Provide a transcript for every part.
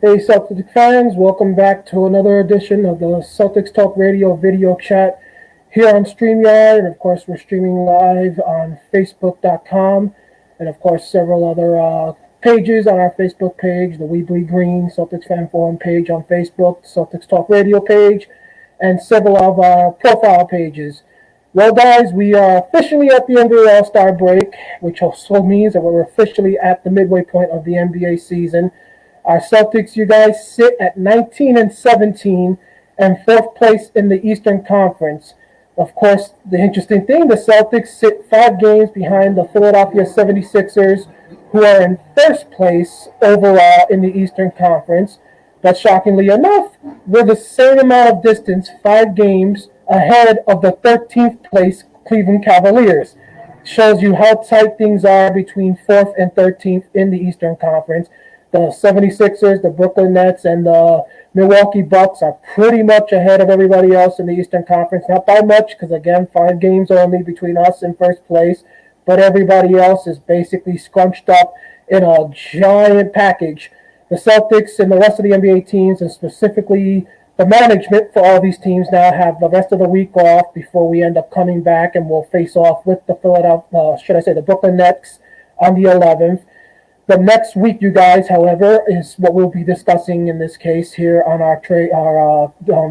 Hey Celtics fans, welcome back to another edition of the Celtics Talk Radio video chat here on StreamYard. And of course, we're streaming live on Facebook.com and of course several other pages on our Facebook page, the We Bleed Green Celtics Fan Forum page on Facebook, Celtics Talk Radio page, and several of our profile pages. Well, guys, we are officially at the NBA All-Star break, which also means that we're officially at the midway point of the NBA season. Our Celtics, you guys, sit at 19-17 and fourth place in the Eastern Conference. Of course, the interesting thing, the Celtics sit 5 games behind the Philadelphia 76ers, who are in first place overall in the Eastern Conference. But shockingly enough, we're the same amount of distance, 5 games, ahead of the 13th place Cleveland Cavaliers. Shows you how tight things are between 4th and 13th in the Eastern Conference. The 76ers, the Brooklyn Nets, and the Milwaukee Bucks are pretty much ahead of everybody else in the Eastern Conference. Not by much, because again, 5 games only between us and first place. But everybody else is basically scrunched up in a giant package. The Celtics and the rest of the NBA teams, and specifically the management for all these teams, now have the rest of the week off before we end up coming back, and we'll face off with the the Brooklyn Nets on the 11th. The next week, you guys, however, is what we'll be discussing in this case here on our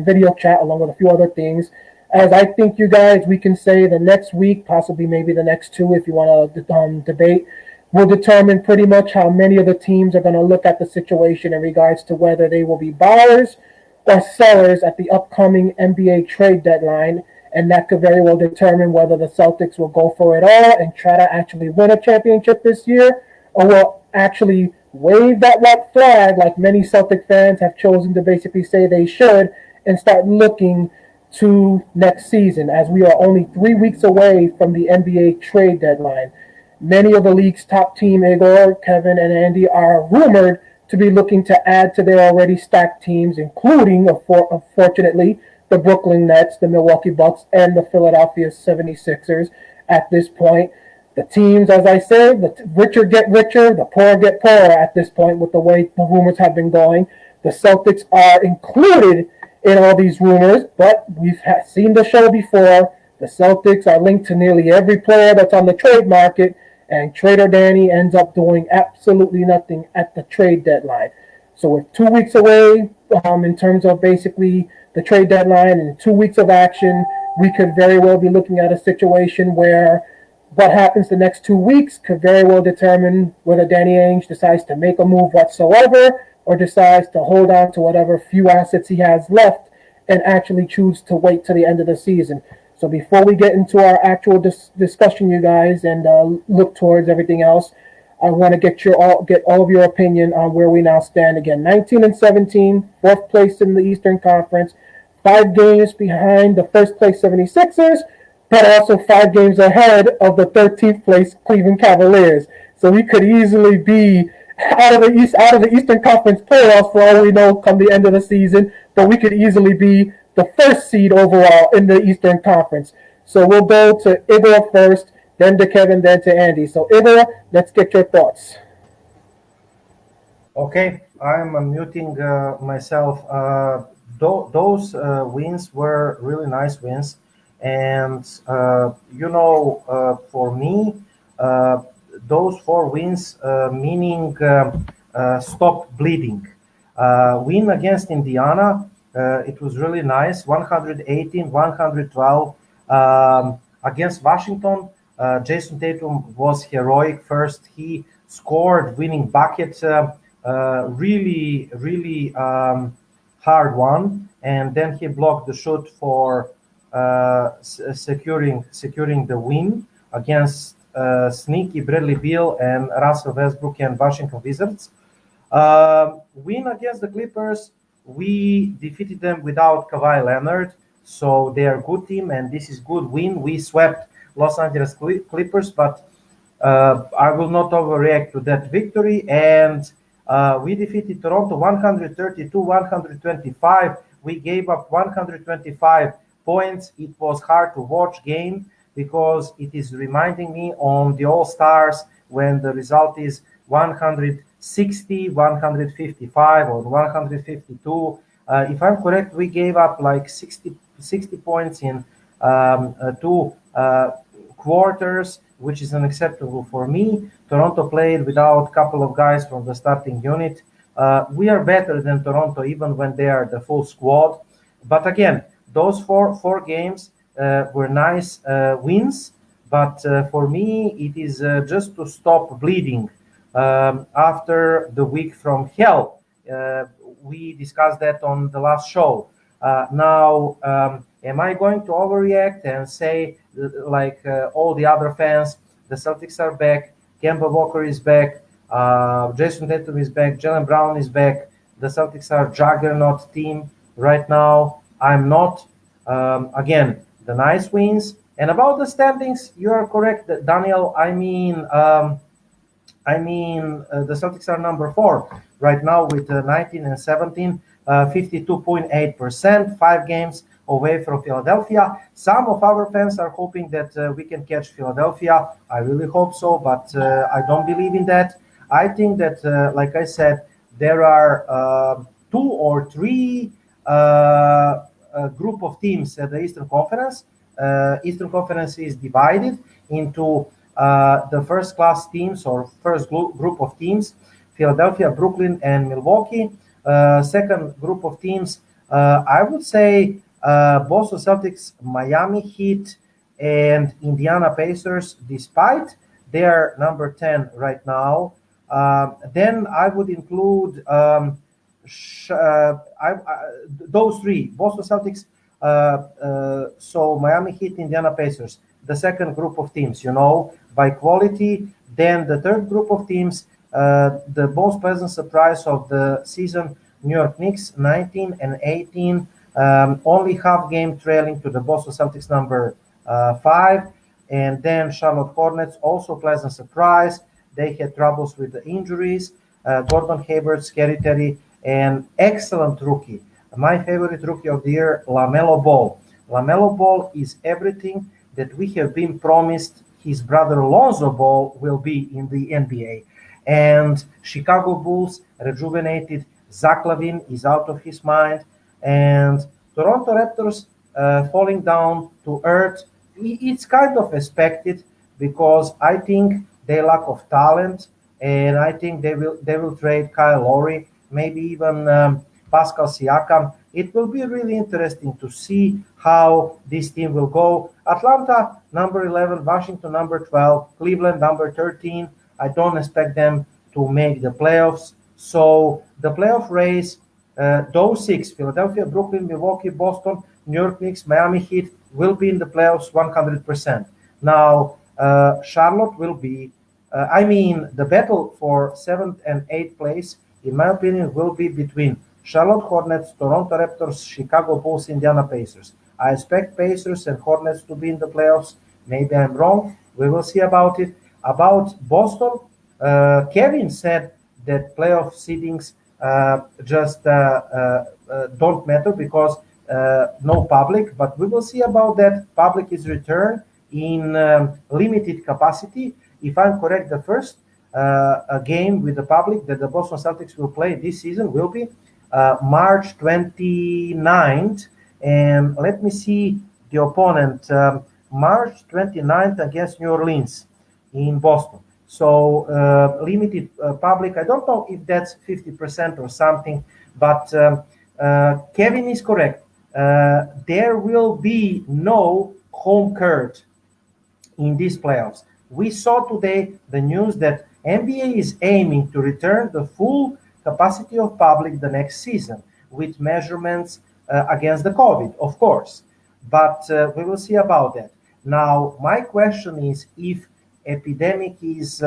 video chat, along with a few other things. As I think, you guys, we can say the next week, possibly maybe the next 2, if you want to debate, will determine pretty much how many of the teams are going to look at the situation in regards to whether they will be buyers or sellers at the upcoming NBA trade deadline. And that could very well determine whether the Celtics will go for it all and try to actually win a championship this year, or will actually wave that white flag like many Celtic fans have chosen to basically say they should, and start looking to next season, as we are only 3 weeks away from the NBA trade deadline. Many of the league's top team, Igor, Kevin, and Andy, are rumored to be looking to add to their already stacked teams, including, unfortunately, the Brooklyn Nets, the Milwaukee Bucks, and the Philadelphia 76ers at this point. The teams, as I said, the richer get richer, the poor get poorer at this point with the way the rumors have been going. The Celtics are included in all these rumors, but we've seen the show before. The Celtics are linked to nearly every player that's on the trade market, and Trader Danny ends up doing absolutely nothing at the trade deadline. So with 2 weeks away in terms of basically the trade deadline and 2 weeks of action, we could very well be looking at a situation where what happens the next 2 weeks could very well determine whether Danny Ainge decides to make a move whatsoever, or decides to hold on to whatever few assets he has left and actually choose to wait till the end of the season. So before we get into our actual discussion, you guys, and look towards everything else, I want to get all of your opinion on where we now stand. Again, 19-17, fourth place in the Eastern Conference, 5 games behind the first place 76ers, but also 5 games ahead of the 13th place Cleveland Cavaliers. So we could easily be out of the Eastern Conference playoffs for all we know come the end of the season, but we could easily be the first seed overall in the Eastern Conference. So we'll go to Igor first, then to Kevin, then to Andy. So Igor, let's get your thoughts. Okay, I'm unmuting myself. Those wins were really nice wins. And, for me, those 4 wins, meaning stop bleeding. Win against Indiana, it was really nice, 118, 112. Against Washington, Jason Tatum was heroic. First, he scored winning bucket, really hard one. And then he blocked the shot for securing the win against sneaky Bradley Beal and Russell Westbrook and Washington Wizards. Win against the Clippers, we defeated them without Kawhi Leonard, so they are a good team, and this is good win. We swept Los Angeles Clippers, but I will not overreact to that victory. And we defeated Toronto 132-125. We gave up 125 points. It was hard to watch game because it is reminding me on the All-Stars when the result is 100 160, 155, or 152. If I'm correct, we gave up like 60 points in two quarters, which is unacceptable for me. Toronto played without a couple of guys from the starting unit. We are better than Toronto even when they are the full squad. But again, those four games were nice wins. But for me, it is just to stop bleeding after the week from hell. We discussed that on the last show. Now, am I going to overreact and say, like all the other fans, the Celtics are back, Kemba Walker is back, Jason Tatum is back, Jaylen Brown is back, the Celtics are juggernaut team right now? I'm not. Again, the nice wins. And about the standings, you are correct, Daniel. I mean, the Celtics are number 4 right now with 19 and 17, 52.8%, 5 games away from Philadelphia. Some of our fans are hoping that we can catch Philadelphia. I really hope so, but I don't believe in that. I think that, like I said, there are 2 or 3 group of teams at the Eastern Conference. Eastern Conference is divided into the first class teams or first group of teams, Philadelphia, Brooklyn, and Milwaukee. Second group of teams, I would say Boston Celtics, Miami Heat, and Indiana Pacers, despite their number 10 right now. Then I would include those 3, Boston Celtics, so Miami Heat, Indiana Pacers, the second group of teams, by quality. Then the third group of teams, the most pleasant surprise of the season, New York Knicks, 19 and 18, only half game trailing to the Boston Celtics number 5. And then Charlotte Hornets, also pleasant surprise. They had troubles with the injuries. Gordon Hayward, Scary Terry, and excellent rookie. My favorite rookie of the year, LaMelo Ball. LaMelo Ball is everything that we have been promised his brother Lonzo Ball will be in the NBA. And Chicago Bulls rejuvenated. Zach LaVine is out of his mind. And Toronto Raptors falling down to earth. It's kind of expected because I think they lack of talent, and I think they will trade Kyle Lowry, maybe even Pascal Siakam. It will be really interesting to see how this team will go. Atlanta, number 11, Washington, number 12, Cleveland, number 13. I don't expect them to make the playoffs. So the playoff race, those 6, Philadelphia, Brooklyn, Milwaukee, Boston, New York Knicks, Miami Heat, will be in the playoffs 100%. Now, Charlotte will be, the battle for 7th and 8th place, in my opinion, will be between Charlotte Hornets, Toronto Raptors, Chicago Bulls, Indiana Pacers. I expect Pacers and Hornets to be in the playoffs. Maybe I'm wrong. We will see about it. About Boston, Kevin said that playoff seedings just don't matter because no public, but we will see about that. Public is returned in limited capacity. If I'm correct, the first game with the public that the Boston Celtics will play this season will be March 29th. And let me see the opponent, March 29th against New Orleans in Boston. So limited public. I don't know if that's 50% or something, but Kevin is correct. There will be no home court in these playoffs. We saw today the news that NBA is aiming to return the full capacity of public the next season with measurements against the COVID, of course. But we will see about that. Now, my question is, if epidemic is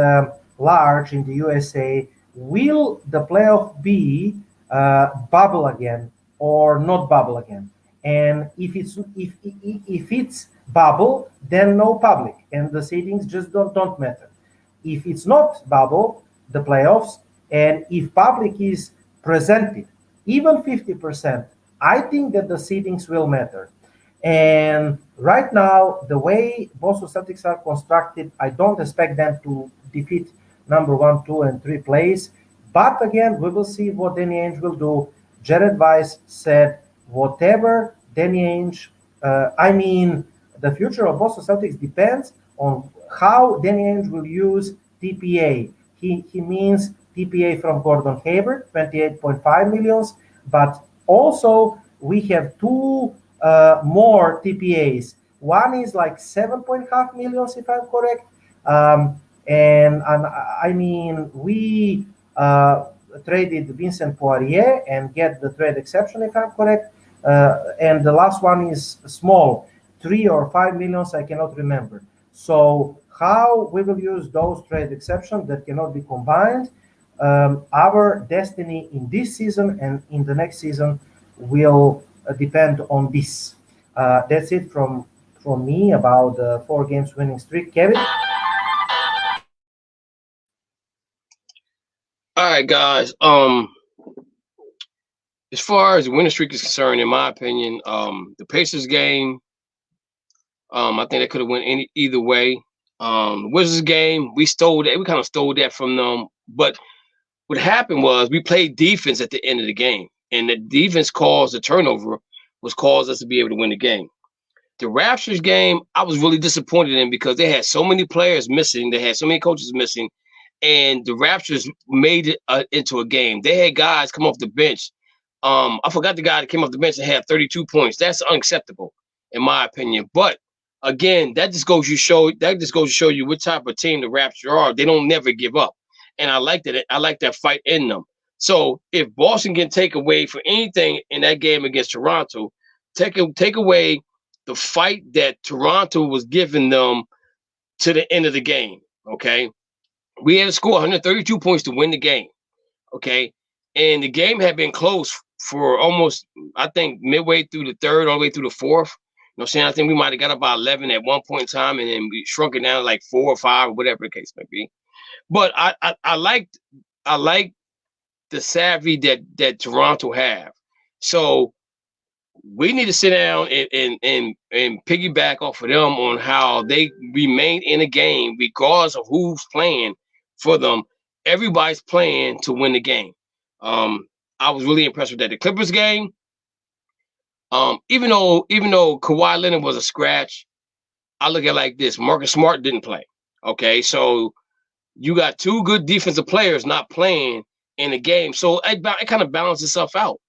large in the USA, will the playoff be bubble again or not bubble again? And if it's bubble, then no public, and the seedings just don't matter. If it's not bubble, the playoffs, and if public is presented, even 50%, I think that the seedings will matter. And right now, the way Boston Celtics are constructed, I don't expect them to defeat number 1, 2, and 3 plays. But again, we will see what Danny Ainge will do. Jared Weiss said, whatever Danny Ainge, the future of Boston Celtics depends on how Danny Ainge will use TPA. He means TPA from Gordon Hayward, 28.5 millions, but also we have two more TPAs. One is like 7.5 millions, if I'm correct. And I mean, we traded Vincent Poirier and get the trade exception, if I'm correct. And the last one is small, 3 or 5 millions, I cannot remember. So how we will use those trade exceptions that cannot be combined, our destiny in this season and in the next season will depend on this. That's it from me about the 4 games winning streak. Kevin? All right, guys. As far as the winning streak is concerned, in my opinion, the Pacers game, I think that could have went either way. The Wizards game, we kind of stole that from them. But what happened was we played defense at the end of the game, and the defense caused the turnover, was caused us to be able to win the game. The Raptors game, I was really disappointed in because they had so many players missing, they had so many coaches missing, and the Raptors made it into a game. They had guys come off the bench. I forgot the guy that came off the bench and had 32 points. That's unacceptable, in my opinion. But again, that just goes to show you what type of team the Raptors are. They don't never give up, and I like that. I like that fight in them. So if Boston can take away for anything in that game against Toronto, take away the fight that Toronto was giving them to the end of the game. Okay, we had to score 132 points to win the game. Okay, and the game had been close for almost, I think, midway through the third, all the way through the fourth. You know what I'm saying? I think we might have got about 11 at one point in time, and then we shrunk it down to like 4 or 5, or whatever the case may be. But I liked the savvy that Toronto have. So we need to sit down and piggyback off of them on how they remain in a game, regardless of who's playing for them. Everybody's playing to win the game. I was really impressed with that. The Clippers game, even though Kawhi Leonard was a scratch, I look at it like this: Marcus Smart didn't play. Okay, so you got 2 good defensive players not playing in the game, so it kind of balances itself out.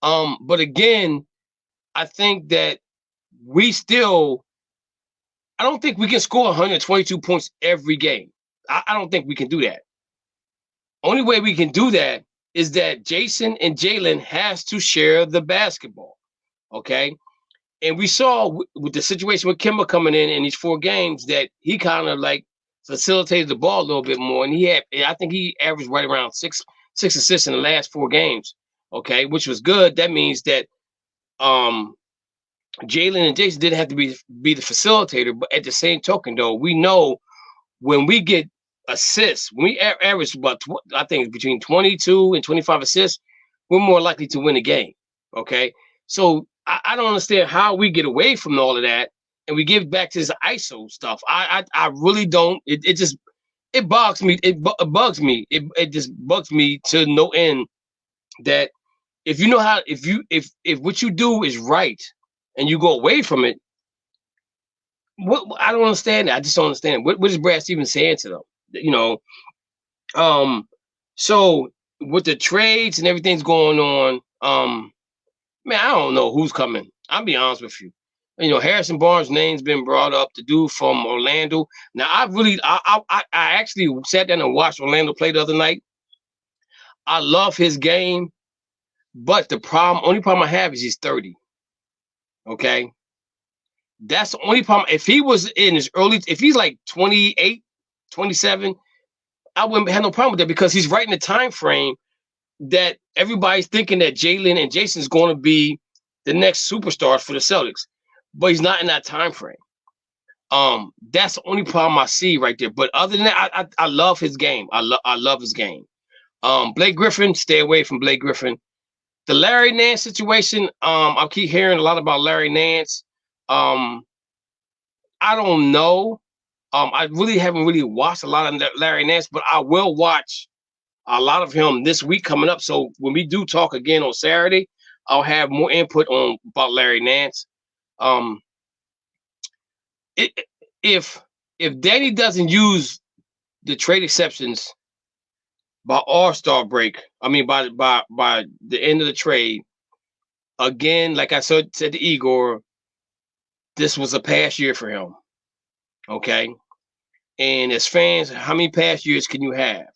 But again, I think that I don't think we can score 122 points every game. I don't think we can do that. Only way we can do that is that Jason and Jalen has to share the basketball. Okay. And we saw with the situation with Kemba coming in these 4 games that he kind of like facilitated the ball a little bit more. And I think he averaged right around six assists in the last 4 games. Okay. Which was good. That means that, Jalen and Jason didn't have to be the facilitator, but at the same token, though, we know when we get assists, when we average about, I think, between 22 and 25 assists, we're more likely to win a game. Okay, so I don't understand how we get away from all of that and we give back to this ISO stuff. I really don't. It just bugs me. It bugs me. It just bugs me to no end that if you know how, if what you do is right and you go away from it, what I don't understand that. I just don't understand. What is Brad Stevens saying to them? You know, so with the trades and everything's going on, man, I don't know who's coming. I'll be honest with you. You know, Harrison Barnes' name's been brought up, the dude from Orlando. Now, I actually sat down and watched Orlando play the other night. I love his game, but the only problem I have is he's 30. Okay. That's the only problem. If he was in his if he's like 28, 27, I wouldn't have no problem with that because he's right in the time frame that everybody's thinking that Jalen and Jason is going to be the next superstars for the Celtics, but he's not in that time frame. That's the only problem I see right there. But other than that, I love his game. I love his game. Blake Griffin, stay away from Blake Griffin. The Larry Nance situation, I keep hearing a lot about Larry Nance. I don't know. I really haven't watched a lot of Larry Nance, but I will watch a lot of him this week coming up. So when we do talk again on Saturday, I'll have more input on about Larry Nance. If Danny doesn't use the trade exceptions by All-Star break, I mean by the end of the trade, again, like I said to Igor, this was a past year for him. Okay. And as fans, how many past years can you have?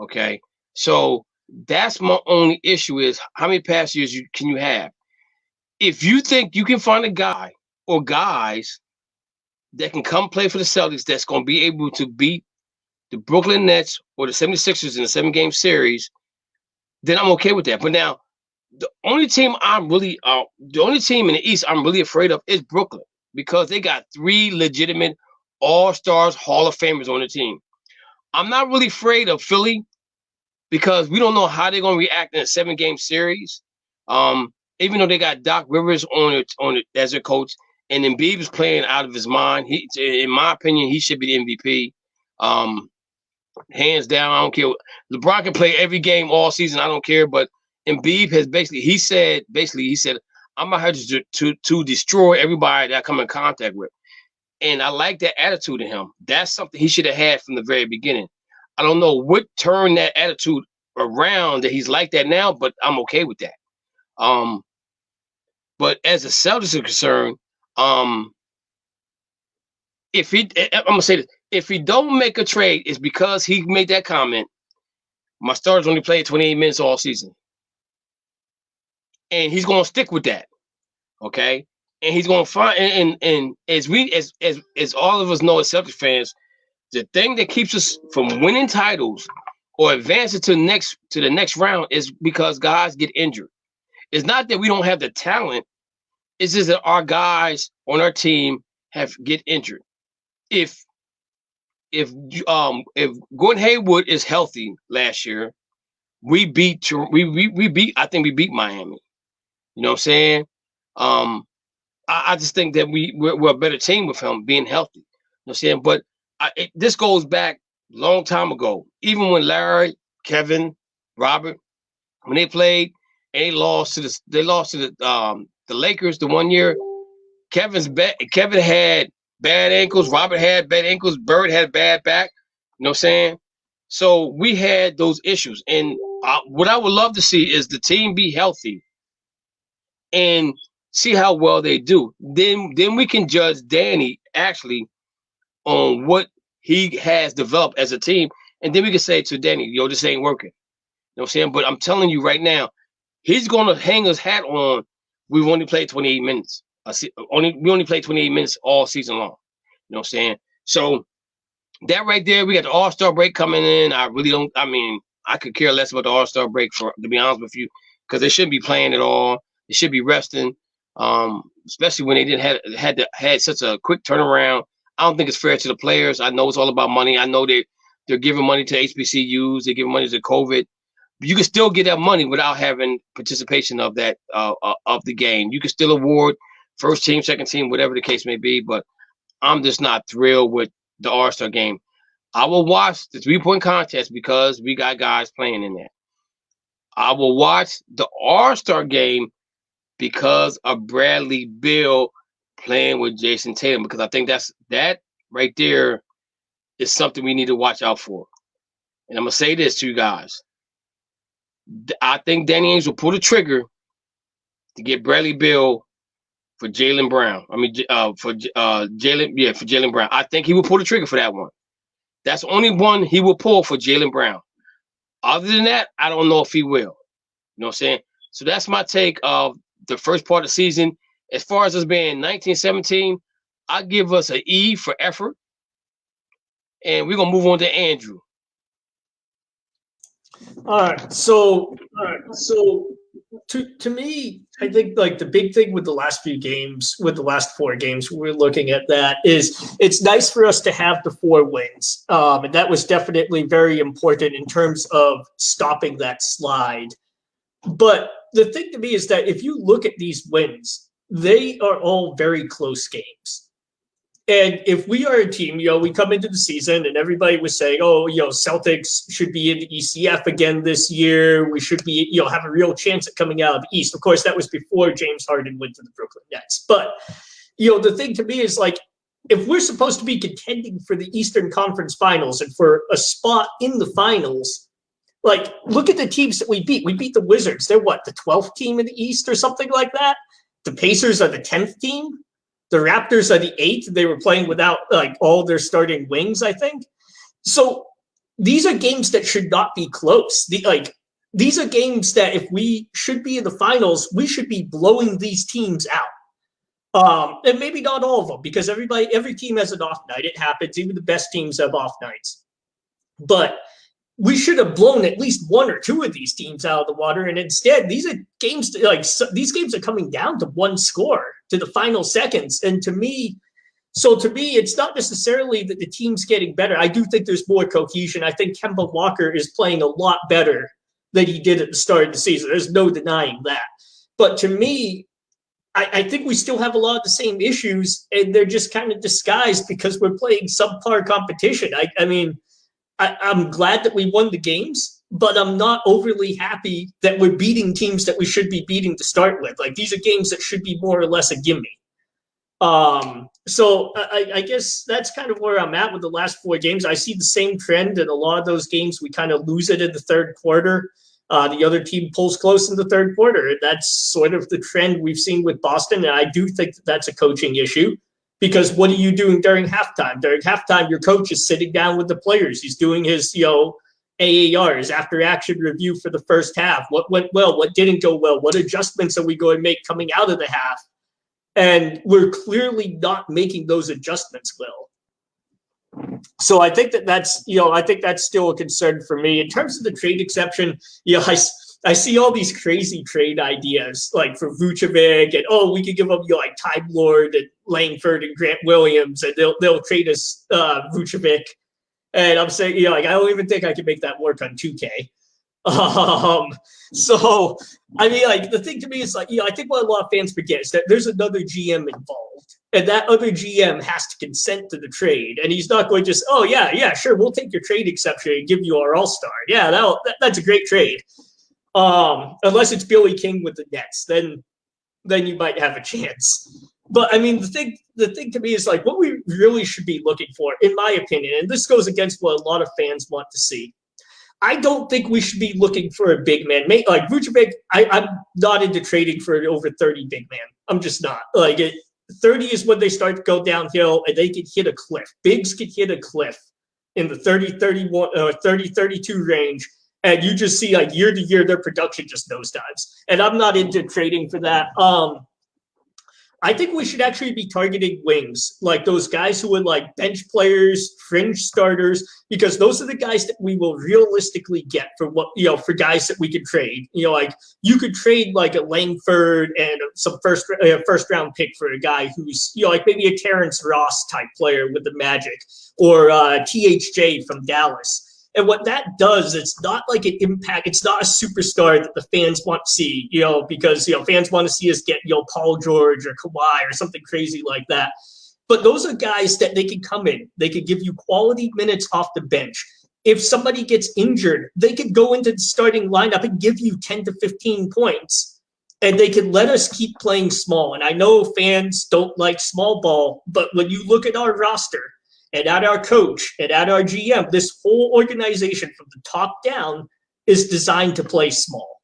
Okay. So that's my only issue is how many past years can you have? If you think you can find a guy or guys that can come play for the Celtics that's going to be able to beat the Brooklyn Nets or the 76ers in a 7-game series, then I'm okay with that. But now, the only team in the East I'm really afraid of is Brooklyn because they got 3 legitimate All-Stars, Hall of Famers on the team. I'm not really afraid of Philly because we don't know how they're going to react in a 7-game series. Even though they got Doc Rivers on it as their coach, and Embiid is playing out of his mind. In my opinion, he should be the MVP. Hands down, I don't care. LeBron can play every game all season. I don't care. But Embiid has he said, I'm out here to destroy everybody that I come in contact with. And I like that attitude in him. That's something he should have had from the very beginning. I don't know what turned that attitude around that he's like that now, but I'm okay with that. But as the Celtics are concerned, I'm gonna say this. If he don't make a trade, it's because he made that comment. My starters only played 28 minutes all season. And he's gonna stick with that. Okay. And he's gonna find and as all of us know as Celtics fans, the thing that keeps us from winning titles or advancing to the next round is because guys get injured. It's not that we don't have the talent. It's just that our guys on our team get injured. If Gordon Hayward is healthy last year, we beat I think we beat Miami. You know what I'm saying? I just think that we're a better team with him being healthy. You know what I'm saying? But this goes back a long time ago. Even when Larry, Kevin, Robert, when they played and they lost to the Lakers the one year. Kevin had bad ankles. Robert had bad ankles. Bird had a bad back. You know what I'm saying? So we had those issues. And what I would love to see is the team be healthy and see how well they do. Then we can judge Danny actually on what he has developed as a team. And then we can say to Danny, yo, this ain't working. You know what I'm saying? But I'm telling you right now, he's going to hang his hat on. We've only played 28 minutes. We only played 28 minutes all season long. You know what I'm saying? So that right there, we got the All-Star break coming in. I could care less about the All-Star break to be honest with you, because they shouldn't be playing at all. They should be resting, especially when they didn't had such a quick turnaround. I don't think it's fair to the players. I know it's all about money. I know they're giving money to HBCUs. They're giving money to COVID. But you can still get that money without having participation of that of the game. You can still award first team, second team, whatever the case may be. But I'm just not thrilled with the All-Star game. I will watch the 3-point contest because we got guys playing in that. I will watch the All-Star game because of Bradley Beal playing with Jason Tatum, because I think that right there is something we need to watch out for. And I'm going to say this to you guys. I think Danny Ainge will pull the trigger to get Bradley Beal for Jaylen Brown. For Jaylen Brown. I think he will pull the trigger for that one. That's the only one he will pull for Jaylen Brown. Other than that, I don't know if he will. You know what I'm saying? So that's my take of the first part of the season. As far as us being 1917, I give us an E for effort. And we're going to move on to Andrew. All right. So to me, I think like the big thing with the last few games, with the last 4 games, we're looking at that is it's nice for us to have the 4 wins. And that was definitely very important in terms of stopping that slide. But the thing to me is that if you look at these wins, they are all very close games. And if we are a team, we come into the season and everybody was saying, oh, Celtics should be in the ECF again this year. We should be, have a real chance at coming out of the East. Of course, that was before James Harden went to the Brooklyn Nets. But, the thing to me is like, if we're supposed to be contending for the Eastern Conference Finals and for a spot in the finals, like, look at the teams that we beat. We beat the Wizards. They're what, the 12th team in the East or something like that? The Pacers are the 10th team. The Raptors are the 8th. They were playing without like all their starting wings, I think. So these are games that should not be close. These are games that if we should be in the finals, we should be blowing these teams out. And maybe not all of them, because every team has an off night. It happens. Even the best teams have off nights. But we should have blown at least one or two of these teams out of the water. And instead, these are games these games are coming down to one score to the final seconds. And to me, it's not necessarily that the team's getting better. I do think there's more cohesion. I think Kemba Walker is playing a lot better than he did at the start of the season. There's no denying that. But to me, I think we still have a lot of the same issues, and they're just kind of disguised because we're playing subpar competition. I'm glad that we won the games, but I'm not overly happy that we're beating teams that we should be beating to start with. Like, these are games that should be more or less a gimme. So I guess that's kind of where I'm at with the last 4 games. I see the same trend in a lot of those games. We kind of lose it in the third quarter. The other team pulls close in the third quarter. That's sort of the trend we've seen with Boston, and I do think that that's a coaching issue. Because what are you doing during halftime? During halftime, your coach is sitting down with the players. He's doing his, AAR, his after-action review for the first half. What went well? What didn't go well? What adjustments are we going to make coming out of the half? And we're clearly not making those adjustments well. So I think that's still a concern for me. In terms of the trade exception, I see all these crazy trade ideas, like for Vucevic, and we could give up like Time Lord and Langford and Grant Williams, and they'll trade us Vucevic. And I'm saying, I don't even think I can make that work on 2K. So I mean, like, the thing to me is like, I think what a lot of fans forget is that there's another GM involved, and that other GM has to consent to the trade, and he's not going to just, yeah, sure, we'll take your trade exception and give you our All-Star. Yeah, that's a great trade. Unless it's Billy King with the Nets, then you might have a chance. But I mean, the thing to me is like, what we really should be looking for, in my opinion, and this goes against what a lot of fans want to see. I don't think we should be looking for a big man. Like Vucevic, I'm not into trading for over 30 big man. I'm just not. 30 is when they start to go downhill, and they can hit a cliff. Bigs can hit a cliff in the 30-31 or 30-32 range. And you just see, like, year to year, their production just nosedives. And I'm not into trading for that. I think we should actually be targeting wings, like those guys who are like bench players, fringe starters, because those are the guys that we will realistically get for for guys that we can trade. Like, you could trade like a Langford and some first round pick for a guy who's, like maybe a Terrence Ross type player with the Magic, or THJ from Dallas. And what that does, it's not like an impact. It's not a superstar that the fans want to see, because, fans want to see us get, Paul George or Kawhi or something crazy like that. But those are guys that they can come in. They could give you quality minutes off the bench. If somebody gets injured, they could go into the starting lineup and give you 10 to 15 points. And they can let us keep playing small. And I know fans don't like small ball, but when you look at our roster, and at our coach, and at our GM, this whole organization from the top down is designed to play small.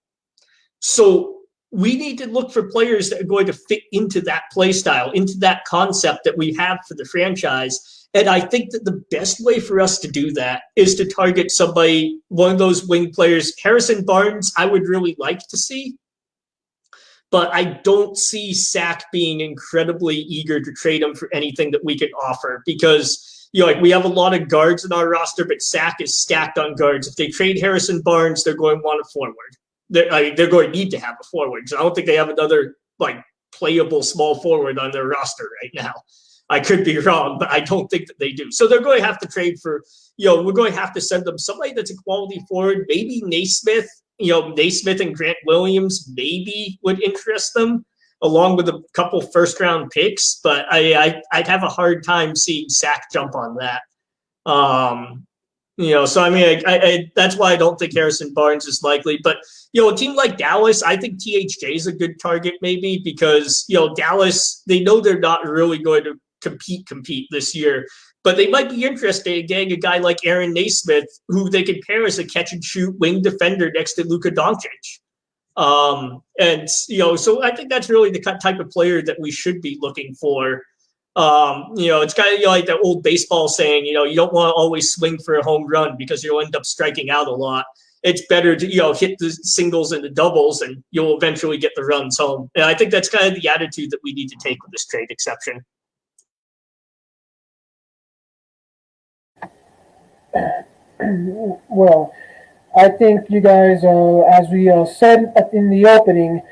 So we need to look for players that are going to fit into that play style, into that concept that we have for the franchise. And I think that the best way for us to do that is to target somebody, one of those wing players. Harrison Barnes, I would really like to see. But I don't see Sack being incredibly eager to trade him for anything that we can offer, because we have a lot of guards in our roster, but Sack is stacked on guards. If they trade Harrison Barnes, they're going to want a forward. They're going to need to have a forward. So I don't think they have another playable small forward on their roster right now. I could be wrong, but I don't think that they do. So they're going to have to trade for, we're going to have to send them somebody that's a quality forward, maybe Naismith. Naismith and Grant Williams maybe would interest them. along with a couple first-round picks, but I'd have a hard time seeing Sack jump on that. So I mean, I that's why I don't think Harrison Barnes is likely. But a team like Dallas, I think THJ is a good target maybe because Dallas, they know they're not really going to compete this year, but they might be interested in getting a guy like Aaron Naismith, who they could pair as a catch and shoot wing defender next to Luka Doncic. So I think that's really the type of player that we should be looking for. It's kind of like that old baseball saying, you don't want to always swing for a home run because you'll end up striking out a lot. It's better to, hit the singles and the doubles and you'll eventually get the runs home. And I think that's kind of the attitude that we need to take with this trade exception. Well, I think you guys, as we said in the opening,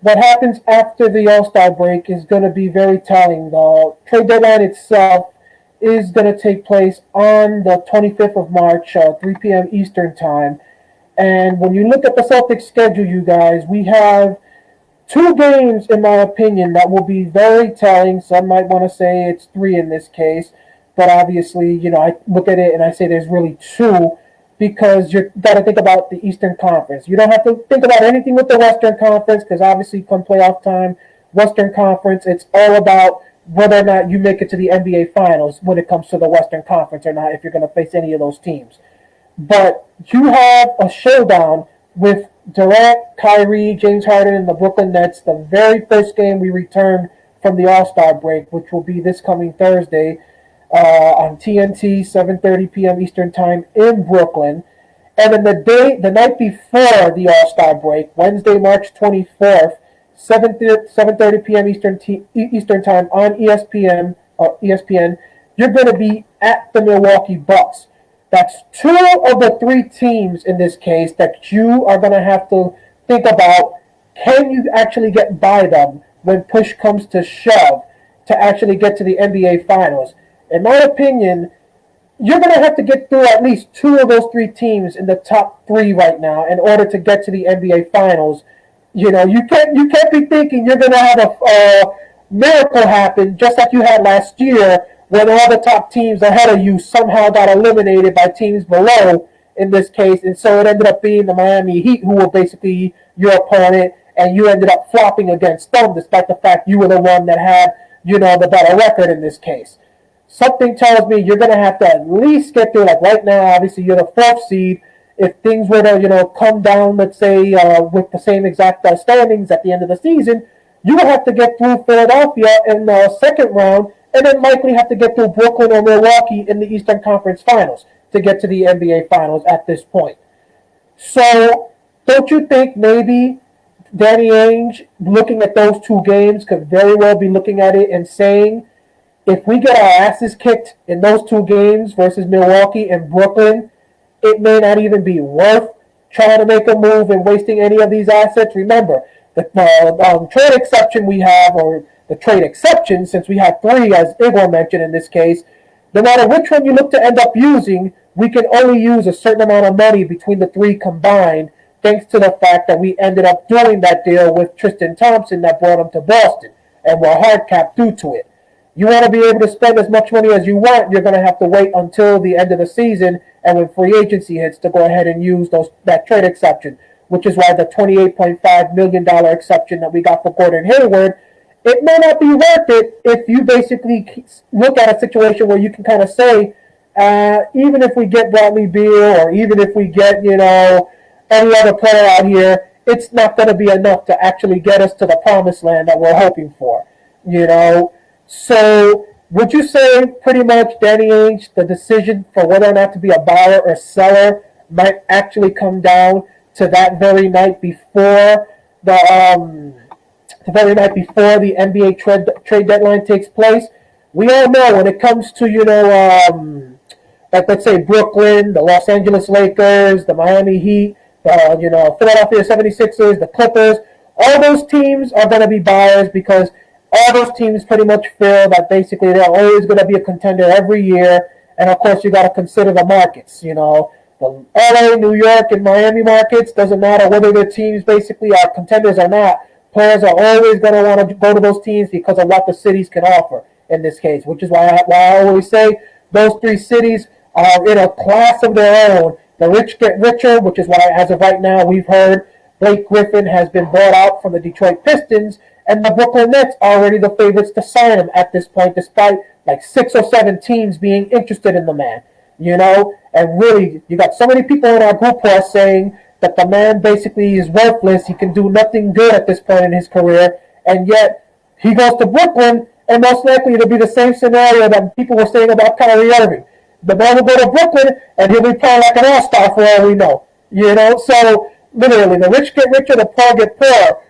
what happens after the All-Star break is going to be very telling. The trade deadline itself is going to take place on the 25th of March, 3 p.m. Eastern time. And when you look at the Celtics schedule, you guys, we have 2 games, in my opinion, that will be very telling. Some might want to say it's 3 in this case. But obviously, I look at it and I say there's really 2 because you got to think about the Eastern Conference. You don't have to think about anything with the Western Conference because obviously come playoff time, Western Conference, it's all about whether or not you make it to the NBA Finals when it comes to the Western Conference or not if you're going to face any of those teams. But you have a showdown with Durant, Kyrie, James Harden, and the Brooklyn Nets, the very first game we return from the All-Star break, which will be this coming Thursday, on TNT, 7:30 p.m. Eastern Time in Brooklyn. And then the night before the All-Star break, Wednesday, March 24th, 7:30 p.m. Eastern Time on ESPN, you're going to be at the Milwaukee Bucks. That's 2 of the 3 teams in this case that you are going to have to think about. Can you actually get by them when push comes to shove to actually get to the NBA Finals? In my opinion, you're going to have to get through at least 2 of those 3 teams in the top 3 right now in order to get to the NBA Finals. You can't be thinking you're going to have a miracle happen just like you had last year when all the top teams ahead of you somehow got eliminated by teams below in this case. And so it ended up being the Miami Heat who were basically your opponent, and you ended up flopping against them despite the fact you were the one that had, the better record in this case. Something tells me you're going to have to at least get through, like right now, obviously you're the 4th seed. If things were to, come down, let's say, with the same exact standings at the end of the season, you would have to get through Philadelphia in the 2nd round and then likely have to get through Brooklyn or Milwaukee in the Eastern Conference Finals to get to the NBA Finals at this point. So don't you think maybe Danny Ainge, looking at those 2 games, could very well be looking at it and saying, if we get our asses kicked in those 2 games versus Milwaukee and Brooklyn, it may not even be worth trying to make a move and wasting any of these assets. Remember, the trade exception we have, or the trade exception, since we have 3, as Igor mentioned in this case, no matter which one you look to end up using, we can only use a certain amount of money between the 3 combined, thanks to the fact that we ended up doing that deal with Tristan Thompson that brought him to Boston, and we're hard capped due to it. You want to be able to spend as much money as you want, you're going to have to wait until the end of the season and when free agency hits to go ahead and use that trade exception, which is why the $28.5 million exception that we got for Gordon Hayward, it may not be worth it if you basically look at a situation where you can kind of say, even if we get Bradley Beal or even if we get, any other player out here, it's not going to be enough to actually get us to the promised land that we're hoping for, So would you say pretty much, Danny Ainge, the decision for whether or not to be a buyer or seller might actually come down to that very night before the NBA trade deadline takes place? We all know when it comes to, like let's say Brooklyn, the Los Angeles Lakers, the Miami Heat, the Philadelphia 76ers, the Clippers, all those teams are going to be buyers because all those teams pretty much feel that basically they're always going to be a contender every year. And, of course, you got to consider the markets. The LA, New York, and Miami markets, doesn't matter whether their teams basically are contenders or not. players are always going to want to go to those teams because of what the cities can offer in this case, which is why I always say those three cities are in a class of their own. The rich get richer, which is why, as of right now, we've heard Blake Griffin has been bought out from the Detroit Pistons, and the Brooklyn Nets are already the favorites to sign him at this point, despite like 6 or 7 teams being interested in the man. You know, and really, you got so many people in our group who are saying that the man basically is worthless. He can do nothing good at this point in his career, and yet he goes to Brooklyn, and most likely it'll be the same scenario that people were saying about Kyrie Irving. The man will go to Brooklyn, and he'll be playing like an all-star for all we know. You know, so literally, the rich get richer, the poor get poorer.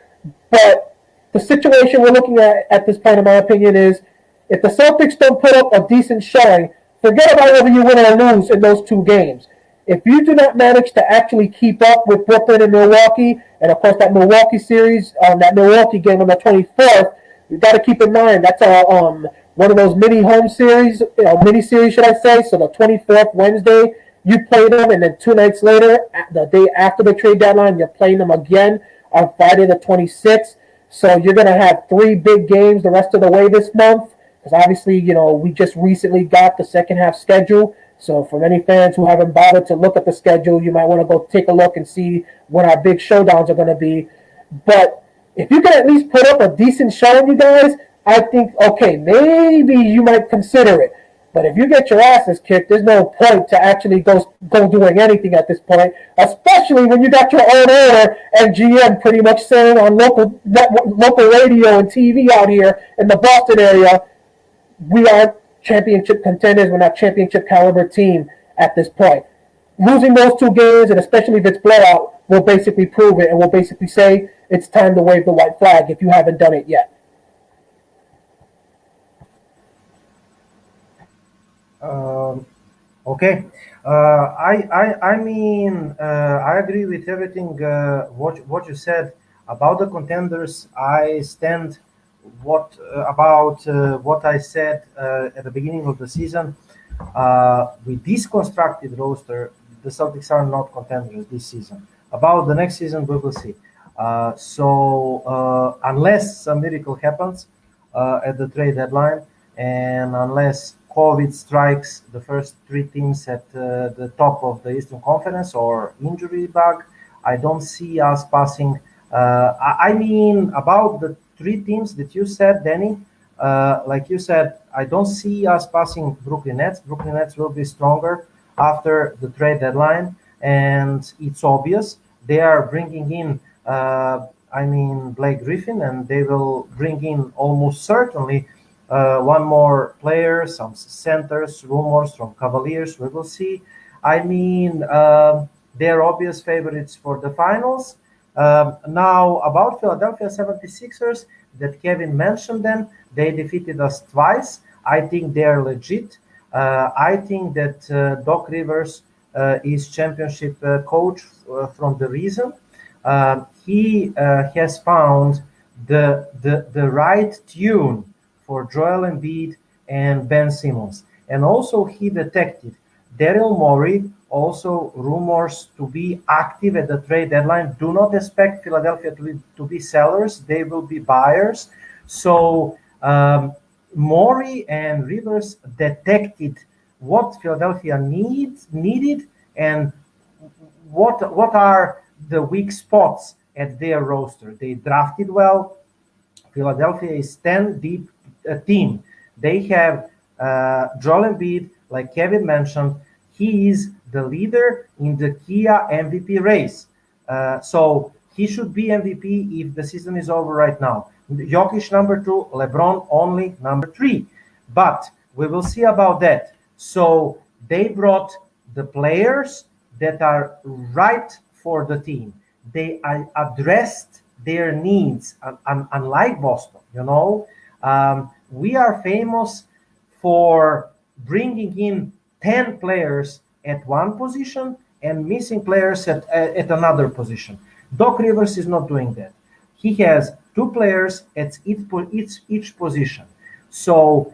But the situation we're looking at this point, in my opinion, is if the Celtics don't put up a decent showing, forget about whether you win or lose in those 2 games. If you do not manage to actually keep up with Brooklyn and Milwaukee, and of course that Milwaukee series, that Milwaukee game on the 24th, you got to keep in mind that's one of those mini home series, mini series, should I say? So the 24th Wednesday, you play them, and then 2 nights later, the day after the trade deadline, you're playing them again on Friday the 26th. So you're going to have 3 big games the rest of the way this month. Because obviously, we just recently got the second half schedule. So for many fans who haven't bothered to look at the schedule, you might want to go take a look and see what our big showdowns are going to be. But if you can at least put up a decent showing, you guys, I think, okay, maybe you might consider it. But if you get your asses kicked, there's no point to actually go doing anything at this point, especially when you got your own owner and GM pretty much saying on local radio and TV out here in the Boston area, we are championship contenders. We're not championship caliber team at this point. Losing those 2 games, and especially if it's blowout, will basically prove it, and will basically say it's time to wave the white flag if you haven't done it yet. Okay. I mean, I agree with everything what you said about the contenders. I stand what I said at the beginning of the season. With this constructed roster, the Celtics are not contenders this season. About the next season, we will see. So unless a miracle happens at the trade deadline, and unless COVID strikes the first 3 teams at the top of the Eastern Conference or injury bug, I don't see us passing. I mean, about the 3 teams that you said, Danny, like you said, I don't see us passing Brooklyn Nets. Brooklyn Nets will be stronger after the trade deadline, and it's obvious they are bringing in, Blake Griffin, and they will bring in almost certainly one more player, some centers, rumors from Cavaliers. We will see. I mean, they're obvious favorites for the finals. Now, about Philadelphia 76ers, that Kevin mentioned them, they defeated us twice. I think they're legit. I think that Doc Rivers is championship coach from the reason. He has found the right tune for Joel Embiid and Ben Simmons. And also he detected Daryl Morey, also rumors to be active at the trade deadline. Do not expect Philadelphia to be sellers. They will be buyers. So Morey and Rivers detected what Philadelphia needed and what are the weak spots at their roster. They drafted well. Philadelphia is 10 deep team. They have Joel Embiid, like Kevin mentioned. He is the leader in the Kia MVP race. So he should be MVP if the season is over right now. Jokic number 2, LeBron only number 3. But we will see about that. So they brought the players that are right for the team. They addressed their needs, unlike Boston, we are famous for bringing in 10 players at one position and missing players at another position. Doc Rivers is not doing that. He has 2 players at each position. So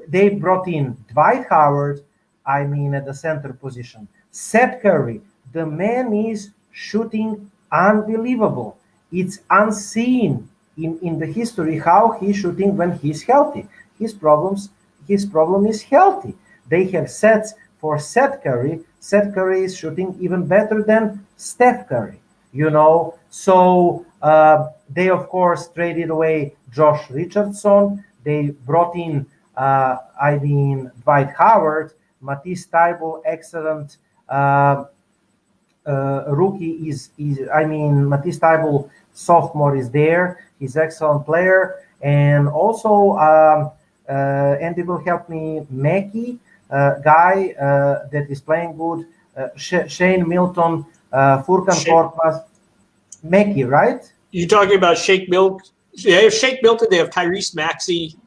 they brought in Dwight Howard, at the center position. Seth Curry, the man is shooting unbelievable. it's unseen in the history how he's shooting when he's healthy. His problem is healthy. They have sets for Seth Curry. Seth Curry is shooting even better than Steph Curry, So they, of course, traded away Josh Richardson. They brought in, Dwight Howard, Matisse Thybulle, excellent rookie Matisse Thybulle, sophomore, is there. He's an excellent player. And also, Andy will help me, Mackey, guy that is playing good, Shane Milton, Furkan Korkmaz, Mackey, right? You're talking about Shake Milton. They have Shake Milton. They have Tyrese Maxey.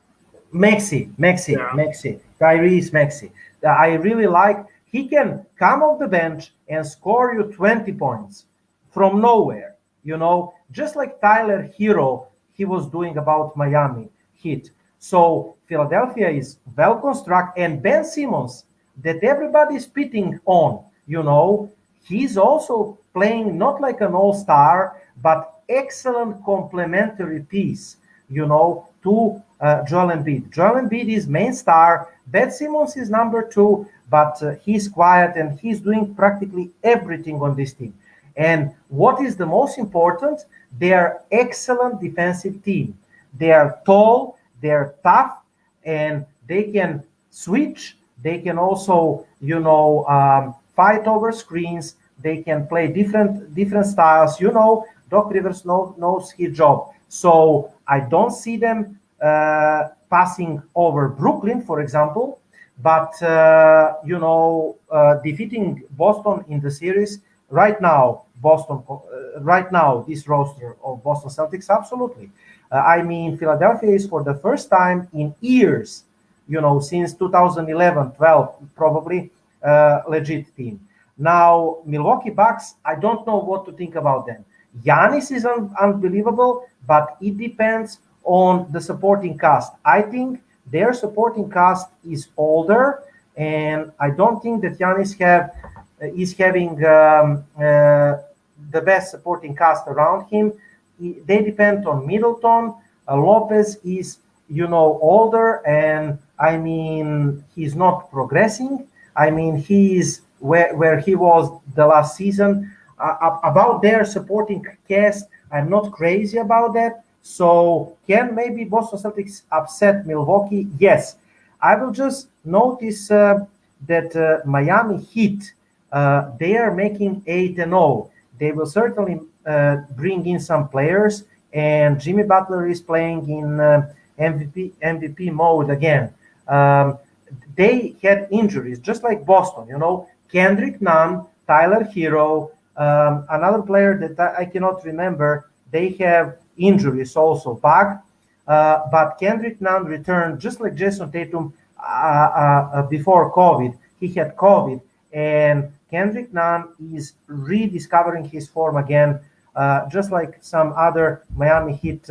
Maxey, Tyrese Maxey. I really like. He can come off the bench and score you 20 points from nowhere. Just like Tyler Hero, he was doing about Miami Heat. So Philadelphia is well constructed, and Ben Simmons, that everybody's pitting on, he's also playing not like an all-star, but excellent complementary piece, to Joel Embiid. Joel Embiid is main star. Ben Simmons is number 2, but he's quiet and he's doing practically everything on this team. And what is the most important? They are excellent defensive team. They are tall, they're tough, and they can switch. They can also, fight over screens. They can play different styles. Doc Rivers knows his job. So I don't see them passing over Brooklyn, for example, but defeating Boston in the series right now. This roster of Boston Celtics, absolutely. Philadelphia is, for the first time in years, since 2011-12, probably legit team. Now, Milwaukee Bucks, I don't know what to think about them. Giannis is unbelievable, but it depends on the supporting cast. I think their supporting cast is older, and I don't think that Giannis is having the best supporting cast around him. They depend on Middleton. Lopez is, older, and he's not progressing. He is where he was the last season. About their supporting cast, I'm not crazy about that. So can maybe Boston Celtics upset Milwaukee? Yes. I will just notice that Miami Heat, they are making 8-0. They will certainly bring in some players, and Jimmy Butler is playing in MVP mode again. They had injuries, just like Boston, Kendrick Nunn, Tyler Hero, another player that I cannot remember. They have injuries also back, but Kendrick Nunn returned just like Jason Tatum before COVID. He had COVID, and Kendrick Nunn is rediscovering his form again, just like some other Miami Heat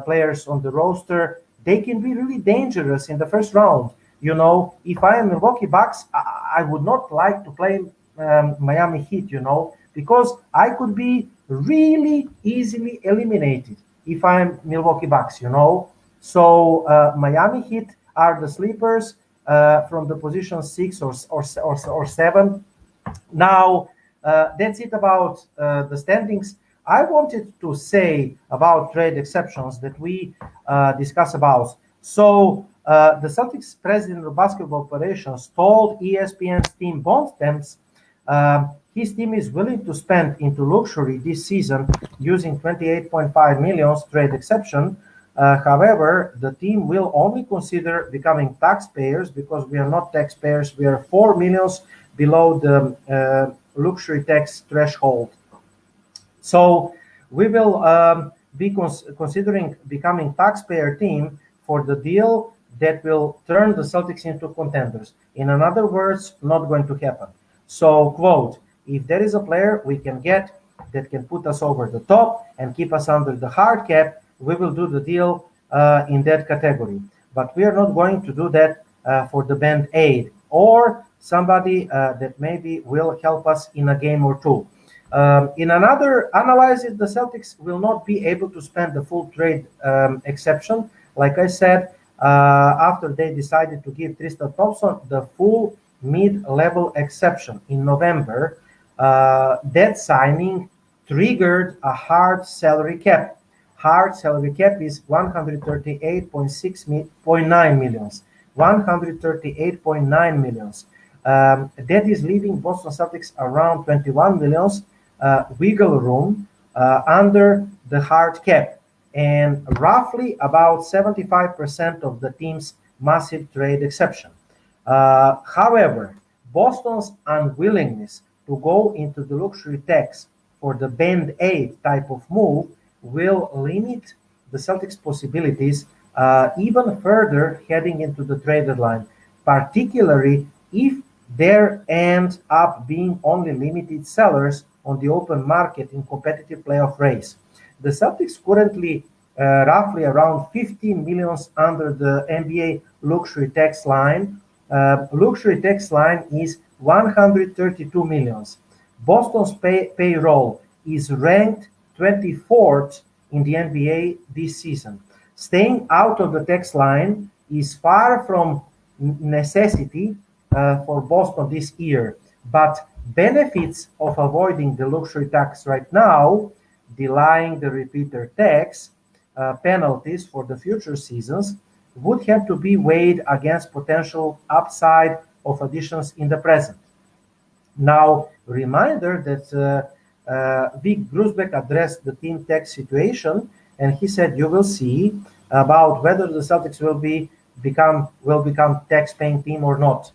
players on the roster. They can be really dangerous in the first round. If I am Milwaukee Bucks, I would not like to play Miami Heat, because I could be really easily eliminated if I'm Milwaukee Bucks, So Miami Heat are the sleepers from the position 6 or 7. Now, that's it about the standings. I wanted to say about trade exceptions that we discuss about. So the Celtics president of basketball operations told ESPN's Tim Bontemps his team is willing to spend into luxury this season using $28.5 million trade exception. However, the team will only consider becoming taxpayers because we are not taxpayers. We are $4 million below the luxury tax threshold. So we will be considering becoming taxpayer team for the deal that will turn the Celtics into contenders. In other words, not going to happen. So, quote, if there is a player we can get that can put us over the top and keep us under the hard cap, we will do the deal in that category. But we are not going to do that for the Band-Aid or somebody that maybe will help us in a game or two. In another analysis, the Celtics will not be able to spend the full trade exception. Like I said, after they decided to give Tristan Thompson the full mid-level exception in November, that signing triggered a hard salary cap. Hard salary cap is 138.9 millions. 138.9 millions. That is leaving Boston Celtics around 21 millions wiggle room under the hard cap, and roughly about 75% of the team's massive trade exception. However, Boston's unwillingness to go into the luxury tax for the Band-Aid type of move will limit the Celtics' possibilities even further heading into the trade deadline, particularly if there ends up being only limited sellers on the open market in competitive playoff race. The Celtics currently roughly around 15 millions under the NBA luxury tax line. Luxury tax line is 132 millions. Boston's payroll is ranked 24th in the NBA this season. Staying out of the tax line is far from necessity for Boston this year, but benefits of avoiding the luxury tax right now, delaying the repeater tax penalties for the future seasons, would have to be weighed against potential upside of additions in the present. Now, reminder that Vic Grusbeck addressed the team tax situation, and he said, "You will see about whether the Celtics will become tax-paying team or not.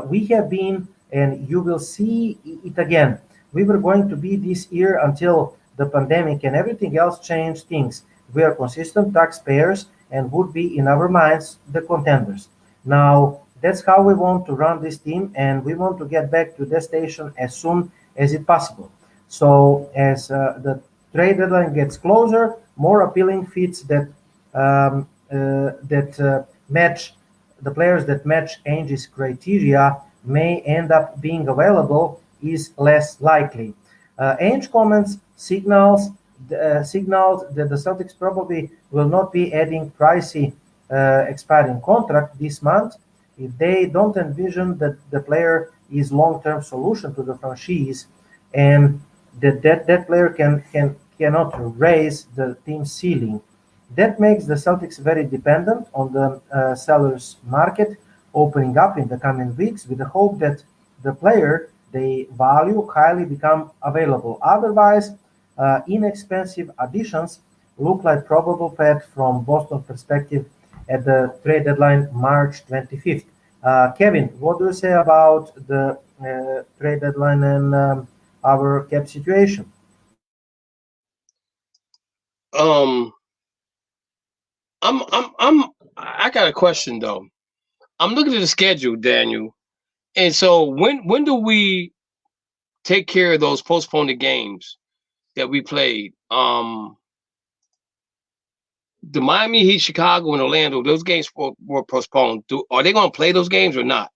We have been, and you will see it again. We were going to be this year until the pandemic and everything else changed things. We are consistent taxpayers and would be in our minds the contenders. Now, that's how we want to run this team, and we want to get back to that station as soon as it possible." So as the trade deadline gets closer, more appealing fits that match the players that match Ainge's criteria may end up being available is less likely. Ainge comments signaled that the Celtics probably will not be adding pricey expiring contract this month if they don't envision that the player is long-term solution to the franchise, and that player cannot raise the team's ceiling. That makes the Celtics very dependent on the sellers market opening up in the coming weeks, with the hope that the player they value highly become available. Otherwise, inexpensive additions look like probable path from Boston perspective at the trade deadline March 25th. Kevin, what do you say about the trade deadline and our cap situation? I got a question though. I'm looking at the schedule, Daniel, and so when do we take care of those postponed games that we played? The Miami Heat, Chicago, and Orlando, those games were postponed. Are they going to play those games or not?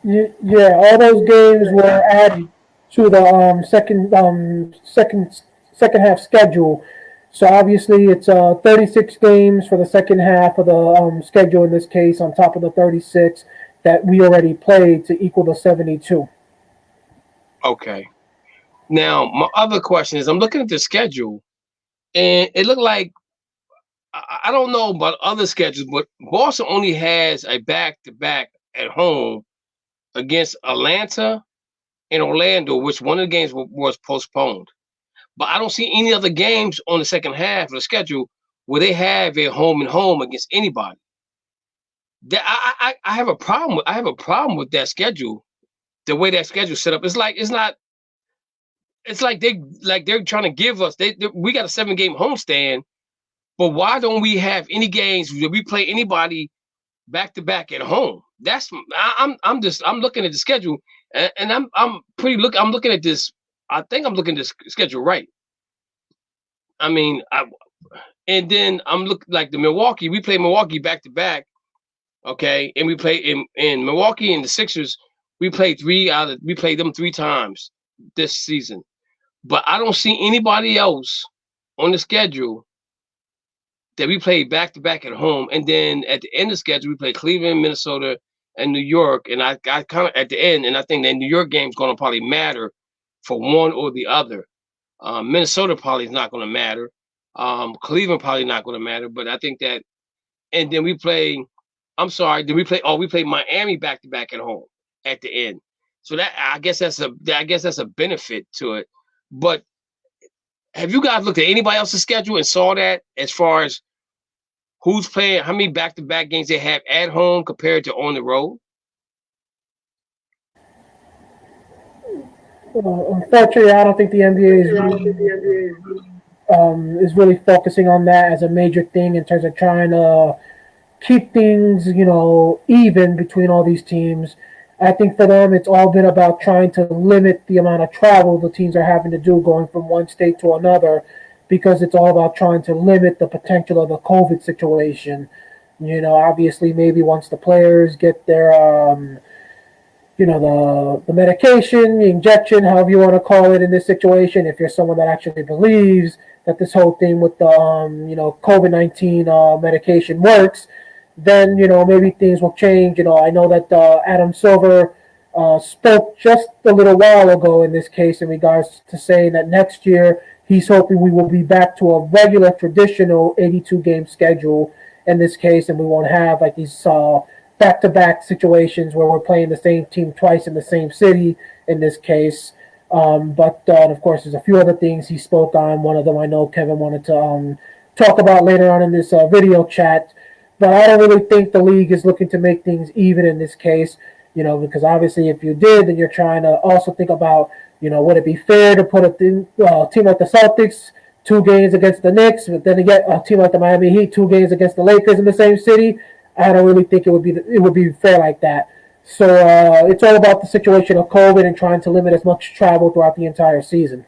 Yeah, all those games were added to the second half schedule. So obviously it's 36 games for the second half of the schedule in this case, on top of the 36 that we already played to equal the 72. Okay. Now, my other question is, I'm looking at the schedule, and it looked like, I don't know about other schedules, but Boston only has a back-to-back at home against Atlanta and Orlando, which one of the games was postponed. But I don't see any other games on the second half of the schedule where they have a home and home against anybody. I have a problem with. I have a problem with that schedule. The way that schedule set up, it's like they're trying to give us. We got a 7-game homestand, but why don't we have any games where we play anybody back to back at home? I'm looking at the schedule, and I'm looking at this. I think I'm looking at this schedule right. I mean, and then I'm looking like the Milwaukee. We play Milwaukee back to back, okay, and we play in Milwaukee and the Sixers. We played them 3 times this season. But I don't see anybody else on the schedule that we played back-to-back at home. And then at the end of the schedule, we play Cleveland, Minnesota, and New York. And I kind of at the end, and I think that New York game is going to probably matter for one or the other. Minnesota probably is not going to matter. Cleveland probably not going to matter. But I think that, and then we play. I'm sorry. Then we play Miami back-to-back at home at the end. So that I guess that's a benefit to it. But have you guys looked at anybody else's schedule and saw that as far as who's playing, how many back-to-back games they have at home compared to on the road? Unfortunately, I don't think the NBA is really focusing on that as a major thing in terms of trying to keep things, even between all these teams. I think for them, it's all been about trying to limit the amount of travel the teams are having to do going from one state to another, because it's all about trying to limit the potential of a COVID situation. Obviously, maybe once the players get their, the medication, the injection, however you want to call it in this situation, if you're someone that actually believes that this whole thing with the, COVID-19 medication works, then, maybe things will change. I know that Adam Silver spoke just a little while ago in this case in regards to saying that next year he's hoping we will be back to a regular traditional 82-game schedule in this case, and we won't have like these back-to-back situations where we're playing the same team twice in the same city in this case. But of course, there's a few other things he spoke on. One of them I know Kevin wanted to talk about later on in this video chat. But I don't really think the league is looking to make things even in this case, because obviously if you did, then you're trying to also think about, would it be fair to put a team like the Celtics 2 games against the Knicks, but then again a team like the Miami Heat 2 games against the Lakers in the same city? I don't really think it would be fair like that. So it's all about the situation of COVID and trying to limit as much travel throughout the entire season.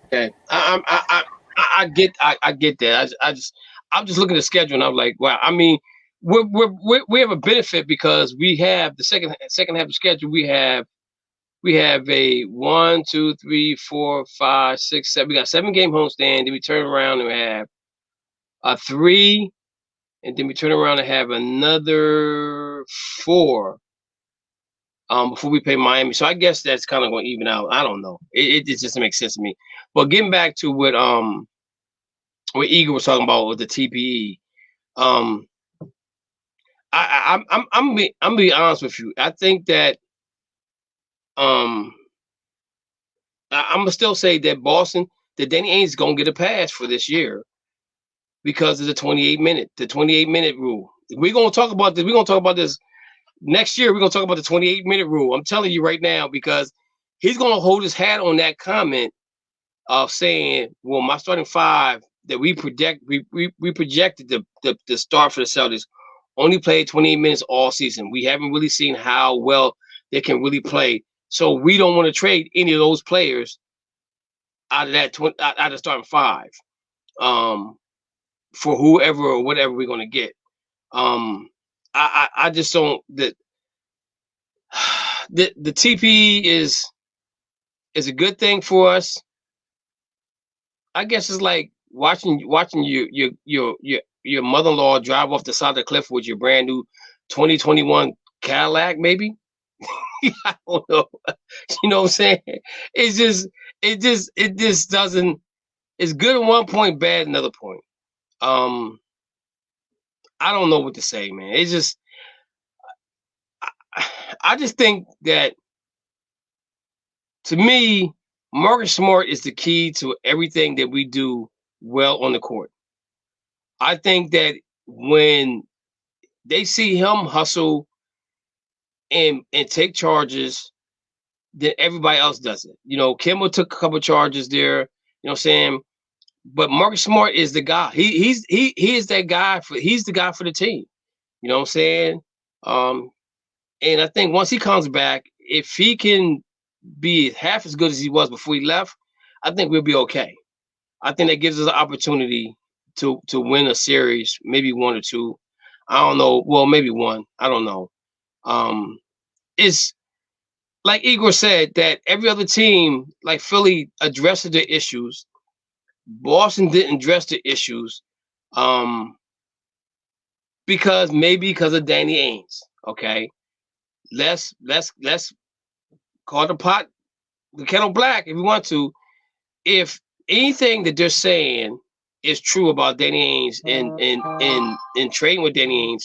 Okay, I get that. I'm just looking at the schedule and I'm like, wow. I mean, we have a benefit because we have the second half of the schedule. We have a 1, 2, 3, 4, 5, 6, 7. We got 7-game homestand. Then we turn around and we have a 3, and then we turn around and have another 4 before we play Miami. So I guess that's kind of going to even out. I don't know. It just doesn't make sense to me. But getting back to what Igor was talking about with the TPE, I'm be honest with you. I think that I'm gonna still say that Danny Ainge is gonna get a pass for this year because of the 28 minute rule. We're gonna talk about this. We're gonna talk about this next year. We're gonna talk about the 28-minute rule. I'm telling you right now, because he's gonna hold his hat on that comment of saying, well, my starting 5 that we projected the start for the Celtics only played 28 minutes all season. We haven't really seen how well they can really play. So we don't want to trade any of those players out of that out of starting 5 for whoever or whatever we're going to get. I just don't that the TP is a good thing for us. I guess it's like watching your mother-in-law drive off the side of the cliff with your brand new 2021 Cadillac, maybe. I don't know. You know what I'm saying? It just doesn't. It's good at one point, bad at another point. I don't know what to say, man. It's just I just think that, to me, Marcus Smart is the key to everything that we do well on the court. I think that when they see him hustle and take charges, then everybody else does it. Kimball took a couple charges there, you know what I'm saying? But Marcus Smart is the guy. He is that guy he's the guy for the team. You know what I'm saying? And I think once he comes back, if he can be half as good as he was before he left, I think we'll be okay. I think that gives us an opportunity to win a series, maybe 1 or 2. I don't know. Well, maybe 1. I don't know. is like Igor said, that every other team, like Philly, addressed the issues. Boston didn't address the issues, because of Danny Ainge. Okay, let's call the kettle black if we want to. If anything that they're saying is true about Danny Ainge and trading with Danny Ainge,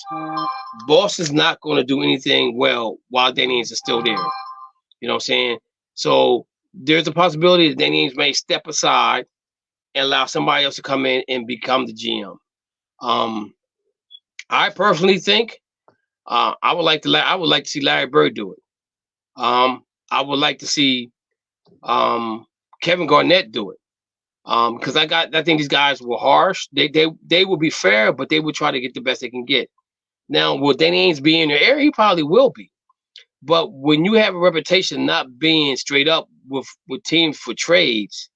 Boston's not going to do anything well while Danny Ainge is still there. You know what I'm saying? So there's a possibility that Danny Ainge may step aside and allow somebody else to come in and become the GM. I personally think I would like to see Larry Bird do it. I would like to see Kevin Garnett do it. Because I think these guys were harsh. They will be fair, but they will try to get the best they can get. Now, will Danny Ainge be in their area? He probably will be. But when you have a reputation not being straight up with teams for trades,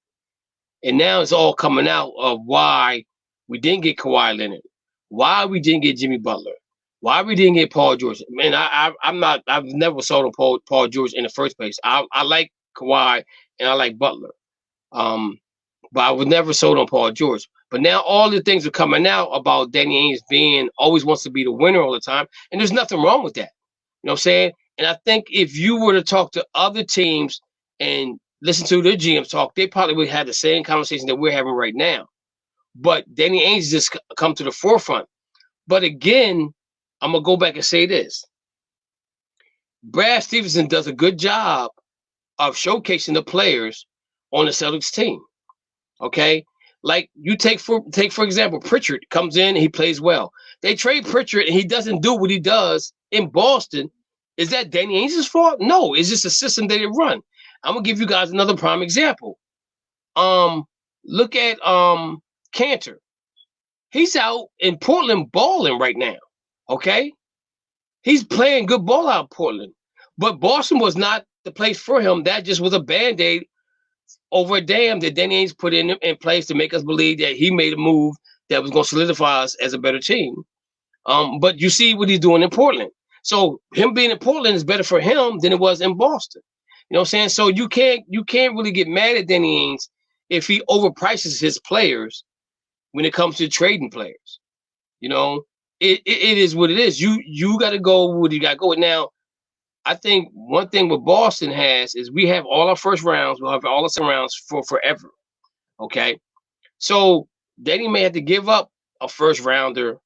and now it's all coming out of why we didn't get Kawhi Leonard, why we didn't get Jimmy Butler, why we didn't get Paul George. Man, I've never sold on Paul George in the first place. I like Kawhi and I like Butler. But I was never sold on Paul George. But now all the things are coming out about Danny Ainge always wants to be the winner all the time. And there's nothing wrong with that. You know what I'm saying? And I think if you were to talk to other teams and listen to their GMs talk, they probably would have the same conversation that we're having right now. But Danny Ainge just come to the forefront. But again, I'm going to go back and say this. Brad Stevenson does a good job of showcasing the players on the Celtics team. Okay, like you take for example, Pritchard comes in and he plays well. They trade Pritchard and he doesn't do what he does in Boston. Is that Danny Ainge's fault? No, it's just a system that they run. I'm gonna give you guys another prime example. Look at Cantor. He's out in Portland balling right now. Okay, he's playing good ball out of Portland, but Boston was not the place for him. That just was a band-aid over a dam that Danny Ainge put in place to make us believe that he made a move that was going to solidify us as a better team. But you see what he's doing in Portland. So him being in Portland is better for him than it was in Boston. You know what I'm saying? So you can't really get mad at Danny Ainge if he overprices his players when it comes to trading players. You know, it is what it is. You got to go what you got to go with. Now, I think one thing with Boston is we have all our first rounds. We'll have all the second rounds for forever. Okay. So Danny may have to give up a first rounder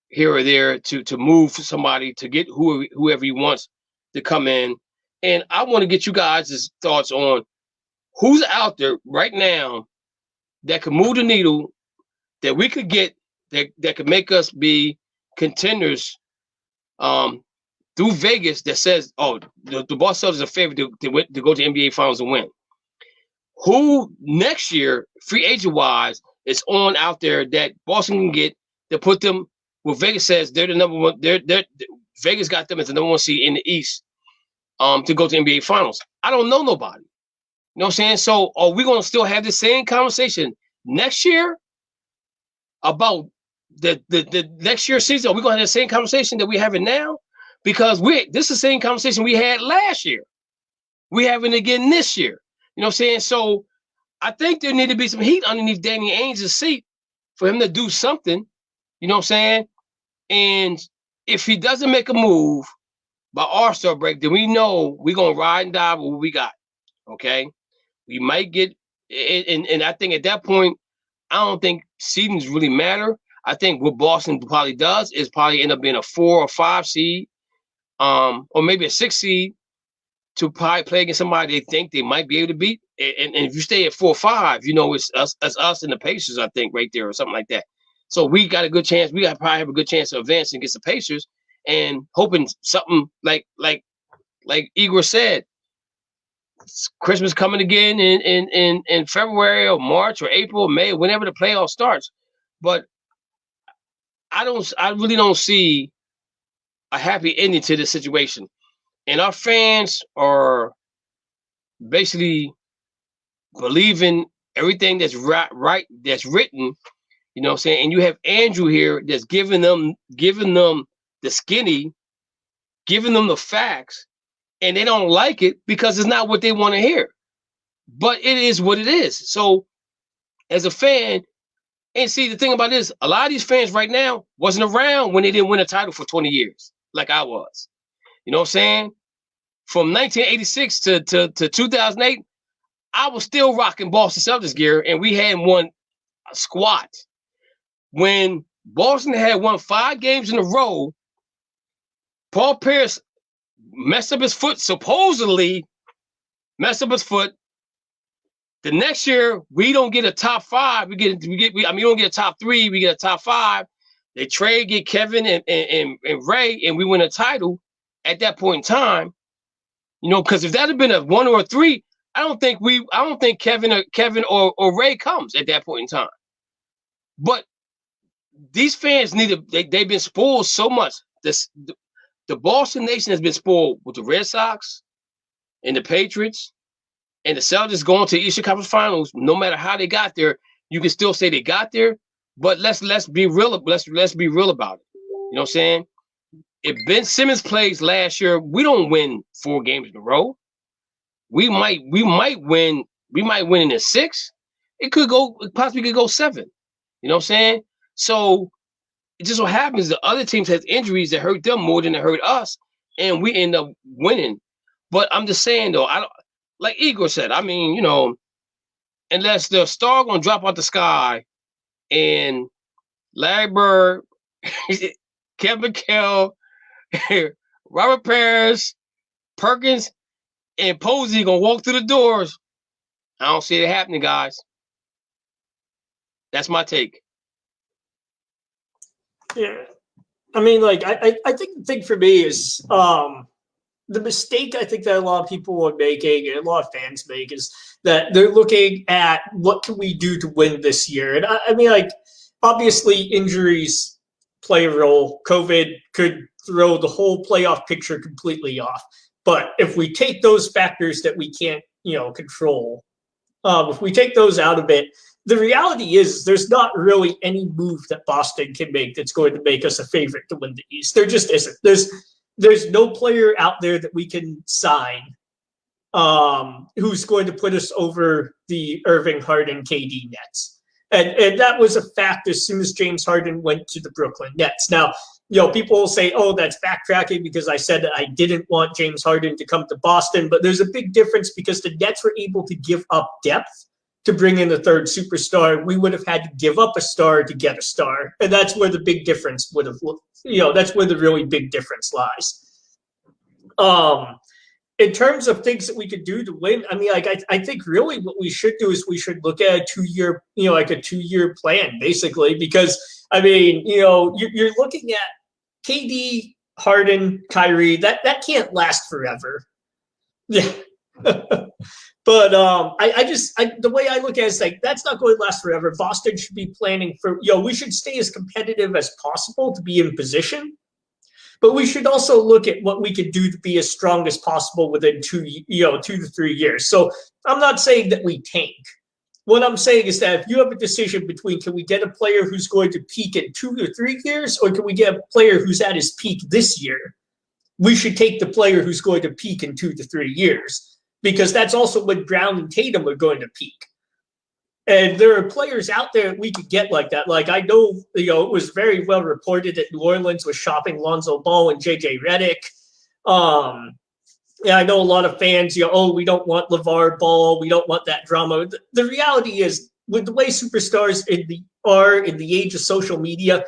here or there to move somebody to get whoever he wants to come in. And I want to get you guys' thoughts on who's out there right now that could move the needle that we could get that could make us be contenders through Vegas that says, oh, the Boston Celtics are favored to go to NBA Finals and win. Who next year, free agent wise, is on out there that Boston can get to put them where Vegas says they're the number one. Vegas got them as the number one seed in the East to go to NBA Finals. I don't know nobody. You know what I'm saying? So are we going to still have the same conversation next year about the next year's season? Are we going to have the same conversation that we're having now? Because this is the same conversation we had last year. We're having it again this year. You know what I'm saying? So I think there need to be some heat underneath Danny Ainge's seat for him to do something. You know what I'm saying? And if he doesn't make a move by All-Star break, then we know we're going to ride and die with what we got. Okay? We might get – and I think at that point, I don't think seedings really matter. I think what Boston probably does is probably end up being a 4 or 5 seed. Or maybe a 6 seed to probably play against somebody they think they might be able to beat. And if you stay at 4 or 5, you know, it's us and the Pacers, I think, right there or something like that. So we got a good chance. We got probably have a good chance to advance against the Pacers and hoping something like Igor said, Christmas coming again in February or March or April or May, whenever the playoff starts. But I really don't see a happy ending to this situation. And our fans are basically believing everything that's right that's written, you know what I'm saying? And you have Andrew here that's giving them the skinny giving them the facts, and they don't like it because it's not what they want to hear. But it is what it is. So as a fan, and see, the thing about this, a lot of these fans right now wasn't around when they didn't win a title for 20 years, like I was. You know what I'm saying? From 1986 to 2008, I was still rocking Boston Celtics gear, and we hadn't won a squat. When Boston had won 5 games in a row, Paul Pierce messed up his foot, supposedly messed up his foot. The next year, we don't get a top 5. We don't get a top 3. We get a top 5. They get Kevin and Ray, and we win a title at that point in time. You know, because if that had been a 1 or a 3, I don't think Kevin or Ray comes at that point in time. But these fans they've been spoiled so much. The Boston Nation has been spoiled with the Red Sox and the Patriots. And the Celtics going to the Eastern Conference Finals, no matter how they got there, you can still say they got there. But let's be real. Let's be real about it. You know what I'm saying? If Ben Simmons plays last year, we don't win 4 games in a row. We might win. We might win in the 6. It possibly could go 7. You know what I'm saying? So it just so happens the other teams has injuries that hurt them more than it hurt us, and we end up winning. But I'm just saying though, like Igor said, I mean, you know, unless the star gonna drop out the sky and Larry Bird, Kevin McHale, Robert Parrish, Perkins, and Posey gonna walk through the doors, I don't see it happening, guys. That's my take. Yeah. I mean, like, I think the thing for me is the mistake I think that a lot of people are making and a lot of fans make is that they're looking at what can we do to win this year. And I mean, like, obviously injuries play a role. COVID could throw the whole playoff picture completely off. But if we take those factors that we can't, control, if we take those out of it, the reality is there's not really any move that Boston can make that's going to make us a favorite to win the East. There just isn't. There's no player out there that we can sign who's going to put us over the Irving, Harden, KD Nets. And that was a fact as soon as James Harden went to the Brooklyn Nets. Now, people will say, oh, that's backtracking because I said that I didn't want James Harden to come to Boston. But there's a big difference because the Nets were able to give up depth to bring in the third superstar. We would have had to give up a star to get a star. And that's where the big difference would have, that's where the really big difference lies. In terms of things that we could do to win, I mean, like, I think really what we should do is we should look at a 2-year, like a 2-year plan, basically, because, I mean, you're looking at KD, Harden, Kyrie, that can't last forever. Yeah. But the way I look at it is like, that's not going to last forever. Boston should be planning for, we should stay as competitive as possible to be in position. But we should also look at what we could do to be as strong as possible within 2 to 3 years. So I'm not saying that we tank. What I'm saying is that if you have a decision between can we get a player who's going to peak in 2 to 3 years, or can we get a player who's at his peak this year, we should take the player who's going to peak in 2 to 3 years. Because that's also when Brown and Tatum are going to peak. And there are players out there that we could get like that. Like, I know, it was very well reported that New Orleans was shopping Lonzo Ball and JJ Redick. Yeah, I know a lot of fans, we don't want LeVar Ball. We don't want that drama. The reality is, with the way superstars are in the age of social media,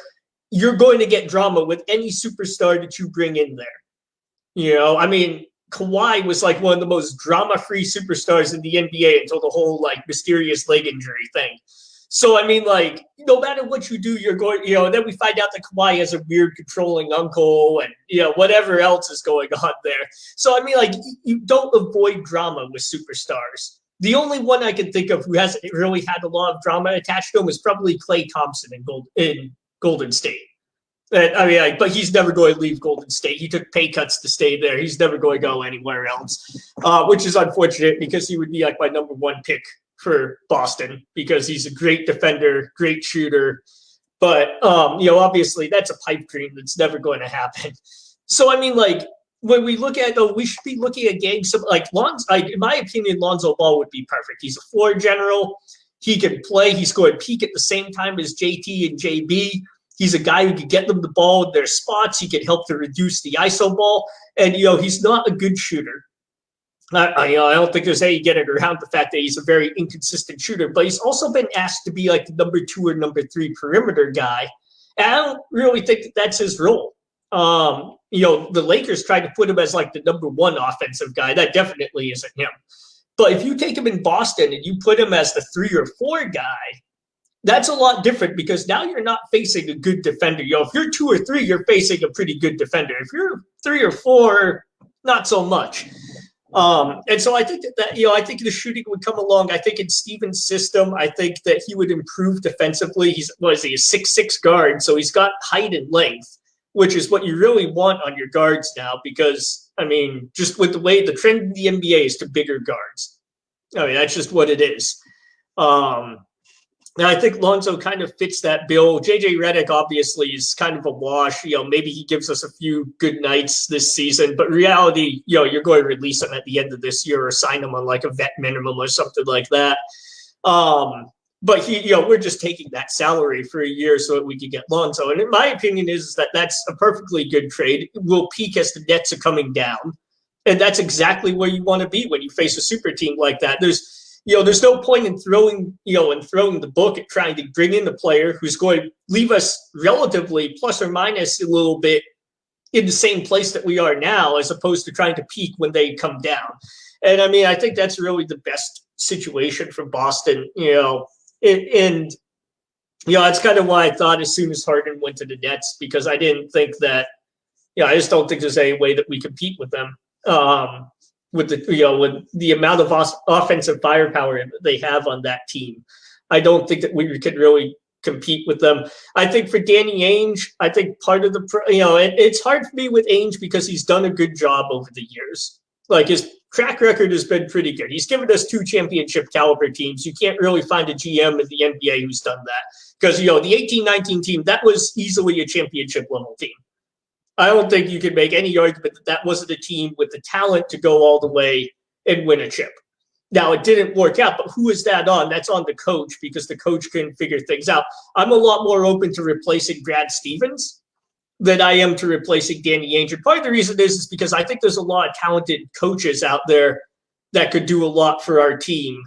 you're going to get drama with any superstar that you bring in there. I mean, Kawhi was like one of the most drama-free superstars in the NBA until the whole like mysterious leg injury thing. So, I mean, like, no matter what you do, you're going, then we find out that Kawhi has a weird controlling uncle and, whatever else is going on there. So, I mean, like, you don't avoid drama with superstars. The only one I can think of who hasn't really had a lot of drama attached to him is probably Klay Thompson in Golden State. I mean, but he's never going to leave Golden State. He took pay cuts to stay there. He's never going to go anywhere else, which is unfortunate because he would be like my number 1 pick for Boston because he's a great defender, great shooter. But, obviously that's a pipe dream that's never going to happen. So, I mean, like, when we look at though, we should be looking at getting some like Lonzo. Like in my opinion, Lonzo Ball would be perfect. He's a floor general. He can play. He scored peak at the same time as JT and JB. He's a guy who could get them the ball in their spots. He could help to reduce the ISO ball. And, he's not a good shooter. I don't think there's any getting around the fact that he's a very inconsistent shooter. But he's also been asked to be like the number 2 or number 3 perimeter guy. And I don't really think that that's his role. The Lakers tried to put him as like the number 1 offensive guy. That definitely isn't him. But if you take him in Boston and you put him as the 3 or 4 guy, that's a lot different because now you're not facing a good defender. If you're 2 or 3, you're facing a pretty good defender. If you're 3 or 4, not so much. And so I think that I think the shooting would come along. I think in Stevens' system, I think that he would improve defensively. He's a 6'6" guard, so he's got height and length, which is what you really want on your guards now because, just with the way the trend in the NBA is to bigger guards. That's just what it is. And I think Lonzo kind of fits that bill. JJ Redick obviously is kind of a wash. Maybe he gives us a few good nights this season, but reality, you're going to release him at the end of this year or sign him on like a vet minimum or something like that. But we're just taking that salary for a year so that we can get Lonzo. And in my opinion is that that's a perfectly good trade. It will peak as the Nets are coming down. And that's exactly where you want to be when you face a super team like that. There's no point in throwing the book at trying to bring in a player who's going to leave us relatively plus or minus a little bit in the same place that we are now, as opposed to trying to peak when they come down. And I think that's really the best situation for Boston, and it's kind of why I thought as soon as Harden went to the Nets, because I didn't think that, I just don't think there's any way that we compete with them. With the amount of offensive firepower that they have on that team, I don't think that we could really compete with them. I think for Danny Ainge, I think part of the it's hard for me with Ainge because he's done a good job over the years. Like his track record has been pretty good. He's given us 2 championship caliber teams. You can't really find a GM in the NBA who's done that because the 18-19 team, that was easily a championship level team. I don't think you can make any argument that wasn't a team with the talent to go all the way and win a chip. Now, it didn't work out, but who is that on? That's on the coach because the coach couldn't figure things out. I'm a lot more open to replacing Brad Stevens than I am to replacing Danny Ainge. And part of the reason is because I think there's a lot of talented coaches out there that could do a lot for our team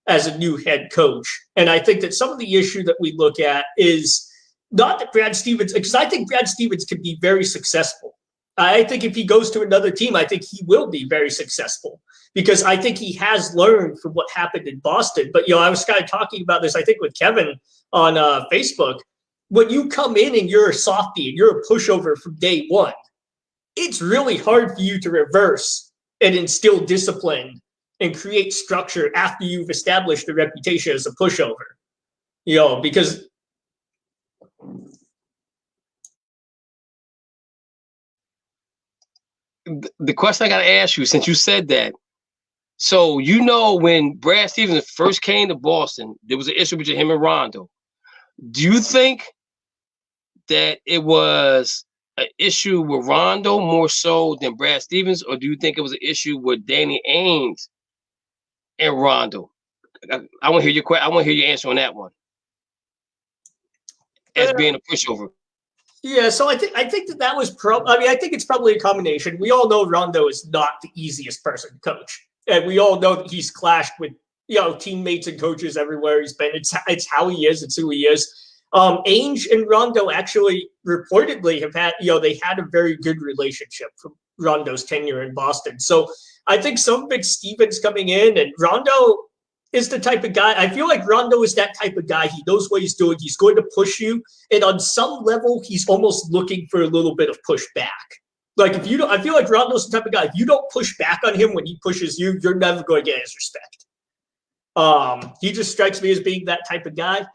as a new head coach. And I think that some of the issue that we look at is not that Brad Stevens, because I think Brad Stevens can be very successful. I think if he goes to another team, I think he will be very successful because I think he has learned from what happened in Boston. But, I was kind of talking about this, I think, with Kevin on Facebook. When you come in and you're a softie and you're a pushover from day one, it's really hard for you to reverse and instill discipline and create structure after you've established a reputation as a pushover, because the question I got to ask you, since you said that, so when Brad Stevens first came to Boston, there was an issue between him and Rondo. Do you think that it was an issue with Rondo more so than Brad Stevens, or do you think it was an issue with Danny Ainge and Rondo? I want to hear your I want to hear your answer on that one. As being a pushover. Yeah, so I think that was I think it's probably a combination. We all know Rondo is not the easiest person to coach, and we all know that he's clashed with teammates and coaches everywhere he's been. It's how he is. It's who he is. Ainge and Rondo actually reportedly have had they had a very good relationship from Rondo's tenure in Boston. So I think some big Stevens coming in, and Rondo is the type of guy. I feel like Rondo is that type of guy. He knows what he's doing. He's going to push you. And on some level, he's almost looking for a little bit of pushback. Like I feel like Rondo's the type of guy, if you don't push back on him when he pushes you, you're never going to get his respect. He just strikes me as being that type of guy.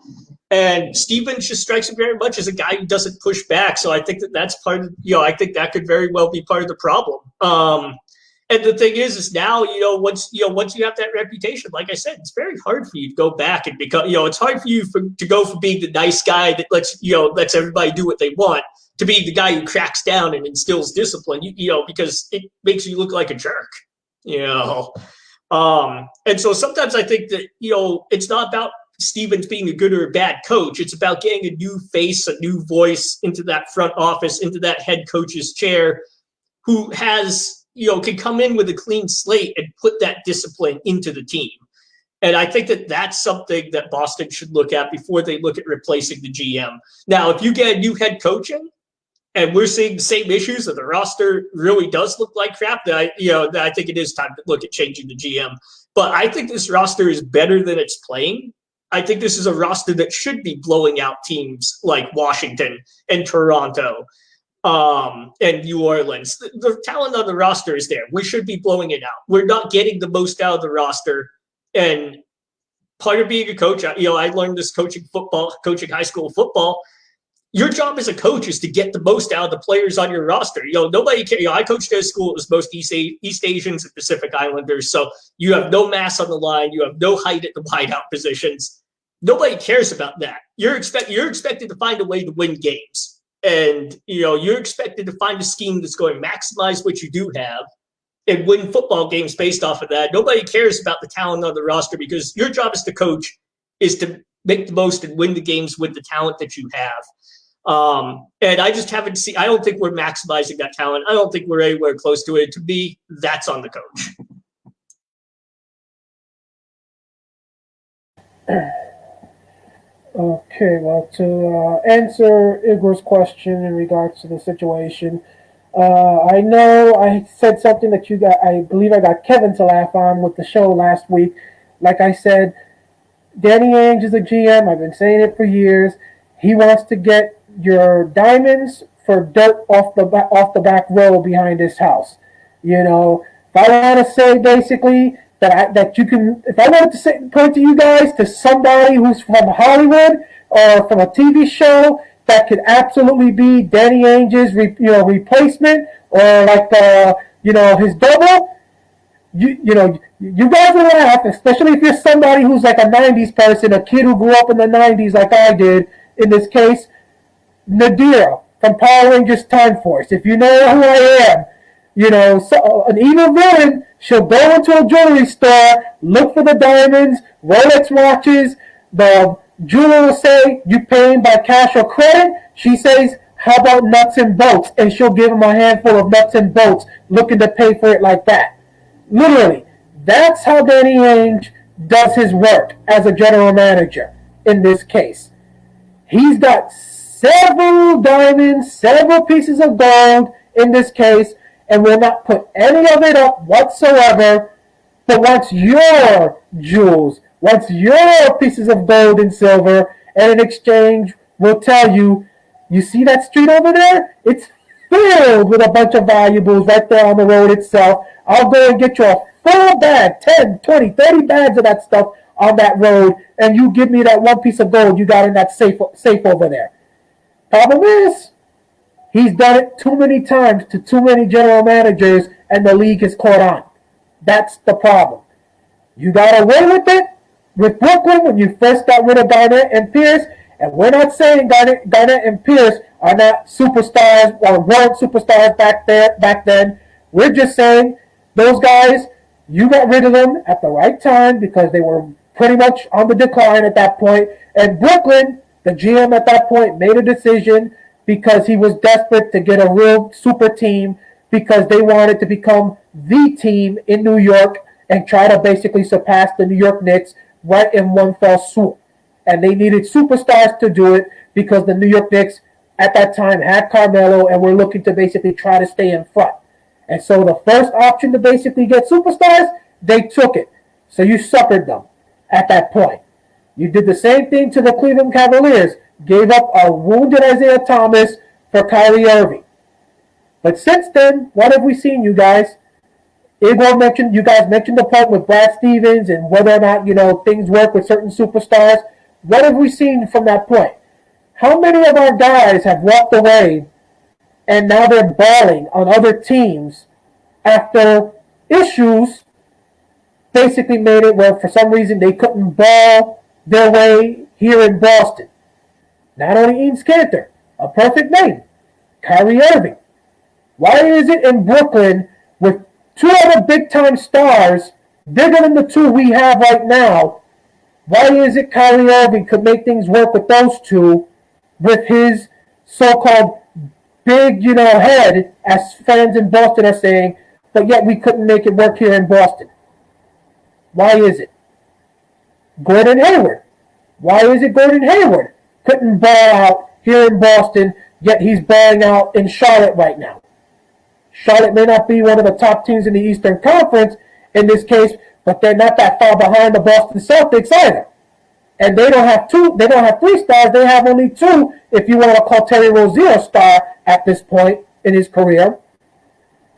And Stevens just strikes me very much as a guy who doesn't push back. So I think that's part of, I think that could very well be part of the problem. And the thing is now, once you have that reputation, like I said, it's very hard for you to go back and become, it's hard for you to go from being the nice guy that lets everybody do what they want to be the guy who cracks down and instills discipline, because it makes you look like a jerk, And so sometimes I think that, it's not about Stevens being a good or a bad coach. It's about getting a new face, a new voice into that front office, into that head coach's chair, who has, can come in with a clean slate and put that discipline into the team. And I think that that's something that Boston should look at before they look at replacing the GM. Now, if you get a new head coaching and we're seeing the same issues that the roster really does look like crap, then I think it is time to look at changing the GM. But I think this roster is better than it's playing. I think this is a roster that should be blowing out teams like Washington and Toronto and New Orleans. The talent on the roster is there. We should be blowing it out. We're not getting the most out of the roster. And part of being a coach, I learned this coaching high school football. Your job as a coach is to get the most out of the players on your roster. Nobody cares. I coached at a school. It was most East Asians and Pacific Islanders. So you have no mass on the line. You have no height at the wideout positions. Nobody cares about that. You're expected to find a way to win games. And, you're expected to find a scheme that's going to maximize what you do have and win football games based off of that. Nobody cares about the talent on the roster because your job as the coach is to make the most and win the games with the talent that you have. And I just haven't seen – I don't think we're maximizing that talent. I don't think we're anywhere close to it. To me, that's on the coach. Okay, well, to answer Igor's question in regards to the situation – I know I said something that I believe I got Kevin to laugh on with the show last week. Like I said, Danny Ainge is a GM. I've been saying it for years. He wants to get your diamonds for dirt off the back row behind his house. If I want to say basically that you can, if I wanted to point to you guys to somebody who's from Hollywood or from a TV show that could absolutely be Danny Ainge's, replacement, or like his double. You guys will laugh, especially if you're somebody who's like a '90s person, a kid who grew up in the '90s, like I did. In this case, Nadira from Power Rangers Time Force. If you know who I am, an evil villain. She'll go into a jewelry store, look for the diamonds, Rolex watches. The jeweler will say, "You paying by cash or credit?" She says, "How about nuts and bolts?" And she'll give him a handful of nuts and bolts, looking to pay for it like that. Literally, that's how Danny Ainge does his work as a general manager in this case. He's got several diamonds, several pieces of gold in this case, and will not put any of it up whatsoever, but wants your jewels, wants your pieces of gold and silver, and in exchange will tell you, you see that street over there? It's filled with a bunch of valuables right there on the road itself. I'll go and get you a full bag, 10, 20, 30 bags of that stuff on that road, and you give me that one piece of gold you got in that safe over there. Problem is, he's done it too many times to too many general managers, and the league is caught on. That's the problem. You got away with it with Brooklyn when you first got rid of Garnett and Pierce, and we're not saying Garnett and Pierce are not superstars or weren't superstars back then. We're just saying those guys, you got rid of them at the right time because they were pretty much on the decline at that point. And Brooklyn, the GM at that point, made a decision because he was desperate to get a real super team because they wanted to become the team in New York and try to basically surpass the New York Knicks right in one fell swoop. And they needed superstars to do it because the New York Knicks at that time had Carmelo and were looking to basically try to stay in front. And so the first option to basically get superstars, they took it. So you suckered them at that point. You did the same thing to the Cleveland Cavaliers. Gave up a wounded Isaiah Thomas for Kyrie Irving. But since then, what have we seen, you guys? Igor mentioned the point with Brad Stevens and whether or not, things work with certain superstars. What have we seen from that point? How many of our guys have walked away and now they're balling on other teams after issues basically made it where for some reason they couldn't ball their way here in Boston? Not only Eames Cantor, a perfect name. Kyrie Irving? Why is it in Brooklyn with two other big-time stars, bigger than the two we have right now, why is it Kyrie Irving could make things work with those two with his so-called big, head, as fans in Boston are saying, but yet we couldn't make it work here in Boston? Why is it? Gordon Hayward. Why is it Gordon Hayward couldn't ball out here in Boston, yet he's balling out in Charlotte right now? Charlotte may not be one of the top teams in the Eastern Conference in this case, but they're not that far behind the Boston Celtics either. And they don't have three stars, they have only two, if you want to call Terry Rozier a star at this point in his career.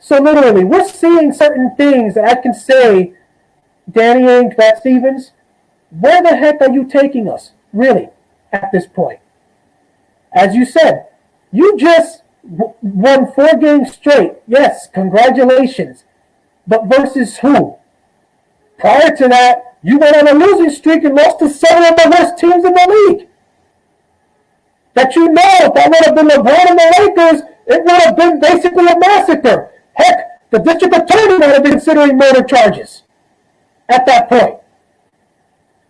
So literally, we're seeing certain things that I can say, Danny Ainge, Brad Stevens, where the heck are you taking us, really, at this point? As you said, you just won 4 games straight. Yes, congratulations. But versus who? Prior to that, you went on a losing streak and lost to 7 of the worst teams in the league. That if that would have been LeBron and the Lakers, it would have been basically a massacre. Heck, the district attorney might have been considering murder charges at that point.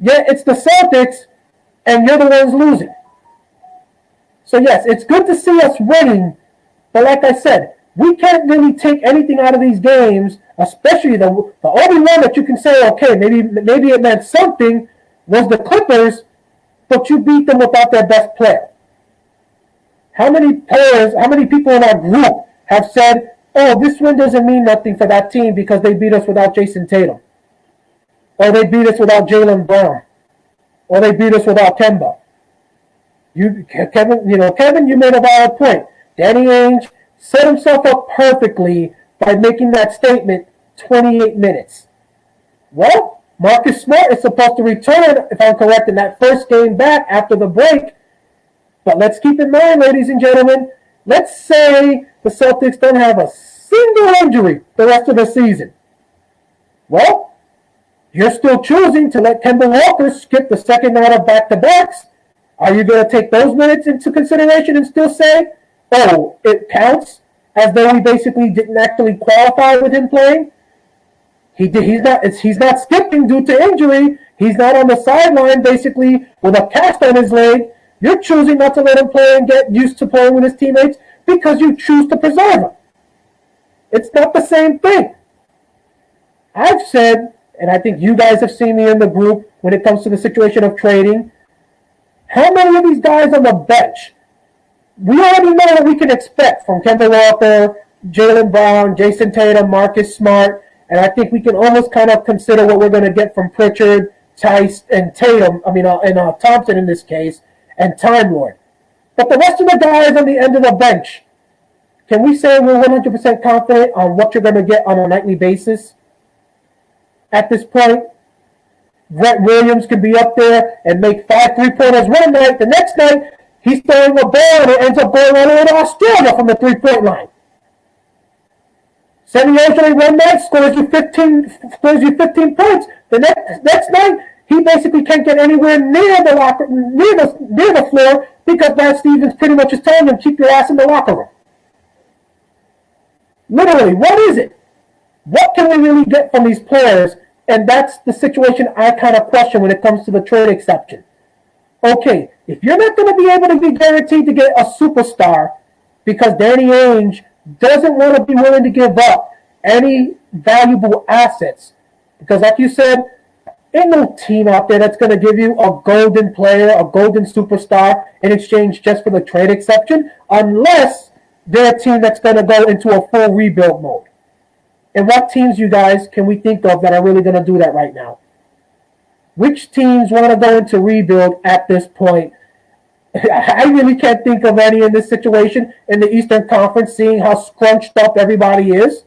Yet it's the Celtics, and you're the ones losing. So yes, it's good to see us winning, but like I said, we can't really take anything out of these games, especially the only one that you can say, okay, maybe it meant something, was the Clippers, but you beat them without their best player. How many people in our group have said, oh, this win doesn't mean nothing for that team because they beat us without Jason Tatum, or they beat us without Jaylen Brown, or they beat us without Kemba? Kevin, you made a valid point. Danny Ainge set himself up perfectly by making that statement 28 minutes. Well, Marcus Smart is supposed to return, if I'm correct, in that first game back after the break. But let's keep in mind, ladies and gentlemen, let's say the Celtics don't have a single injury the rest of the season. Well, you're still choosing to let Kemba Walker skip the second night of back-to-backs. Are you going to take those minutes into consideration and still say, oh, it counts, as though he basically didn't actually qualify with him playing? He's not skipping due to injury. He's not on the sideline basically with a cast on his leg. You're choosing not to let him play and get used to playing with his teammates because you choose to preserve him. It's not the same thing. I've said, and I think you guys have seen me in the group when it comes to the situation of trading, how many of these guys on the bench, we already know what we can expect from Kemba Walker, Jaylen Brown, Jason Tatum, Marcus Smart, and I think we can almost kind of consider what we're going to get from Pritchard, Tice, and Thompson in this case, and Time Lord. But the rest of the guys on the end of the bench, can we say we're 100% confident on what you're going to get on a nightly basis at this point? Brett Williams could be up there and make 5 3-pointers one night. The next night, he's throwing a ball and it ends up going all the way to Australia from the 3-point line. Semi Ojeleye one night scores you 15 points. The next night, he basically can't get anywhere near the floor because Brad Stevens pretty much is telling him, keep your ass in the locker room. Literally, what is it? What can we really get from these players? And that's the situation I kind of question when it comes to the trade exception. Okay, if you're not going to be able to be guaranteed to get a superstar because Danny Ainge doesn't want to be willing to give up any valuable assets, because like you said, ain't no team out there that's going to give you a golden player, a golden superstar in exchange just for the trade exception, unless they're a team that's going to go into a full rebuild mode. And what teams, you guys, can we think of that are really going to do that right now? Which teams want to go into rebuild at this point? I really can't think of any in this situation in the Eastern Conference, seeing how scrunched up everybody is.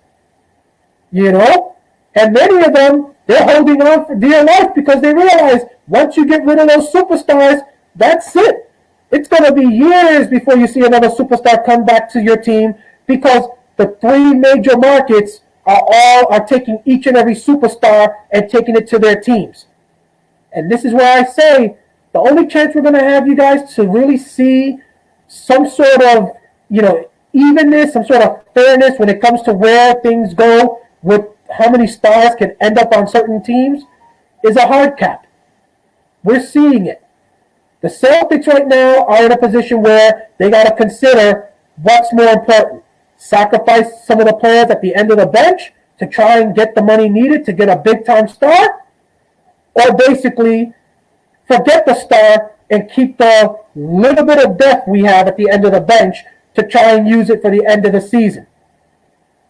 And many of them, they're holding on for dear life because they realize once you get rid of those superstars, that's it. It's going to be years before you see another superstar come back to your team because the 3 major markets are taking each and every superstar and taking it to their teams. And this is where I say the only chance we're going to have, you guys, to really see some sort of, evenness, some sort of fairness when it comes to where things go with how many stars can end up on certain teams is a hard cap. We're seeing it. The Celtics right now are in a position where they got to consider what's more important. Sacrifice some of the players at the end of the bench to try and get the money needed to get a big-time star, or basically forget the star and keep the little bit of depth we have at the end of the bench to try and use it for the end of the season.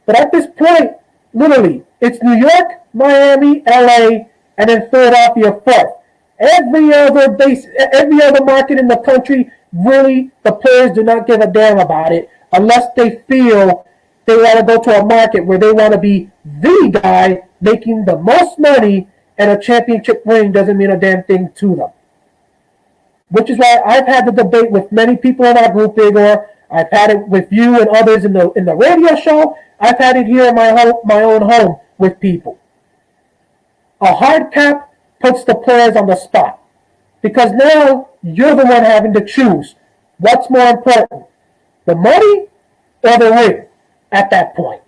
But at this point, literally, it's New York, Miami, LA, and then Philadelphia fourth. Every other market in the country, really, the players do not give a damn about it unless they feel they want to go to a market where they want to be the guy making the most money, and a championship ring doesn't mean a damn thing to them. Which is why I've had the debate with many people in our group, Igor. I've had it with you and others in the radio show. I've had it here in my own home with people. A hard cap puts the players on the spot, because now you're the one having to choose what's more important, the money or the ring at that point.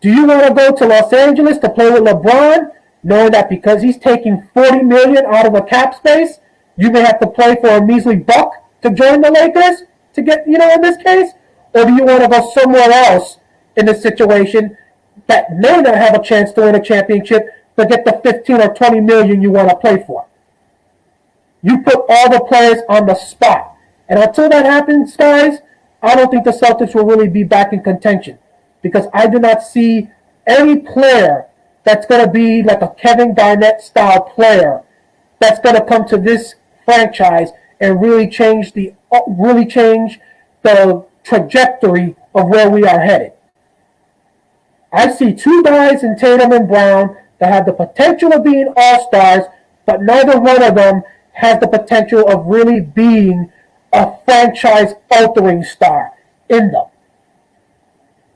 Do you want to go to Los Angeles to play with LeBron, knowing that because he's taking $40 million out of a cap space, you may have to play for a measly $1 to join the Lakers to get, in this case? Or do you want to go somewhere else in this situation that may not have a chance to win a championship, but get the 15 or 20 million you want to play for? You put all the players on the spot. And until that happens, guys, I don't think the Celtics will really be back in contention, because I do not see any player that's going to be like a Kevin Garnett style player that's going to come to this franchise and really change the trajectory of where we are headed. I see two guys in Tatum and Brown that have the potential of being all-stars, but neither one of them has the potential of really being a franchise-altering star in them.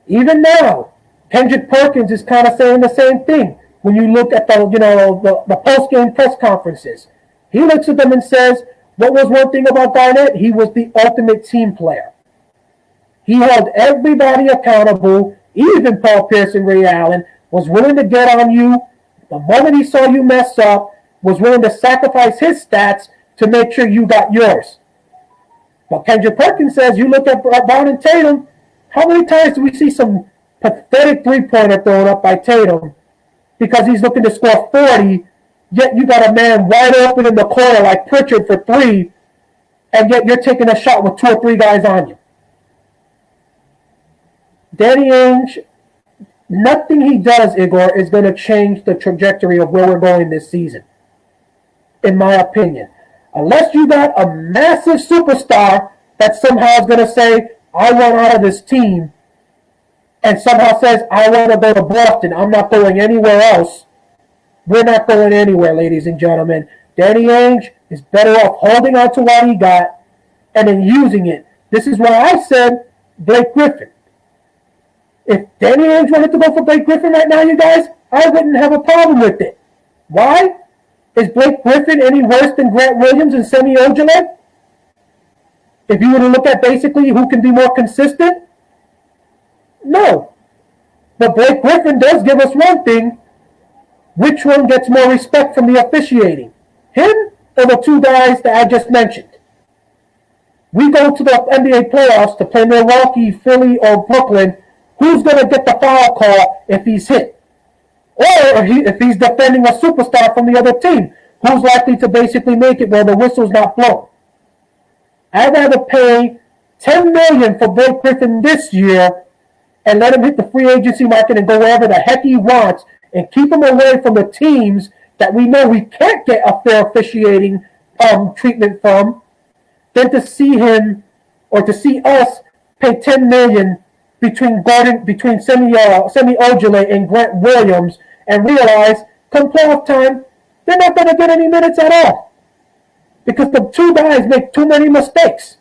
Even now, Kendrick Perkins is kind of saying the same thing. When you look at the post-game press conferences, he looks at them and says, what was one thing about Garnett? He was the ultimate team player. He held everybody accountable, even Paul Pierce and Ray Allen, was willing to get on you. The moment he saw you mess up, was willing to sacrifice his stats to make sure you got yours. But Kendrick Perkins says, you look at Brown and Tatum, how many times do we see some pathetic three-pointer thrown up by Tatum because he's looking to score 40, yet you got a man wide open in the corner like Pritchard for 3, and yet you're taking a shot with 2 or 3 guys on you. Danny Ainge, nothing he does, Igor, is going to change the trajectory of where we're going this season, in my opinion. Unless you got a massive superstar that somehow is going to say, I want out of this team, and somehow says, I want to go to Boston, I'm not going anywhere else. We're not going anywhere, ladies and gentlemen. Danny Ainge is better off holding on to what he got and then using it. This is why I said Blake Griffin. If Danny Ainge wanted to go for Blake Griffin right now, you guys, I wouldn't have a problem with it. Why? Is Blake Griffin any worse than Grant Williams and Semi Ojeleye? If you were to look at basically who can be more consistent, no. But Blake Griffin does give us one thing. Which one gets more respect from the officiating? Him or the 2 guys that I just mentioned? We go to the NBA playoffs to play Milwaukee, Philly, or Brooklyn. Who's going to get the foul call if he's hit? Or if he's defending a superstar from the other team, who's likely to basically make it where the whistle's not blown? I'd rather pay $10 million for Blake Griffin this year and let him hit the free agency market and go wherever the heck he wants and keep him away from the teams that we know we can't get a fair officiating treatment from, than to see him or to see us pay $10 million between Semi Ojeleye and Grant Williams and realize come playoff time they're not going to get any minutes at all because the 2 guys make too many mistakes.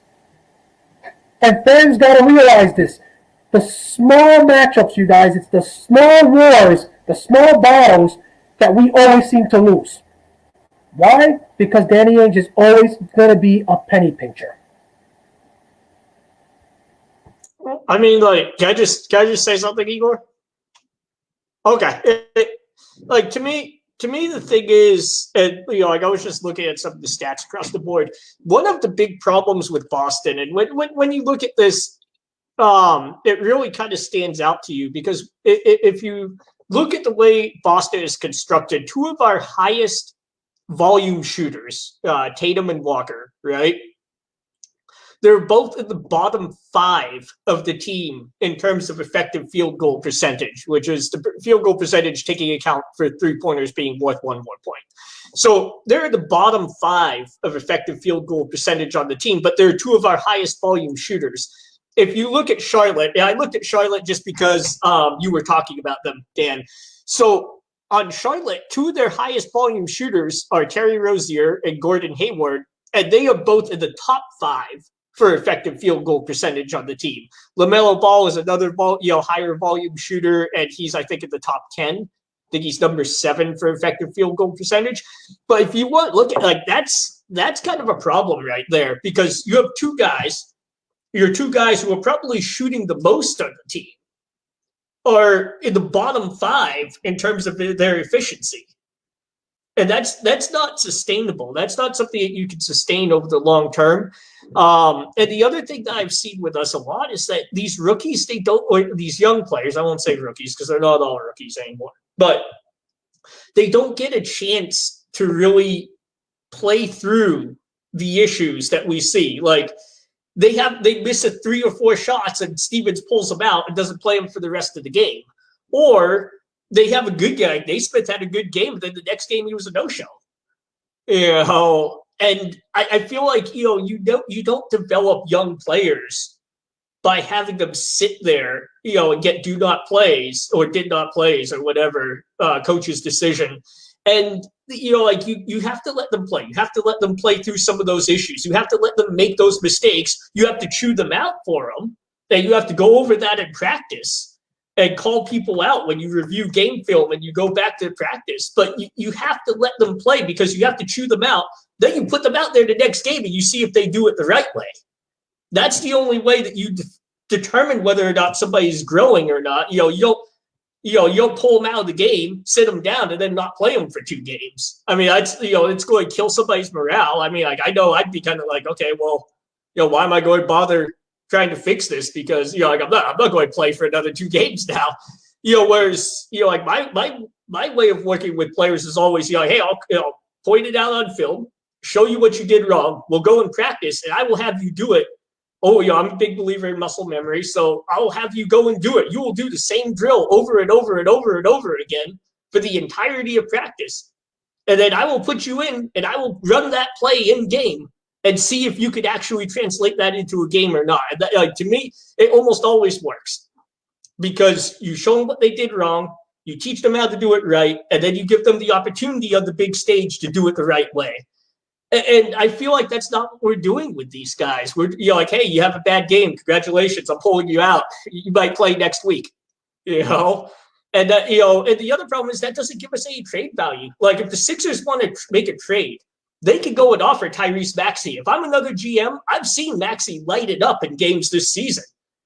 And fans got to realize this. The small matchups, you guys, it's the small wars, the small battles that we always seem to lose. Why? Because Danny Ainge is always going to be a penny pincher. I mean, like, can I just say something, Igor? Okay. Like, to me, the thing is, and like I was just looking at some of the stats across the board. One of the big problems with Boston, and when you look at this, it really kind of stands out to you because if you look at the way Boston is constructed, two of our highest volume shooters, Tatum and Walker, right? They're both in the bottom 5 of the team in terms of effective field goal percentage, which is the field goal percentage taking account for 3-pointers being worth 1 more point. So they're in the bottom 5 of effective field goal percentage on the team, but they're two of our highest volume shooters. If you look at Charlotte, and I looked at Charlotte just because you were talking about them, Dan. So on Charlotte, two of their highest volume shooters are Terry Rozier and Gordon Hayward, and they are both in the top 5 for effective field goal percentage on the team. LaMelo Ball is another higher volume shooter, and he's, I think, in the top 10. I think he's number 7 for effective field goal percentage. But if you want to look at, like, that's kind of a problem right there because you have two guys who are probably shooting the most on the team are in the bottom 5 in terms of their efficiency. And that's not sustainable. That's not something that you can sustain over the long term. And the other thing that I've seen with us a lot is that these rookies, or these young players, I won't say rookies because they're not all rookies anymore, but they don't get a chance to really play through the issues that we see. Like they miss 3 or 4 shots and Stevens pulls them out and doesn't play them for the rest of the game. Or they have a good guy. Naismith had a good game, but then the next game he was a no-show. And I feel like you don't develop young players by having them sit there, and get do not plays or did not plays or whatever coach's decision. And you have to let them play. You have to let them play through some of those issues. You have to let them make those mistakes. You have to chew them out for them. And you have to go over that in practice and call people out when you review game film and you go back to practice. But you have to let them play because you have to chew them out. Then you put them out there the next game and you see if they do it the right way. That's the only way that you determine whether or not somebody's growing or not. You'll pull them out of the game, sit them down, and then not play them for 2 games. I mean, it's going to kill somebody's morale. I mean, like I know I'd be kind of like, okay, well, why am I going to bother trying to fix this? Because I'm not going to play for another 2 games now. Whereas like my way of working with players is always hey, I'll point it out on film, show you what you did wrong. We'll go and practice, and I will have you do it. Oh, I'm a big believer in muscle memory, so I'll have you go and do it. You will do the same drill over and over and over and over again for the entirety of practice. And then I will put you in, and I will run that play in game and see if you could actually translate that into a game or not. And that, to me, it almost always works because you show them what they did wrong, you teach them how to do it right, and then you give them the opportunity on the big stage to do it the right way. And I feel like that's not what we're doing with these guys. We're like, hey, you have a bad game. Congratulations, I'm pulling you out. You might play next week, And and the other problem is that doesn't give us any trade value. Like if the Sixers want to make a trade, they could go and offer Tyrese Maxey. If I'm another GM, I've seen Maxey light it up in games this season.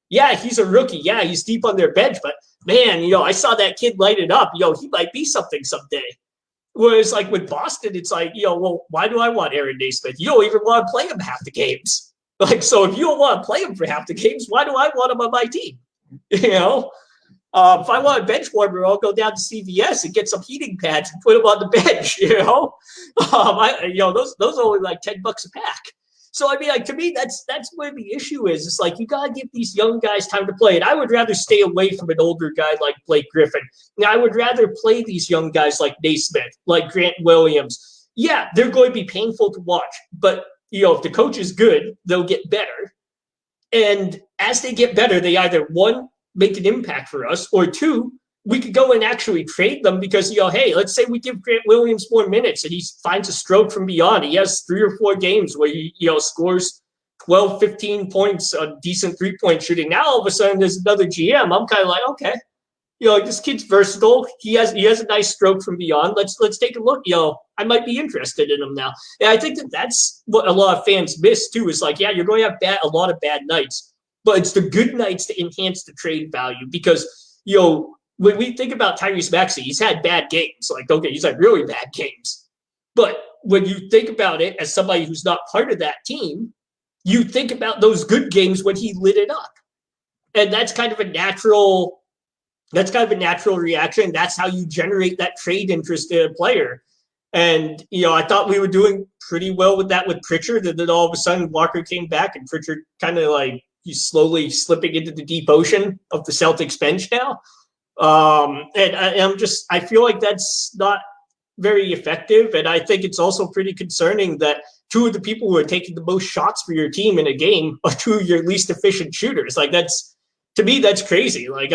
Yeah, he's a rookie. Yeah, he's deep on their bench, but man, I saw that kid light it up. He might be something someday. Whereas, like with Boston, it's like, well, why do I want Aaron Naismith? You don't even want to play him half the games. Like, so if you don't want to play him for half the games, why do I want him on my team? If I want a bench warmer, I'll go down to CVS and get some heating pads and put them on the bench. Those are only like $10 a pack. So I mean, like to me, that's where the issue is. It's like you gotta give these young guys time to play, and I would rather stay away from an older guy like Blake Griffin. Now, I would rather play these young guys like Naismith, like Grant Williams. Yeah, they're going to be painful to watch, but if the coach is good, they'll get better. And as they get better, they either one make an impact for us, or 2, we could go and actually trade them because, hey, let's say we give Grant Williams more minutes and he finds a stroke from beyond. He has 3 or 4 games where he, scores 12, 15 points on decent 3-point shooting. Now, all of a sudden, there's another GM. I'm kind of like, okay, this kid's versatile. He has a nice stroke from beyond. Let's take a look. I might be interested in him now. And I think that's what a lot of fans miss too, is like, yeah, you're going to have a lot of bad nights. but it's the good nights to enhance the trade value because, you know, when we think about Tyrese Maxey, he's had bad games. Like, okay, he's had really bad games. But when you think about it as somebody who's not part of that team, you think about those good games when he lit it up. And that's kind of a natural reaction. That's how you generate that trade interest in a player. And, you know, I thought we were doing pretty well with that with Pritchard. And then all of a sudden Walker came back and Pritchard kind of like he's slowly slipping into the deep ocean of the Celtics bench now. And I feel like that's not very effective. And I think it's also pretty concerning that two of the people who are taking the most shots for your team in a game are two of your least efficient shooters. Like to me, that's crazy. Like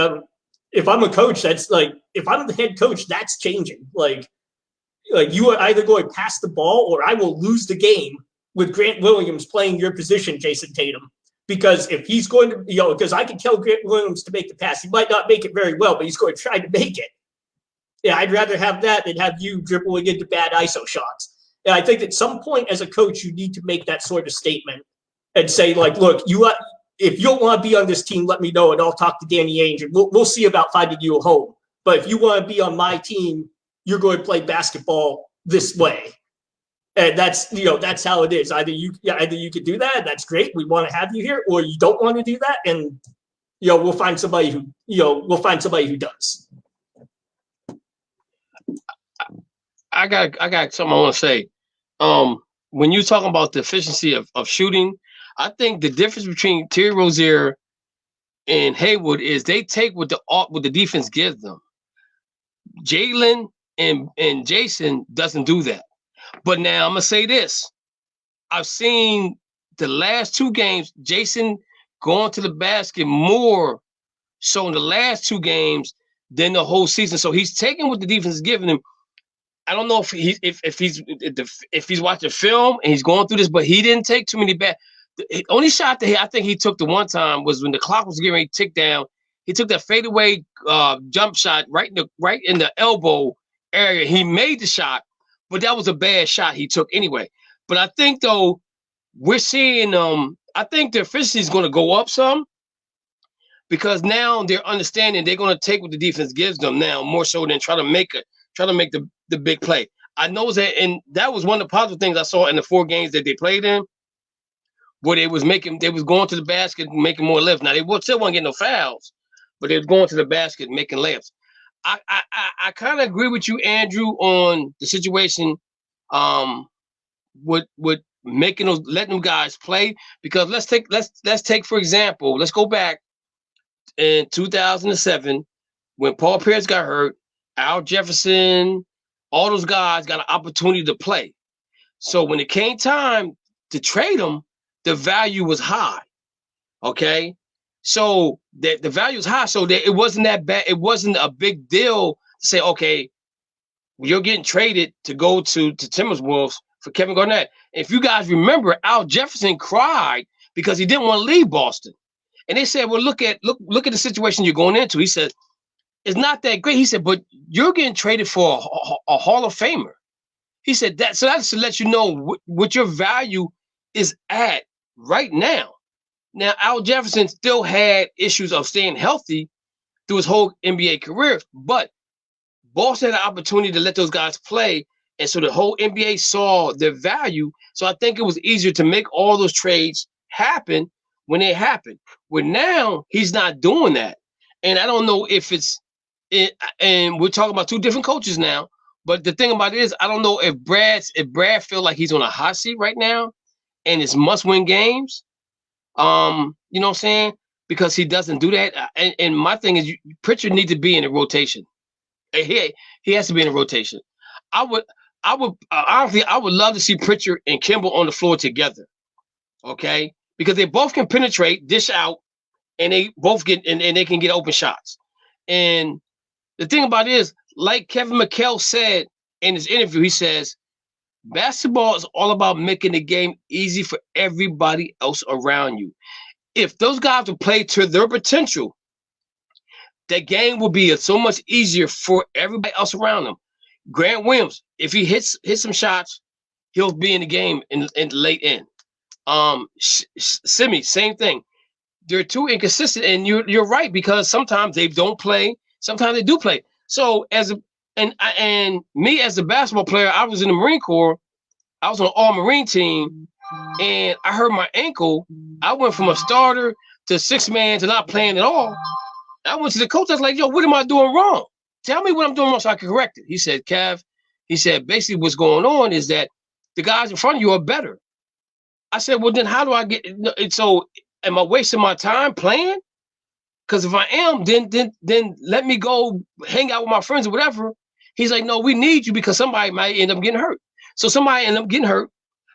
if I'm a coach, that's like, if I'm the head coach, that's changing. Like you are either going to pass the ball or I will lose the game with Grant Williams playing your position, Jason Tatum. Because if he's going to, you know, because I can tell Grant Williams to make the pass. He might not make it very well, but he's going to try to make it. Yeah, I'd rather have that than have you dribbling into bad ISO shots. And I think at some point as a coach, you need to make that sort of statement and say, like, look, if you don't want to be on this team, let me know, and I'll talk to Danny Ainge, and we'll see about finding you a home. But if you want to be on my team, you're going to play basketball this way. And that's how it is. Either you could do that, and that's great. We want to have you here, or you don't want to do that, and we'll find somebody who does. I got something I want to say. When you're talking about the efficiency of shooting, I think the difference between Terry Rozier and Hayward is they take what the defense gives them. Jalen and Jason doesn't do that. But now I'm gonna say this: I've seen the last two games, Jason going to the basket more so in the last two games than the whole season. So he's taking what the defense is giving him. I don't know if he's watching film and he's going through this, but he didn't take too many bad. The only shot that I think he took the one time was when the clock was getting ready to tick down. He took that fadeaway jump shot right in the elbow area. He made the shot, but that was a bad shot he took anyway. But I think though we're seeing I think the efficiency is going to go up some because now they're understanding they're going to take what the defense gives them now more so than try to make the big play. I know that, and that was one of the positive things I saw in the 4 games that they played in, where they was going to the basket and making more lifts. Now they still weren't getting no fouls, but they was going to the basket and making layups. I kind of agree with you, Andrew, on the situation with letting them guys play, because let's take for example, let's go back in 2007 when Paul Pierce got hurt, Al Jefferson, all those guys got an opportunity to play. So when it came time to trade them, the value was high. Okay. So the value was high. So that it wasn't that bad. It wasn't a big deal to say, okay, you're getting traded to go to Timberwolves for Kevin Garnett. If you guys remember, Al Jefferson cried because he didn't want to leave Boston. And they said, well, look at the situation you're going into. He said, it's not that great. He said, but you're getting traded for a Hall of Famer. He said that. So that's to let you know what your value is at right now. Now, Al Jefferson still had issues of staying healthy through his whole NBA career, but Boston had an opportunity to let those guys play. And so the whole NBA saw their value. So I think it was easier to make all those trades happen when they happened. Well, now he's not doing that. And I don't know if and we're talking about two different coaches now, but the thing about it is, I don't know if Brad feel like he's on a hot seat right now and it's must-win games. You know what I'm saying? Because he doesn't do that. And my thing is, Pritchard needs to be in a rotation. He has to be in a rotation. I would honestly, I would love to see Pritchard and Kimball on the floor together. Okay, because they both can penetrate, dish out, and they both and they can get open shots. And the thing about it is, like Kevin McHale said in his interview, he says, basketball is all about making the game easy for everybody else around you. If those guys will play to their potential, that game will be so much easier for everybody else around them. Grant Williams, if he hits some shots, he'll be in the game in the late end. Simi, same thing. they're too inconsistent, and you're right, because sometimes they don't play, sometimes they do play. So and me as a basketball player, I was in the Marine Corps. I was on an all-Marine team, and I hurt my ankle. I went from a starter to 6-man to not playing at all. I went to the coach. I was like, "Yo, what am I doing wrong? Tell me what I'm doing wrong so I can correct it." He said, "Kev," he said, "basically what's going on is that the guys in front of you are better." I said, "Well, then how do I get it? So am I wasting my time playing? Because if I am, then let me go hang out with my friends or whatever." He's like, "No, we need you because somebody might end up getting hurt." So somebody ended up getting hurt.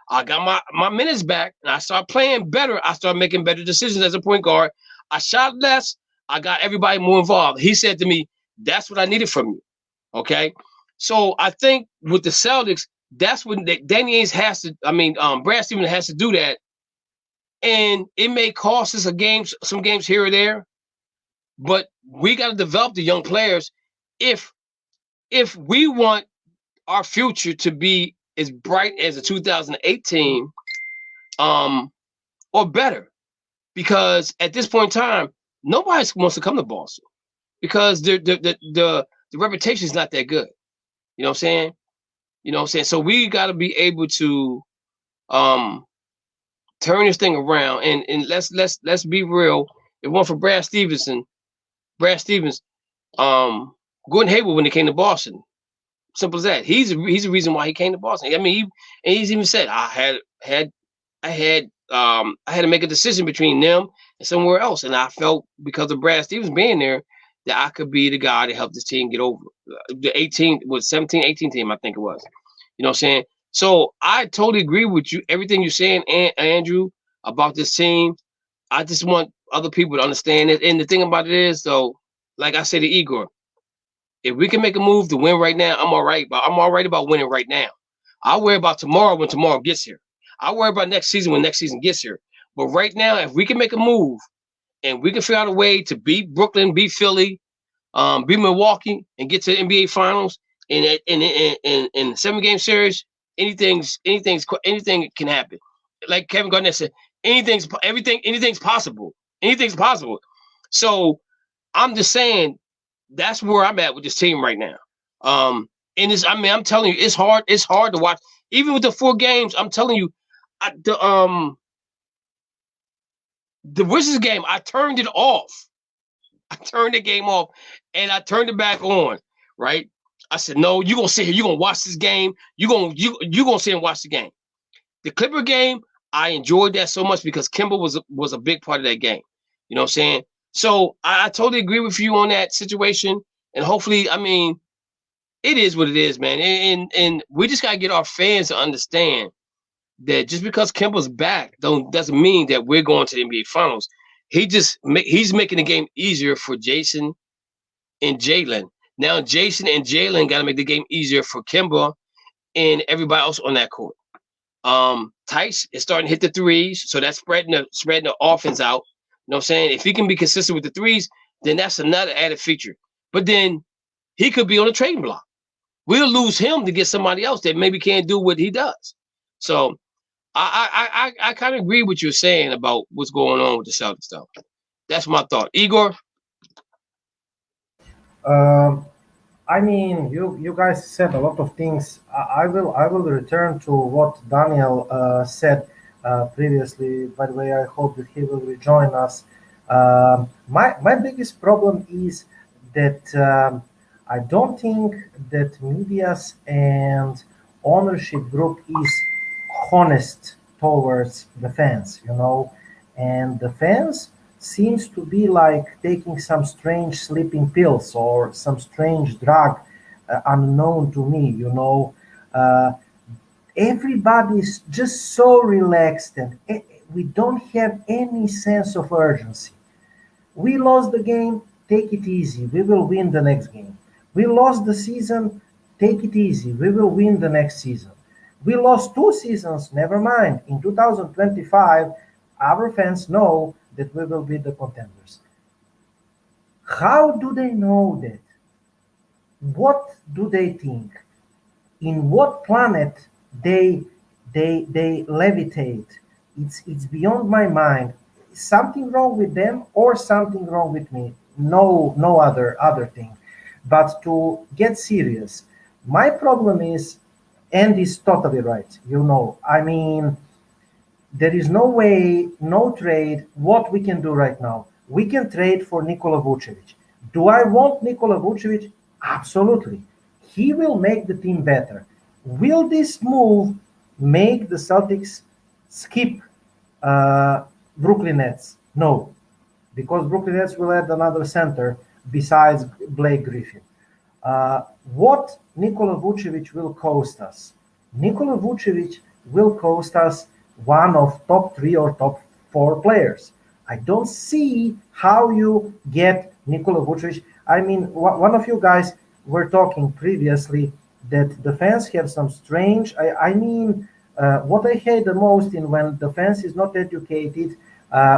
I got my minutes back, and I started playing better. I started making better decisions as a point guard. I shot less. I got everybody more involved. He said to me, "That's what I needed from you." Okay. So I think with the Celtics, that's when Danny Ainge has to, Brad Stevens has to do that. And it may cost us some games here or there, but we got to develop the young players if we want our future to be as bright as the 2018 or better. Because at this point in time, nobody wants to come to Boston because the reputation is not that good. You know what I'm saying? You know what I'm saying? So we got to be able to turn this thing around, and let's be real. It wasn't for Brad Stevens, Gordon Hayward, when they came to Boston. Simple as that. He's the reason why he came to Boston. I mean, he's even said I had to make a decision between them and somewhere else, and I felt because of Brad Stevens being there that I could be the guy to help this team get over the 17, 18 team, I think it was. You know what I'm saying? So I totally agree with you, everything you're saying, Andrew, about this team. I just want other people to understand it. And the thing about it is, though, like I said to Igor, if we can make a move to win right now, I'm all right about winning right now. I'll worry about tomorrow when tomorrow gets here. I'll worry about next season when next season gets here. But right now, if we can make a move and we can figure out a way to beat Brooklyn, beat Philly, beat Milwaukee, and get to the NBA Finals in a 7-game series, anything can happen. Like Kevin Garnett said, anything's possible. Anything's possible. So I'm just saying that's where I'm at with this team right now. And I'm telling you, it's hard. It's hard to watch. Even with the 4 games, I'm telling you, the Wizards game, I turned it off. I turned the game off, and I turned it back on. Right? I said, "No, you're gonna sit here. You're gonna watch this game. You're gonna sit and watch the game." The Clipper game, I enjoyed that so much because Kimba was a big part of that game. You know what I'm saying? So I totally agree with you on that situation, and hopefully, it is what it is, man. And we just gotta get our fans to understand that just because Kimba's back doesn't mean that we're going to the NBA Finals. He's making the game easier for Jason and Jalen. Now Jason and Jalen got to make the game easier for Kimba and everybody else on that court. Tice is starting to hit the threes, so that's spreading the offense out. You know what I'm saying? If he can be consistent with the threes, then that's another added feature. But then he could be on the trading block. We'll lose him to get somebody else that maybe can't do what he does. So I kind of agree with what you're saying about what's going on with the Celtics, though. That's my thought. Igor? You guys said a lot of things. I will return to what Daniel said previously. By the way, I hope that he will rejoin us. My biggest problem is that I don't think that media's and ownership group is honest towards the fans, and the fans seems to be like taking some strange sleeping pills or some strange drug unknown to me, everybody's just so relaxed, and we don't have any sense of urgency. We lost the game, take it easy, we will win the next game. We lost the season, take it easy, we will win the next season. We lost 2 seasons, never mind. In 2025, our fans know that we will be the contenders. How do they know that? What do they think? In what planet they levitate? It's beyond my mind. something wrong with them or something wrong with me. No other thing. But to get serious, my problem is, and is totally right. I mean, there is no way, no trade. What we can do right now, we can trade for Nikola Vucevic. Do I want Nikola Vucevic? Absolutely. He will make the team better. Will this move make the Celtics skip Brooklyn Nets? No, because Brooklyn Nets will add another center besides Blake Griffin. What Nikola Vucevic will cost us? Nikola Vucevic will cost us one of top 3 or top 4 players. I don't see how you get Nikola Vucevic. I mean, one of you guys were talking previously that the fans have some strange. What I hate the most in when the fans is not educated,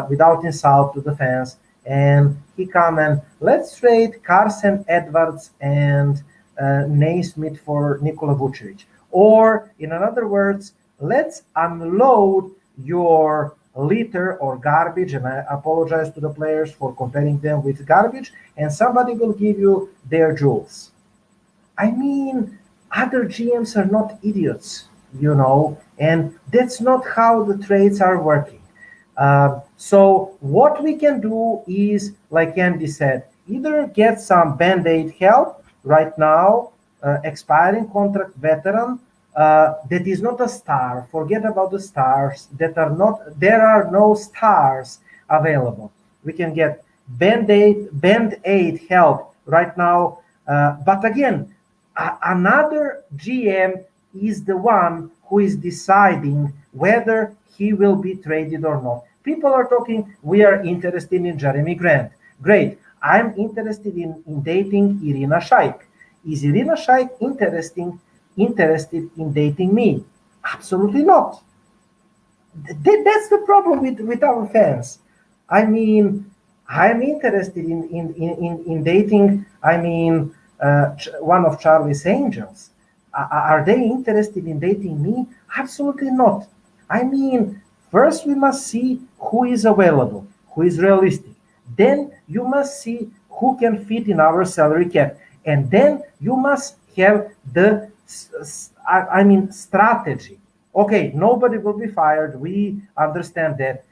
without insult to the fans, and he come and let's trade Carson Edwards and Naismith for Nikola Vucevic, or in other words, let's unload your litter or garbage, and I apologize to the players for comparing them with garbage, and somebody will give you their jewels. I mean, other GMs are not idiots, and that's not how the trades are working. So what we can do is, like Andy said, either get some Band-Aid help right now, expiring contract veteran, that is not a star. Forget about the stars that are not. There are no stars available. We can get Band-Aid help right now. But again, another GM is the one who is deciding whether he will be traded or not. People are talking, we are interested in Jeremy Grant. Great. I'm interested in dating Irina Shayk. Is Irina Shayk interested in dating me? Absolutely not. That's the problem with our fans. I mean, I'm interested in dating, one of Charlie's Angels. Are they interested in dating me? Absolutely not. I mean, first we must see who is available, who is realistic. Then you must see who can fit in our salary cap. And then you must have the strategy. Okay, nobody will be fired. We understand that.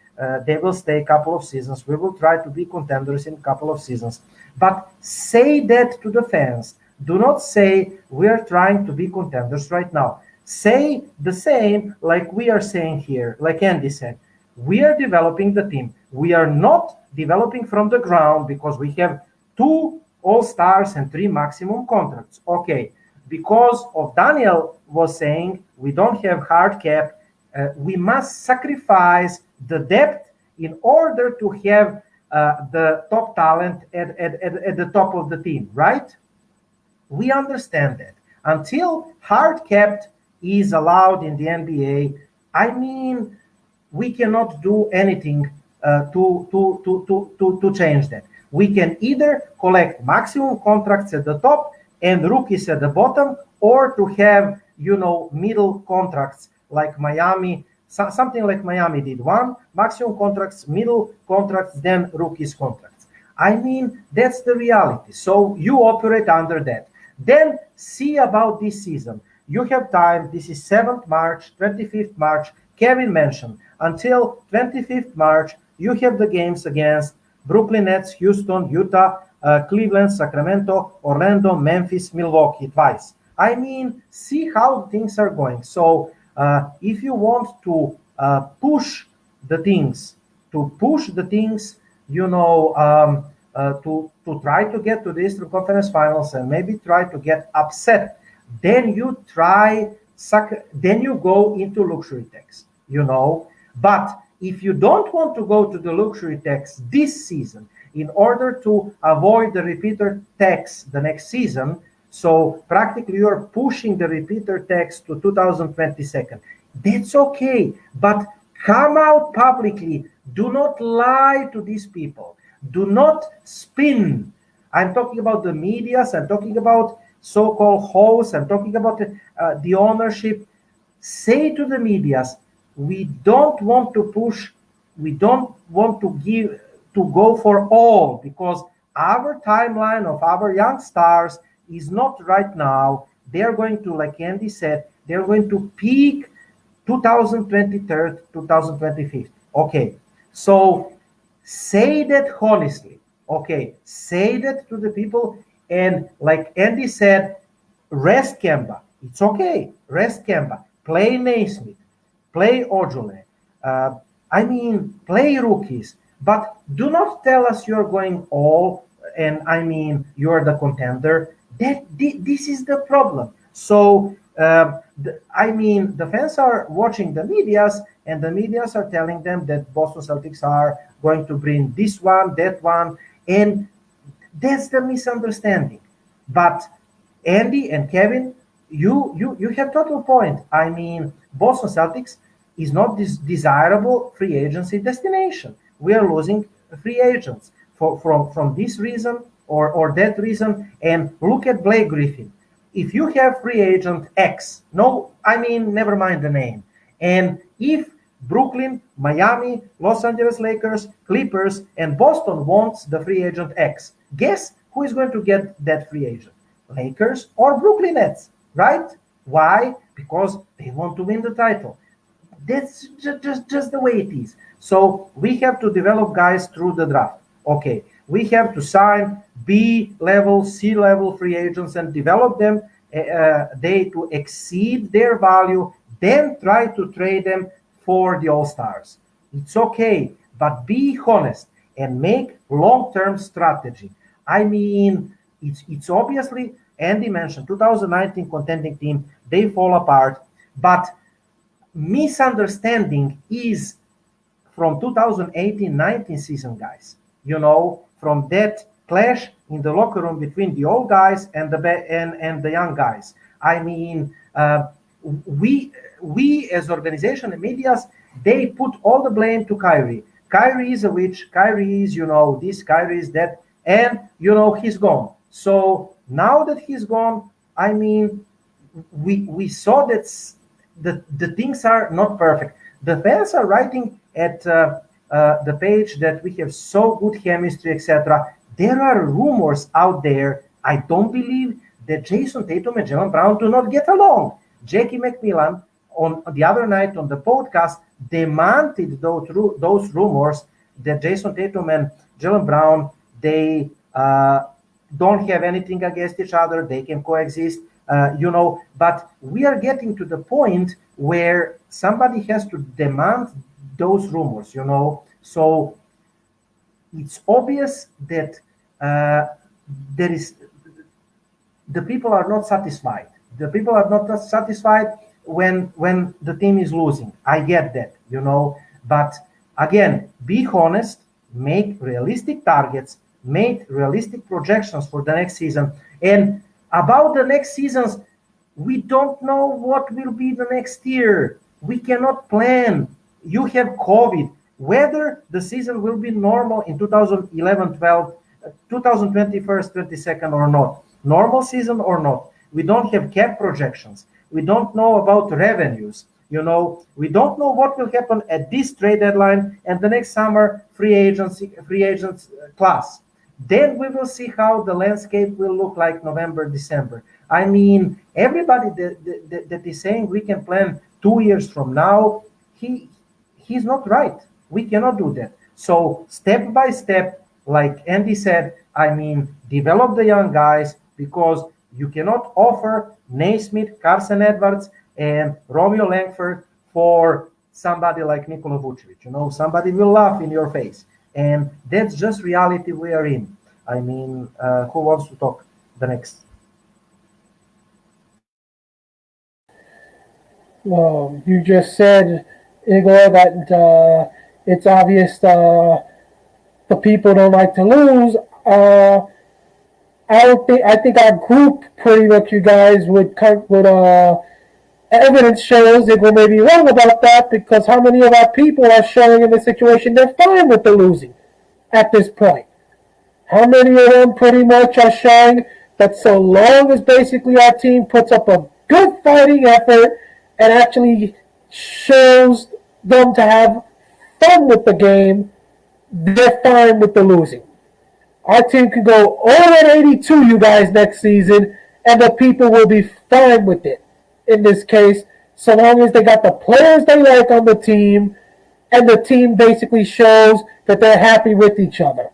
They will stay a couple of seasons. We will try to be contenders in a couple of seasons. But say that to the fans. Do not say we are trying to be contenders right now. Say the same like we are saying here, like Andy said. We are developing the team. We are not developing from the ground because we have 2 all-stars and 3 maximum contracts. Okay, because of Daniel was saying we don't have hard cap, we must sacrifice the depth in order to have the top talent at the top of the team, right? We understand that. Until hard cap is allowed in the NBA, we cannot do anything to change that. We can either collect maximum contracts at the top and rookies at the bottom, or to have, middle contracts like Miami, something like Miami did. 1 maximum contracts, middle contracts, then rookies contracts. That's the reality. So you operate under that. Then see about this season. You have time. This is 7th March, 25th March. Kevin mentioned until 25th March, you have the games against Brooklyn Nets, Houston, Utah, Cleveland, Sacramento, Orlando, Memphis, Milwaukee twice. See how things are going. So if you want to push the things, to try to get to the Eastern Conference Finals and maybe try to get upset, then you go into luxury tax, But if you don't want to go to the luxury tax this season in order to avoid the repeater tax the next season, so practically you're pushing the repeater tax to 2022. That's okay, but come out publicly. Do not lie to these people. Do not spin. I'm talking about the medias. I'm talking about so-called hosts. I'm talking about the ownership. Say to the medias, we don't want to push we don't want to go for all, because our timeline of our young stars is not right now. They're going to, like Andy said, they're going to peak 2023, 2025. Okay, so say that honestly. Okay, say that to the people. And like Andy said, rest Kemba. It's okay. Rest Kemba. Play Naismith. Play Ojole. Play rookies. But do not tell us you're going all, and you're the contender. This is the problem. So the fans are watching the medias, and the medias are telling them that Boston Celtics are going to bring this one, that one, and that's the misunderstanding. But Andy and Kevin, you have total point. Boston Celtics is not this desirable free agency destination. We are losing free agents from this reason or that reason. And look at Blake Griffin. If you have free agent X, never mind the name. And if Brooklyn, Miami, Los Angeles Lakers, Clippers, and Boston wants the free agent X, guess who is going to get that free agent? Lakers or Brooklyn Nets, right? Why? Because they want to win the title. That's just the way it is. So we have to develop guys through the draft. Okay, we have to sign B-level, C-level free agents and develop them they to exceed their value, then try to trade them for the All-Stars. It's okay, but be honest and make long-term strategy. It's obviously, Andy mentioned 2019 contending team, they fall apart, but misunderstanding is from 2018-19 season, guys. From that clash in the locker room between the old guys and the young guys. We as organization and medias, they put all the blame to Kyrie. Kyrie is a witch. Kyrie is, this, Kyrie is that, and he's gone. So now that he's gone, we saw that the things are not perfect. The fans are writing at the page that we have so good chemistry, etc. There are rumors out there. I don't believe that Jason Tatum and Jaylen Brown do not get along. Jackie McMillan on the other night on the podcast demanded those rumors that Jason Tatum and Jaylen Brown, they don't have anything against each other. They can coexist, but we are getting to the point where somebody has to demand those rumors, So it's obvious that there is the people are not satisfied. The people are not satisfied when the team is losing. I get that, But again, be honest, make realistic targets, make realistic projections for the next season. And about the next seasons, we don't know what will be the next year. We cannot plan. You have COVID. Whether the season will be normal in 2011-12, 2021-22 or not, normal season or not. We don't have cap projections. We don't know about revenues. We don't know what will happen at this trade deadline and the next summer free agents class. Then we will see how the landscape will look like November, December. Everybody that is saying we can plan 2 years from now, he's not right. We cannot do that. So step by step, like Andy said, develop the young guys, because you cannot offer Naismith, Carson Edwards, and Romeo Langford for somebody like Nikola Vucevic. Somebody will laugh in your face. And that's just reality we are in. Who wants to talk the next? Well, you just said, Igor, that it's obvious the people don't like to lose. I think our group pretty much, you guys would evidence shows that we may be wrong about that, because how many of our people are showing in the situation they're fine with the losing at this point? How many of them pretty much are showing that so long as basically our team puts up a good fighting effort and actually shows them to have fun with the game, they're fine with the losing. Our team can go 0-82, you guys, next season, and the people will be fine with it in this case, so long as they got the players they like on the team, and the team basically shows that they're happy with each other.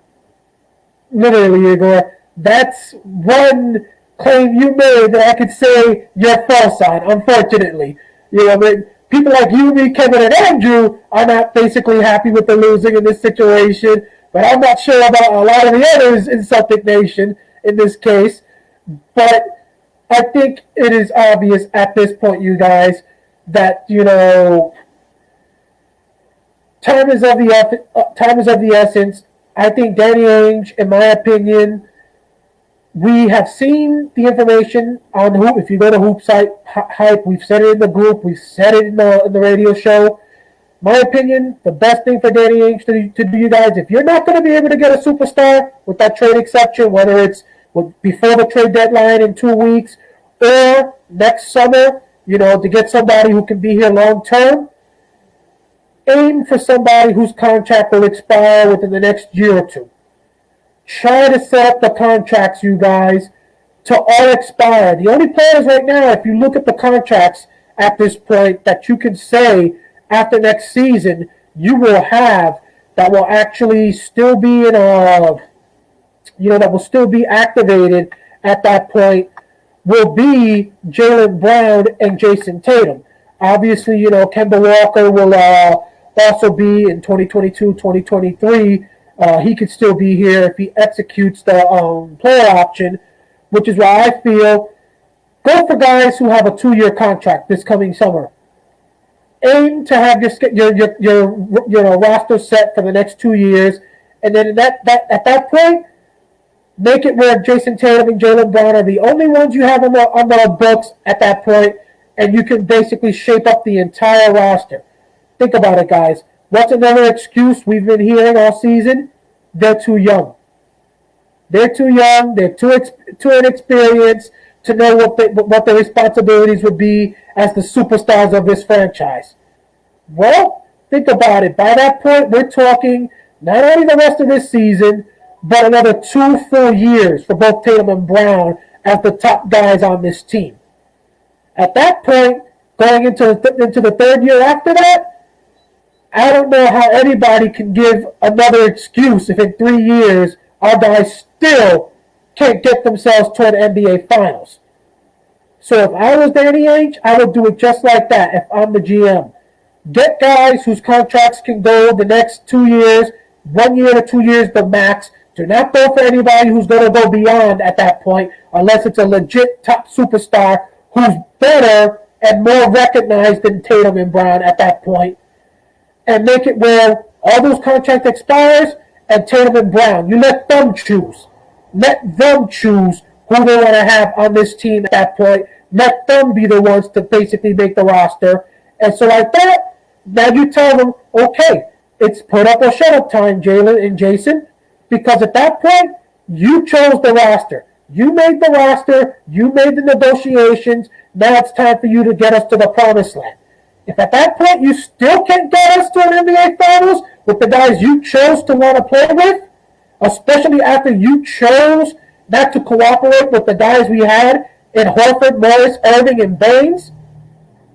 Literally, Igor, that's one claim you made that I could say you're false on, unfortunately. But people like you, me, Kevin, and Andrew are not basically happy with the losing in this situation, but I'm not sure about a lot of the others in Celtic Nation in this case. But I think it is obvious at this point, you guys, that, time is of the essence. I think Danny Ainge, in my opinion, we have seen the information on Hoop. If you go to Hoop site Hype, we've said it in the group, we've said it in the radio show. My opinion, the best thing for Danny Ainge to do, you guys, if you're not going to be able to get a superstar with that trade exception, whether it's before the trade deadline in 2 weeks or next summer, to get somebody who can be here long term, aim for somebody whose contract will expire within the next year or two. Try to set up the contracts, you guys, to all expire. The only players right now, if you look at the contracts at this point, that you can say after next season you will have that will actually still be in that will still be activated at that point will be Jaylen Brown and Jason Tatum. Obviously, Kemba Walker will also be in 2022, 2023. He could still be here if he executes the player option, which is why I feel go for guys who have a 2-year contract this coming summer. Aim to have your roster set for the next 2 years, and then at that point, make it where Jason Tatum and Jaylen Brown are the only ones you have on the books at that point, and you can basically shape up the entire roster. Think about it, guys. What's another excuse we've been hearing all season? They're too young. They're too young. They're too inexperienced to know what their responsibilities would be as the superstars of this franchise. Well, think about it. By that point, we're talking not only the rest of this season, but another 2 full years for both Tatum and Brown as the top guys on this team. At that point, going into the third year after that, I don't know how anybody can give another excuse if in 3 years our guys still can't get themselves to an NBA Finals. So if I was Danny Ainge, I would do it just like that if I'm the GM. Get guys whose contracts can go the next 2 years, 1 year to 2 years the max. Do not go for anybody who's going to go beyond at that point unless it's a legit top superstar who's better and more recognized than Tatum and Brown at that point. And make it where all those contracts expires and Tatum and Brown, you let them choose. Let them choose who they want to have on this team at that point. Let them be the ones to basically make the roster. And so like that, now you tell them, okay, it's put up or shut up time, Jaylen and Jason, because at that point, you chose the roster. You made the roster. You made the negotiations. Now it's time for you to get us to the promised land. If at that point you still can't get us to an NBA Finals with the guys you chose to want to play with, especially after you chose not to cooperate with the guys we had in Horford, Morris, Irving, and Baines,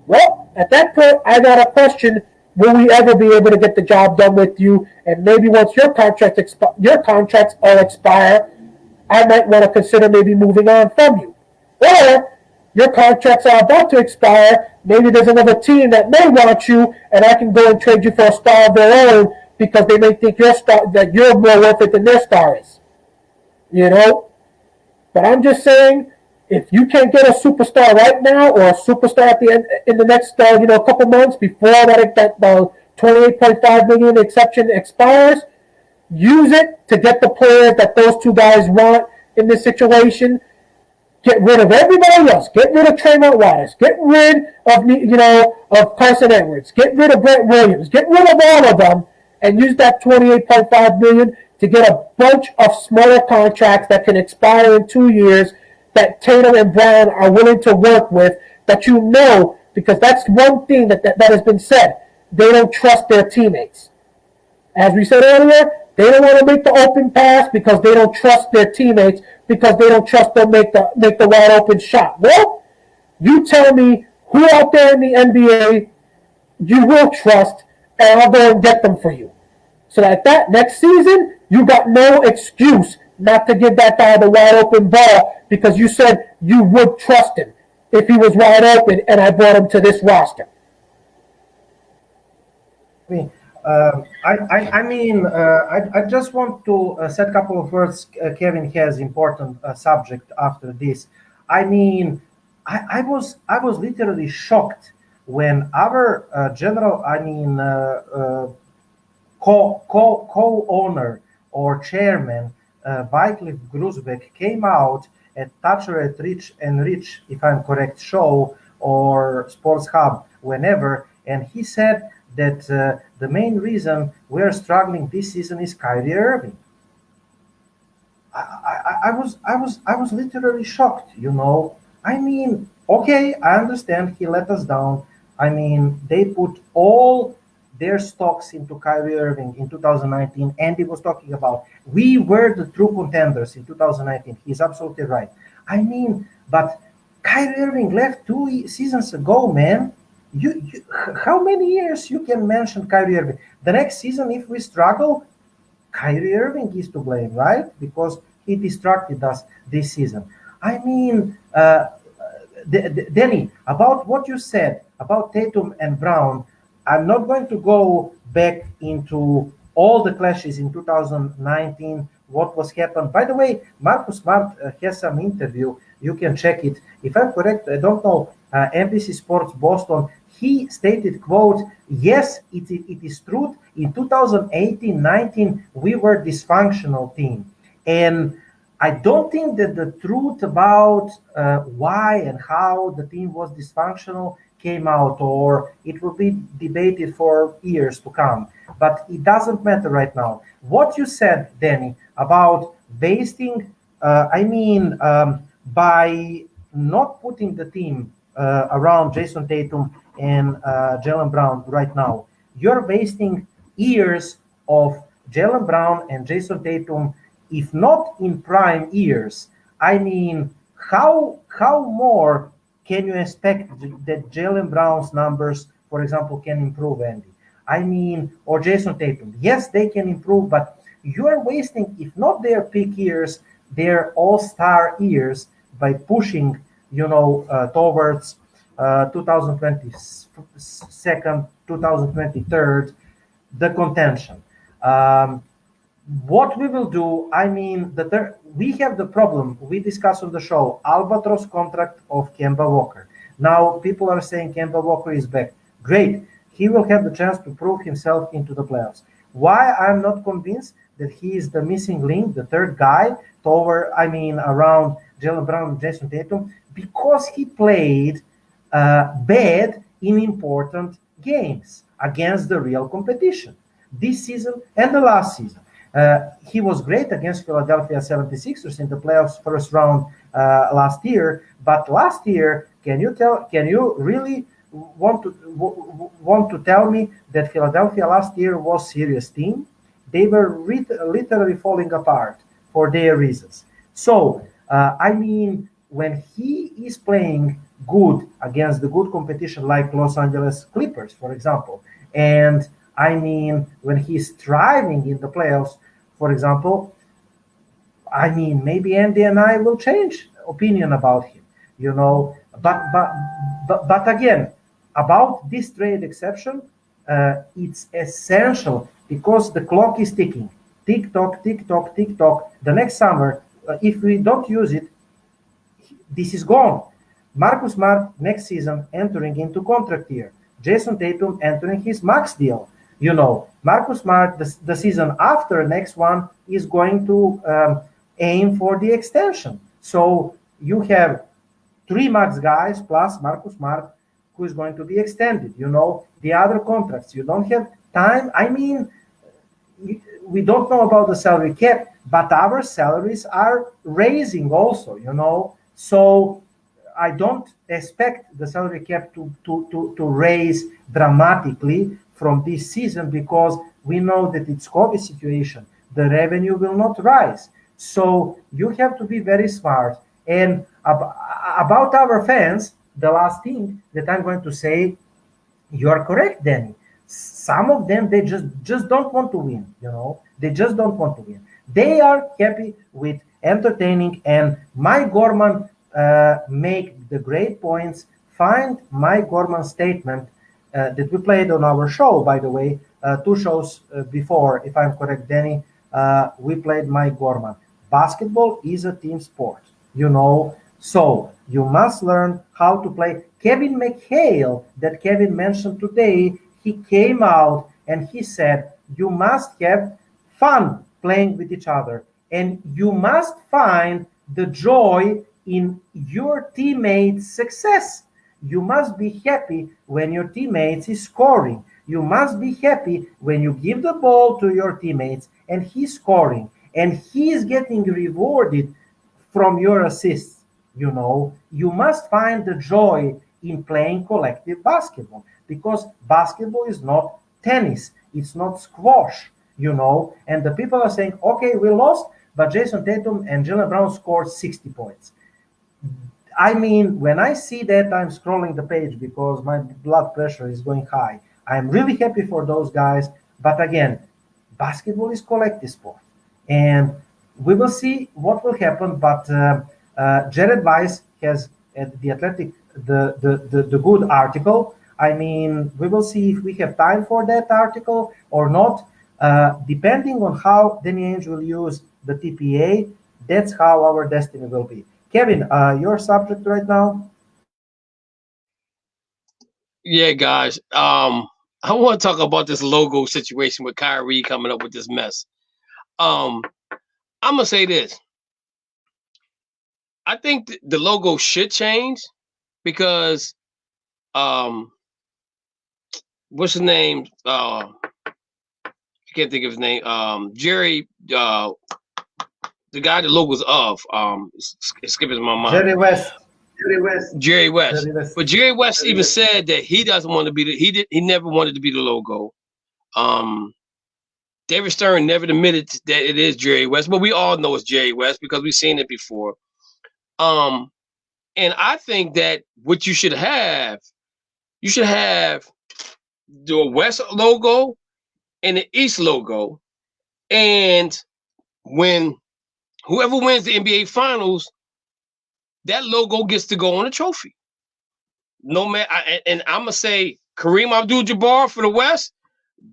well, at that point, I got to question, will we ever be able to get the job done with you? And maybe once your contracts all expire, I might want to consider maybe moving on from you. Or your contracts are about to expire. Maybe there's another team that may want you, and I can go and trade you for a star of their own because they may think that you're more worth it than their star is. But I'm just saying, if you can't get a superstar right now or a superstar at the end in the next couple months before that $28.5 million exception expires, use it to get the players that those two guys want in this situation. Get rid of everybody else. Get rid of Tremont Waters. Get rid of Carson Edwards. Get rid of Brent Williams. Get rid of all of them and use that $28.5 million to get a bunch of smaller contracts that can expire in 2 years that Tatum and Brown are willing to work with, that because that's one thing that has been said. They don't trust their teammates. As we said earlier, they don't want to make the open pass because they don't trust their teammates, because they don't trust them make the wide open shot. Well, you tell me who out there in the NBA you will trust, and I'll go and get them for you. So that next season, you got no excuse not to give that guy the wide open ball because you said you would trust him if he was wide open and I brought him to this roster. I just want to set a couple of words. Kevin has important subject after this. I was literally shocked when our co-owner or chairman, Wycliffe Grusbeck, came out at Thatcher at Rich and Rich, if I'm correct, show or Sports Hub, whenever, and he said that the main reason we're struggling this season is Kyrie Irving. I was literally shocked, Okay, I understand he let us down. They put all their stocks into Kyrie Irving in 2019. Andy was talking about we were the true contenders in 2019. He's absolutely right. But Kyrie Irving left 2 seasons ago, man. You how many years you can mention Kyrie Irving? The next season, if we struggle, Kyrie Irving is to blame, right? Because he distracted us this season. Danny, about what you said about Tatum and Brown, I'm not going to go back into all the clashes in 2019, what was happened. By the way, Marcus Smart has some interview. You can check it. If I'm correct, I don't know, NBC Sports Boston, he stated, quote, yes, it is true. In 2018-19, we were a dysfunctional team. And I don't think that the truth about why and how the team was dysfunctional came out, or it will be debated for years to come. But it doesn't matter right now. What you said, Danny, about wasting, by not putting the team around Jason Tatum and Jaylen Brown right now, you're wasting years of Jaylen Brown and Jason Tatum, if not in prime years. How more can you expect that Jaylen Brown's numbers, for example, can improve, Andy? Or Jason Tatum. Yes, they can improve, but you are wasting, if not their peak years, their all-star years by pushing, towards 2022, 2023, the contention. What we will do, we have the problem we discussed on the show, albatross contract of Kemba Walker. Now people are saying Kemba Walker is back. Great. He will have the chance to prove himself into the playoffs. Why I'm not convinced that he is the missing link, the third guy around Jaylen Brown and Jason Tatum, because he played bad in important games against the real competition this season and the last season. He was great against Philadelphia 76ers in the playoffs first round last year. But last year, can you really want to tell me that Philadelphia last year was a serious team? They were literally falling apart for their reasons. So, when he is playing good against the good competition like Los Angeles Clippers, for example, and when he's thriving in the playoffs, for example, maybe Andy and I will change opinion about him, But again, about this trade exception, it's essential because the clock is ticking. Tick tock, tick tock, tick tock. The next summer, if we don't use it, this is gone. Marcus Smart next season entering into contract year. Jason Tatum entering his max deal. Marcus Smart, the season after next one is going to aim for the extension. So you have 3 max guys plus Marcus Smart, who is going to be extended. The other contracts. You don't have time. We don't know about the salary cap, but our salaries are raising also, So I don't expect the salary cap to raise dramatically from this season because we know that it's COVID situation. The revenue will not rise. So you have to be very smart. And about our fans, the last thing that I'm going to say, you are correct, Danny. Some of them, they just don't want to win. They just don't want to win. They are happy with entertaining. And Mike Gorman make the great points. Find Mike Gorman's statement that we played on our show, by the way, 2 shows before, if I'm correct, Danny. We played Mike Gorman. Basketball is a team sport, so you must learn how to play. Kevin McHale, that Kevin mentioned today, he came out and he said, you must have fun playing with each other, and you must find the joy in your teammates' success. You must be happy when your teammates is scoring. You must be happy when you give the ball to your teammates and he's scoring and he's getting rewarded from your assists. You must find the joy in playing collective basketball, because basketball is not tennis, it's not squash, and the people are saying, okay, we lost, but Jason Tatum and Jaylen Brown scored 60 points. I mean, when I see that, I'm scrolling the page because my blood pressure is going high. I'm really happy for those guys. But again, basketball is collective sport. And we will see what will happen. But Jared Weiss has at The Athletic the good article. I mean, we will see if we have time for that article or not. Depending on how Danny Ainge will use the TPA, that's how our destiny will be. Kevin, your subject right now? Yeah, guys. I want to talk about this logo situation with Kyrie coming up with this mess. I'm gonna say this. I think the logo should change because what's his name? I can't think of his name. Jerry, the guy the logo's of. It's skipping my mind. Jerry West. But Jerry West even said that he doesn't want to be he never wanted to be the logo. David Stern never admitted that it is Jerry West, but we all know it's Jerry West because we've seen it before. And I think that what you should have the West logo and the East logo, and when whoever wins the NBA Finals, that logo gets to go on a trophy. No man, and I'm gonna say Kareem Abdul-Jabbar for the West,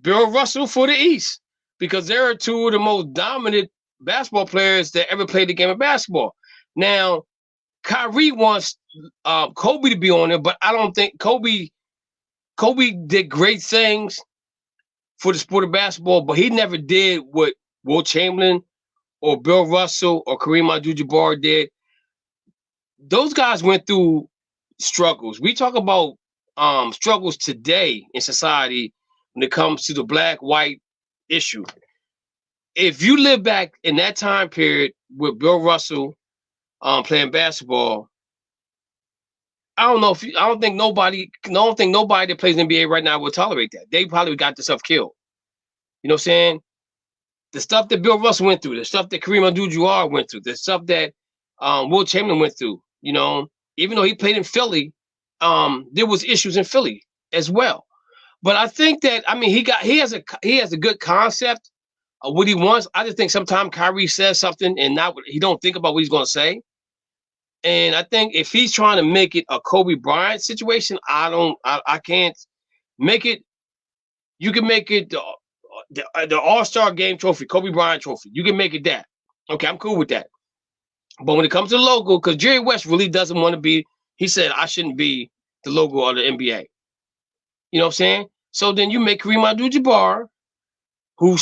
Bill Russell for the East, because they're 2 of the most dominant basketball players that ever played the game of basketball. Now, Kyrie wants Kobe to be on there, but I don't think Kobe did great things for the sport of basketball, but he never did what Wilt Chamberlain or Bill Russell or Kareem Abdul-Jabbar did. Those guys went through struggles. We talk about struggles today in society when it comes to the black-white issue. If you live back in that time period with Bill Russell playing basketball, I don't think nobody that plays NBA right now will tolerate that. They probably got themselves killed. You know what I'm saying? The stuff that Bill Russell went through, the stuff that Kareem Abdul-Jabbar went through, the stuff that Wilt Chamberlain went through. Even though he played in Philly, there was issues in Philly as well. But I think that he has a good concept of what he wants. I just think sometimes Kyrie says something and he don't think about what he's going to say. And I think if he's trying to make it a Kobe Bryant situation, I can't make it. You can make it the All-Star Game trophy, Kobe Bryant trophy. You can make it that. Okay, I'm cool with that. But when it comes to the logo, because Jerry West really doesn't want to be, he said, I shouldn't be the logo of the NBA. You know what I'm saying? So then you make Kareem Abdul-Jabbar, who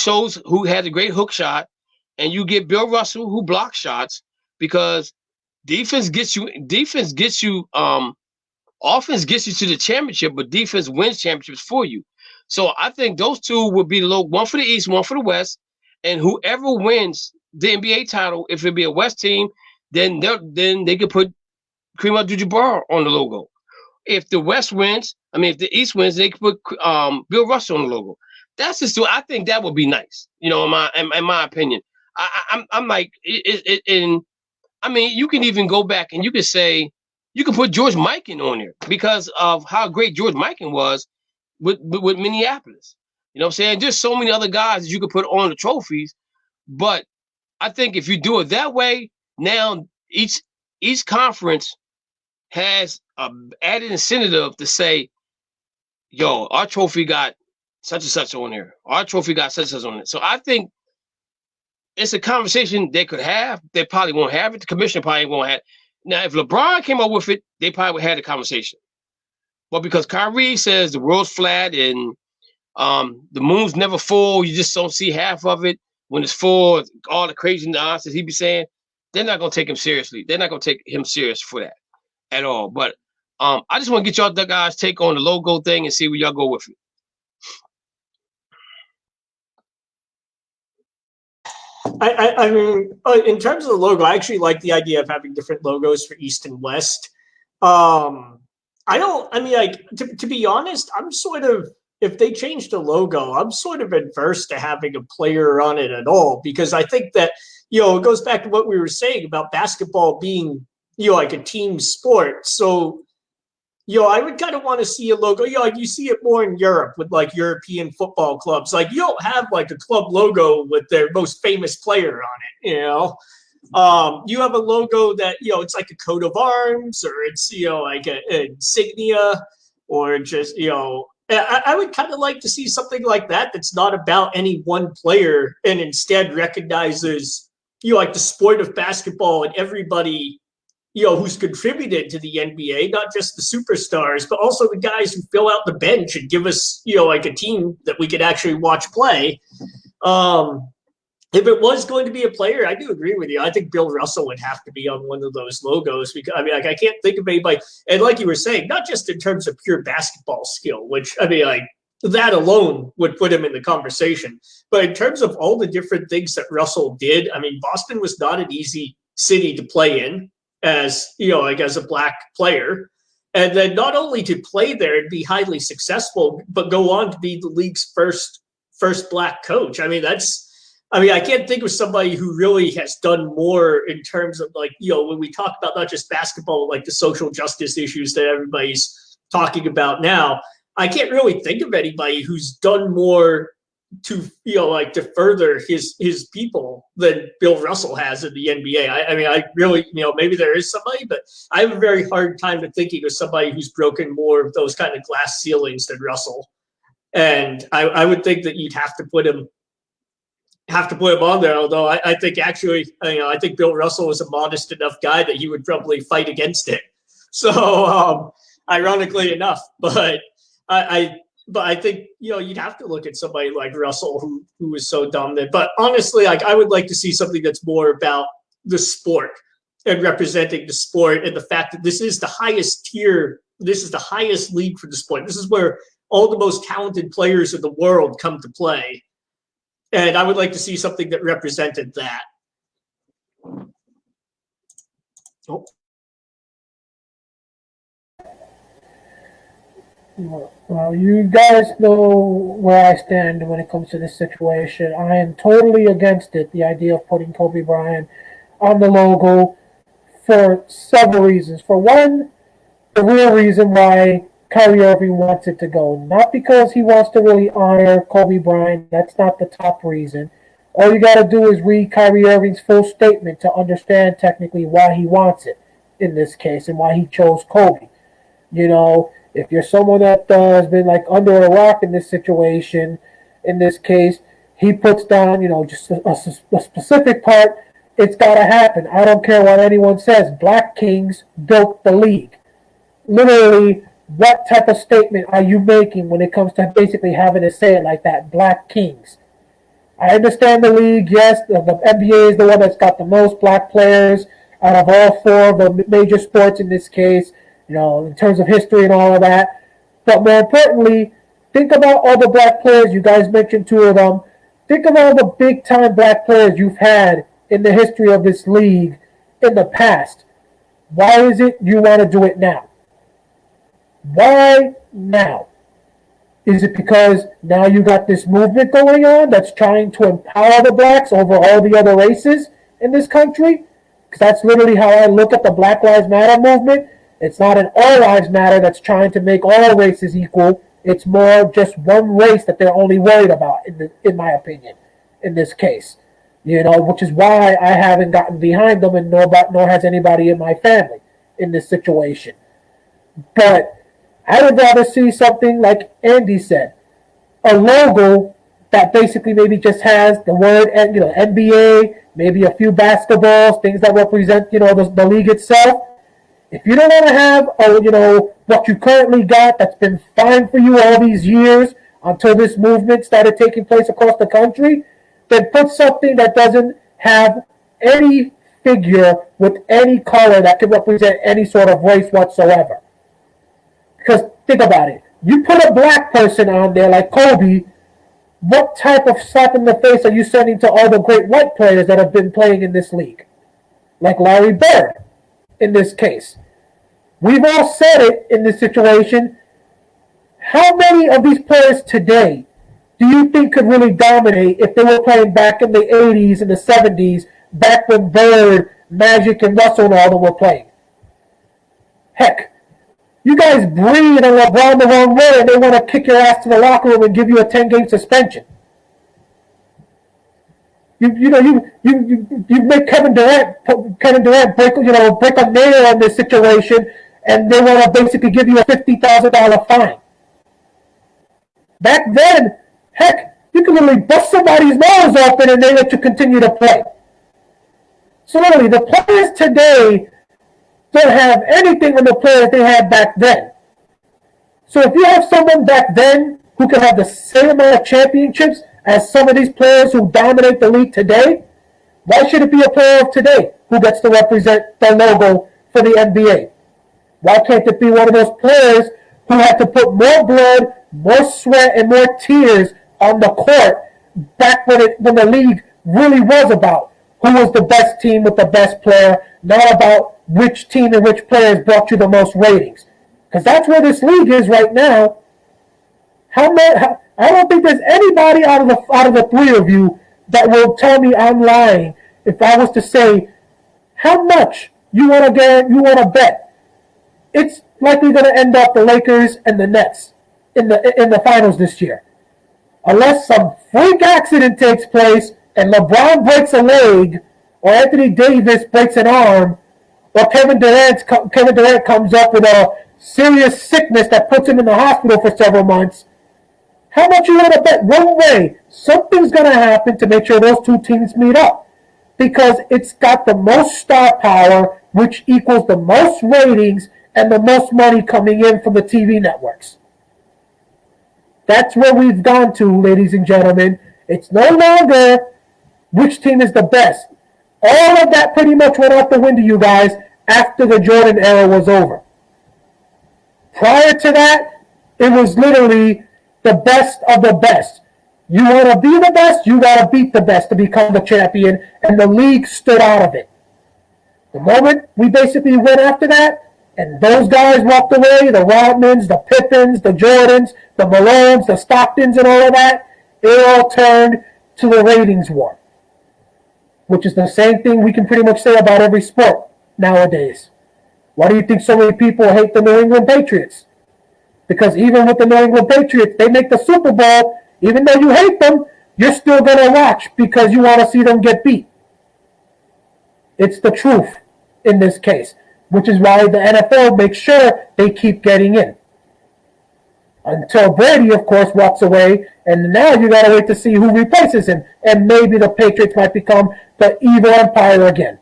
has a great hook shot, and you get Bill Russell, who blocks shots, because offense gets you to the championship, but defense wins championships for you. So I think those 2 would be the logo, one for the East, one for the West, and whoever wins the NBA title, if it be a West team, then they could put Kareem Abdul-Jabbar on the logo. If the West wins, if the East wins, they could put Bill Russell on the logo. That's just, I think that would be nice. In my opinion, I'm like, I mean, you can even go back and you can say, you can put George Mikan on there because of how great George Mikan was with Minneapolis. You know what I'm saying? Just so many other guys that you could put on the trophies. But I think if you do it that way, now each conference has an added incentive to say, yo, our trophy got such and such on there. Our trophy got such and such on it. So I think it's a conversation they could have. They probably won't have it. The commissioner probably won't have it. Now, if LeBron came up with it, they probably would have had a conversation. But because Kyrie says the world's flat and the moon's never full, you just don't see half of it. When it's full, all the crazy nonsense he be saying, they're not going to take him seriously. They're not going to take him serious for that at all. But I just want to get y'all guys' take on the logo thing and see where y'all go with it. I mean, in terms of the logo, I actually like the idea of having different logos for East and West. To be honest, I'm sort of, if they change the logo, I'm sort of adverse to having a player on it at all, because I think that, it goes back to what we were saying about basketball being, like a team sport. So, I would kind of want to see a logo, like you see it more in Europe with like European football clubs. Like you don't have like a club logo with their most famous player on it, you have a logo that, it's like a coat of arms, or it's, like an insignia, or just, I would kind of like to see something like that that's not about any one player and instead recognizes, like the sport of basketball and everybody, who's contributed to the NBA, not just the superstars, but also the guys who fill out the bench and give us, like a team that we could actually watch play. If it was going to be a player, I do agree with you. I think Bill Russell would have to be on one of those logos because, I can't think of anybody. And like you were saying, not just in terms of pure basketball skill, which, that alone would put him in the conversation. But in terms of all the different things that Russell did, Boston was not an easy city to play in as, as a black player. And then not only to play there and be highly successful, but go on to be the league's first black coach. I can't think of somebody who really has done more in terms of when we talk about not just basketball, like the social justice issues that everybody's talking about now, I can't really think of anybody who's done more to, to further his people than Bill Russell has in the NBA. I really, maybe there is somebody, but I have a very hard time thinking of somebody who's broken more of those kind of glass ceilings than Russell. And I would think that you'd have to put him on there, although I think actually, I think Bill Russell is a modest enough guy that he would probably fight against it. So, ironically enough, but I think, you'd have to look at somebody like Russell who is so dominant. But honestly, I would like to see something that's more about the sport and representing the sport and the fact that this is the highest tier, this is the highest league for the sport. This is where all the most talented players in the world come to play. And I would like to see something that represented that. Oh. Well, you guys know where I stand when it comes to this situation. I am totally against it, the idea of putting Kobe Bryant on the logo for several reasons. For one, the real reason why Kyrie Irving wants it to go. Not because he wants to really honor Kobe Bryant. That's not the top reason. All you got to do is read Kyrie Irving's full statement to understand technically why he wants it in this case and why he chose Kobe. If you're someone that has been under a rock in this situation, in this case, he puts down, just a specific part. It's got to happen. I don't care what anyone says. Black Kings built the league. Literally, what type of statement are you making when it comes to basically having to say it like that? Black Kings. I understand the league. Yes, the NBA is the one that's got the most black players out of all four of the major sports in this case, in terms of history and all of that. But more importantly, think about all the black players. You guys mentioned two of them. Think of all the big-time black players you've had in the history of this league in the past. Why is it you want to do it now? Why now? Is it because now you got this movement going on that's trying to empower the blacks over all the other races in this country? Because that's literally how I look at the Black Lives Matter movement. It's not an all lives matter that's trying to make all races equal. It's more just one race that they're only worried about, in my opinion, in this case. Which is why I haven't gotten behind them, and nor has anybody in my family in this situation. But I would rather see something like Andy said, a logo that basically maybe just has the word, NBA, maybe a few basketballs, things that represent, the league itself. If you don't want to have, what you currently got that's been fine for you all these years until this movement started taking place across the country, then put something that doesn't have any figure with any color that can represent any sort of race whatsoever. Because think about it. You put a black person on there like Kobe, what type of slap in the face are you sending to all the great white players that have been playing in this league? Like Larry Bird, in this case. We've all said it in this situation. How many of these players today do you think could really dominate if they were playing back in the 80s and the 70s, back when Bird, Magic, and Russell and all them were playing? Heck, you guys breathe on LeBron the wrong way and they want to kick your ass to the locker room and give you a 10-game suspension. You make Kevin Durant break a nail on this situation, and they want to basically give you a $50,000 fine. Back then, heck, you could literally bust somebody's nose open and they let you continue to play. So literally, the players today don't have anything on the players they had back then. So if you have someone back then who can have the same amount of championships as some of these players who dominate the league today, why should it be a player of today who gets to represent the logo for the NBA? Why can't it be one of those players who had to put more blood, more sweat, and more tears on the court back when the league really was about who was the best team with the best player, not about which team and which players brought you the most ratings? Because that's where this league is right now. I don't think there's anybody out of the three of you that will tell me I'm lying if I was to say how much you want to bet. It's likely going to end up the Lakers and the Nets in the finals this year, unless some freak accident takes place and LeBron breaks a leg, or Anthony Davis breaks an arm, or Kevin Durant comes up with a serious sickness that puts him in the hospital for several months. How much you want to bet one way something's going to happen to make sure those two teams meet up? Because it's got the most star power, which equals the most ratings and the most money coming in from the TV networks. That's where we've gone to, ladies and gentlemen. It's no longer which team is the best. All of that pretty much went out the window, you guys, after the Jordan era was over. Prior to that, it was literally the best of the best. You want to be the best, you got to beat the best to become the champion, and the league stood out of it. The moment we basically went after that, and those guys walked away, the Rodmans, the Pippins, the Jordans, the Malones, the Stocktons, and all of that, it all turned to the ratings war, which is the same thing we can pretty much say about every sport nowadays. Why do you think so many people hate the New England Patriots? Because even with the New England Patriots, they make the Super Bowl. Even though you hate them, you're still going to watch because you want to see them get beat. It's the truth in this case, which is why the NFL makes sure they keep getting in. Until Brady, of course, walks away, and now you got to wait to see who replaces him, and maybe the Patriots might become the evil empire again.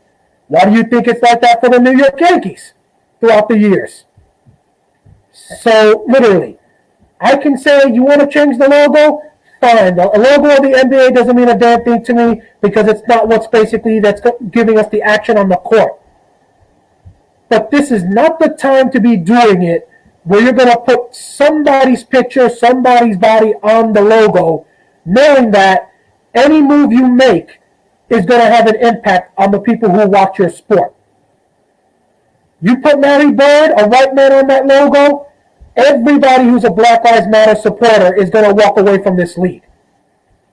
Why do you think it's like that for the New York Yankees throughout the years? So, literally, I can say you want to change the logo? Fine. The logo of the NBA doesn't mean a damn thing to me because it's not what's basically that's giving us the action on the court. But this is not the time to be doing it where you're going to put somebody's picture, somebody's body on the logo, knowing that any move you make is going to have an impact on the people who watch your sport. You put Larry Bird, a white man, on that logo, everybody who's a Black Lives Matter supporter is going to walk away from this league.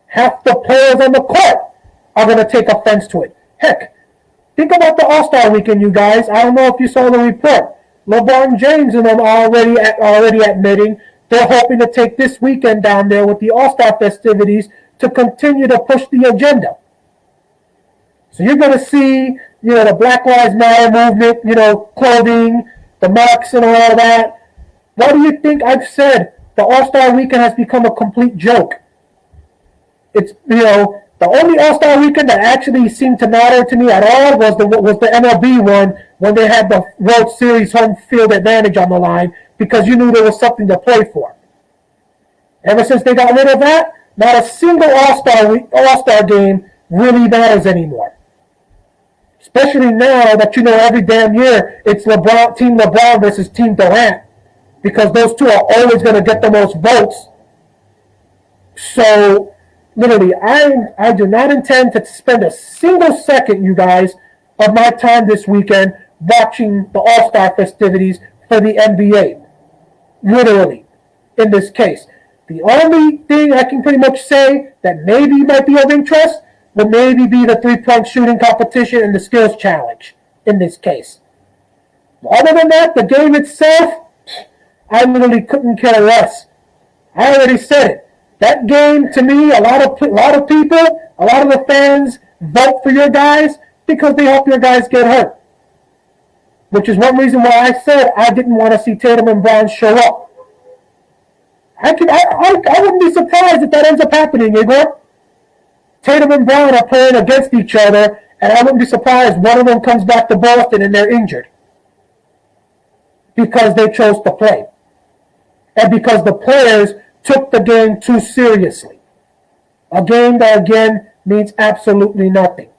Half the players on the court are going to take offense to it. Heck, think about the All-Star weekend, you guys. I don't know if you saw the report. LeBron James and them are already admitting they're hoping to take this weekend down there with the All-Star festivities to continue to push the agenda. So you're going to see, the Black Lives Matter movement, clothing, the marks and all that. Why do you think I've said the All-Star weekend has become a complete joke? It's, the only All-Star weekend that actually seemed to matter to me at all was the MLB one when they had the World Series home field advantage on the line because you knew there was something to play for. Ever since they got rid of that, not a single All-Star game really matters anymore. Especially now that every damn year it's Team LeBron versus Team Durant because those two are always going to get the most votes. So, literally, I do not intend to spend a single second, you guys, of my time this weekend watching the All-Star festivities for the NBA. Literally, in this case. The only thing I can pretty much say that maybe might be of interest will maybe be the three-point shooting competition and the skills challenge in this case. Other than that, the game itself, I literally couldn't care less. I already said it. That game, to me, a lot of people, a lot of the fans vote for your guys because they hope your guys get hurt. Which is one reason why I said I didn't want to see Tatum and Brown show up. I wouldn't be surprised if that ends up happening, Igor. Tatum and Brown are playing against each other, and I wouldn't be surprised one of them comes back to Boston and they're injured. Because they chose to play. And because the players took the game too seriously. A game that, again, means absolutely nothing.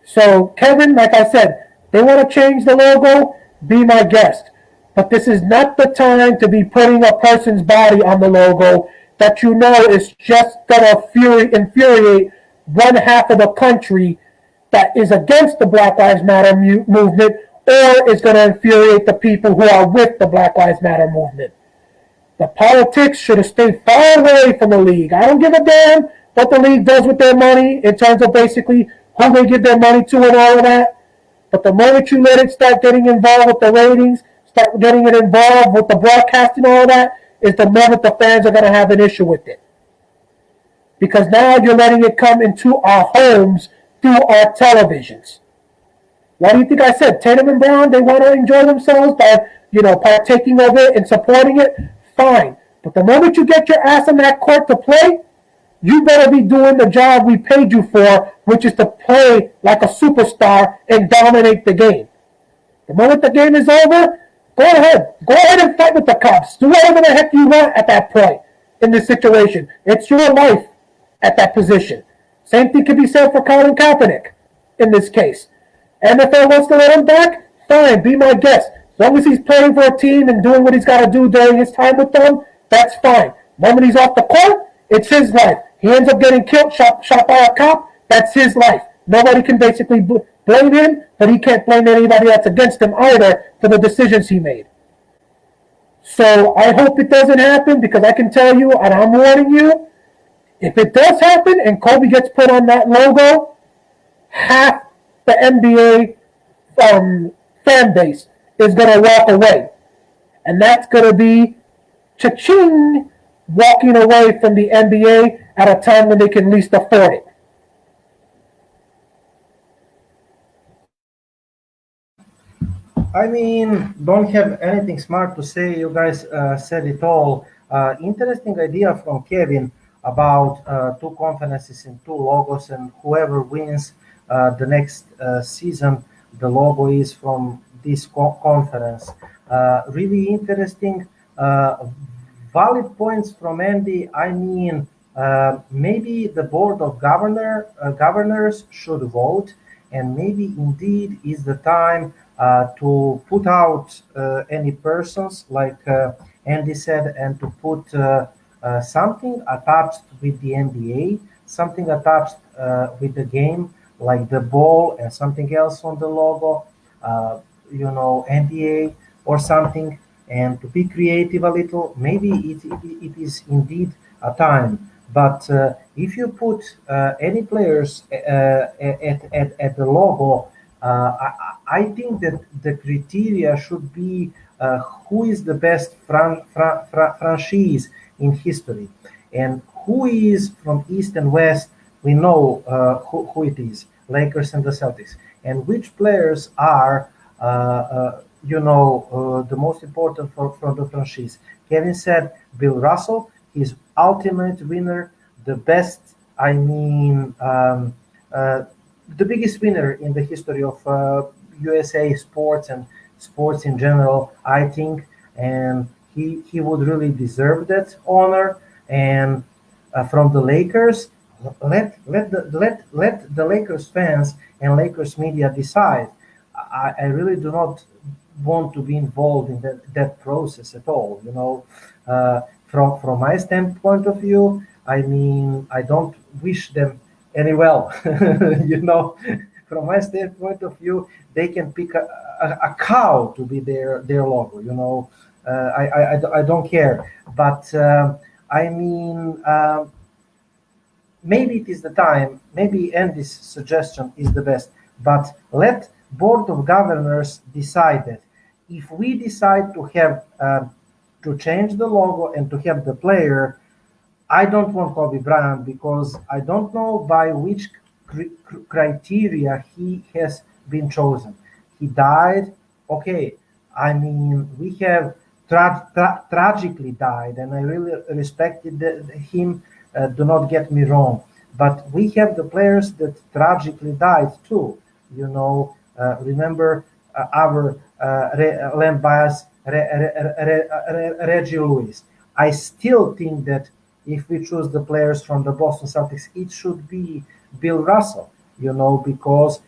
So, Kevin, like I said, they want to change the logo, be my guest. But this is not the time to be putting a person's body on the logo that is just going to infuriate one half of the country that is against the Black Lives Matter movement or is going to infuriate the people who are with the Black Lives Matter movement. The politics should have stayed far away from the league. I don't give a damn what the league does with their money in terms of basically who they give their money to and all of that. But the moment you let it start getting involved with the ratings, start getting it involved with the broadcasting and all that, is the moment the fans are going to have an issue with it. Because now you're letting it come into our homes through our televisions. Why do you think I said Tatum and Brown, they want to enjoy themselves by, partaking of it and supporting it? Fine. But the moment you get your ass on that court to play, you better be doing the job we paid you for, which is to play like a superstar and dominate the game. The moment the game is over, go ahead. Go ahead and fight with the cops. Do whatever the heck you want at that point in this situation. It's your life at that position. Same thing can be said for Colin Kaepernick in this case. NFL wants to let him back? Fine, be my guest. As long as he's playing for a team and doing what he's got to do during his time with them, that's fine. The moment he's off the court, it's his life. He ends up getting killed, shot by a cop, that's his life. Nobody can basically blame him, but he can't blame anybody that's against him either for the decisions he made. So I hope it doesn't happen because I can tell you, and I'm warning you, if it does happen and Kobe gets put on that logo, half the NBA fan base is going to walk away. And that's going to be cha-ching walking away from the NBA at a time when they can least afford it. I mean, don't have anything smart to say. You guys said it all. Interesting idea from Kevin about two conferences and two logos, and whoever wins the next season, the logo is from this conference. Really interesting. Valid points from Andy. I mean, maybe the board of governors should vote, and maybe indeed is the time to put out any persons, like Andy said, and to put something attached with the NBA, something attached with the game, like the ball and something else on the logo, NBA or something. and to be creative a little. Maybe it is indeed a time. But if you put any players at the logo, I think that the criteria should be who is the best franchise in history, and who is from East and West. We know who it is, Lakers and the Celtics, and which players are the most important for the franchise. Kevin said Bill Russell, his ultimate winner, the best, the biggest winner in the history of USA sports and sports in general, I think, and he would really deserve that honor. And from the Lakers, let the Lakers fans and Lakers media decide. I really do not want to be involved in that process at all. From my standpoint of view, I don't wish them any well. From my standpoint of view, they can pick a cow to be their logo. I don't care. But maybe it is the time. Maybe Andy's suggestion is the best. But let board of governors decide that. If we decide to have to change the logo and to have the player, I don't want Kobe Bryant because I don't know by which criteria he has been chosen. He died. Okay, we have tragically died, and I really respected him. Do not get me wrong, but we have the players that tragically died too. Remember our land bias, Reggie Lewis. I still think that if we choose the players from the Boston Celtics, it should be Bill Russell, because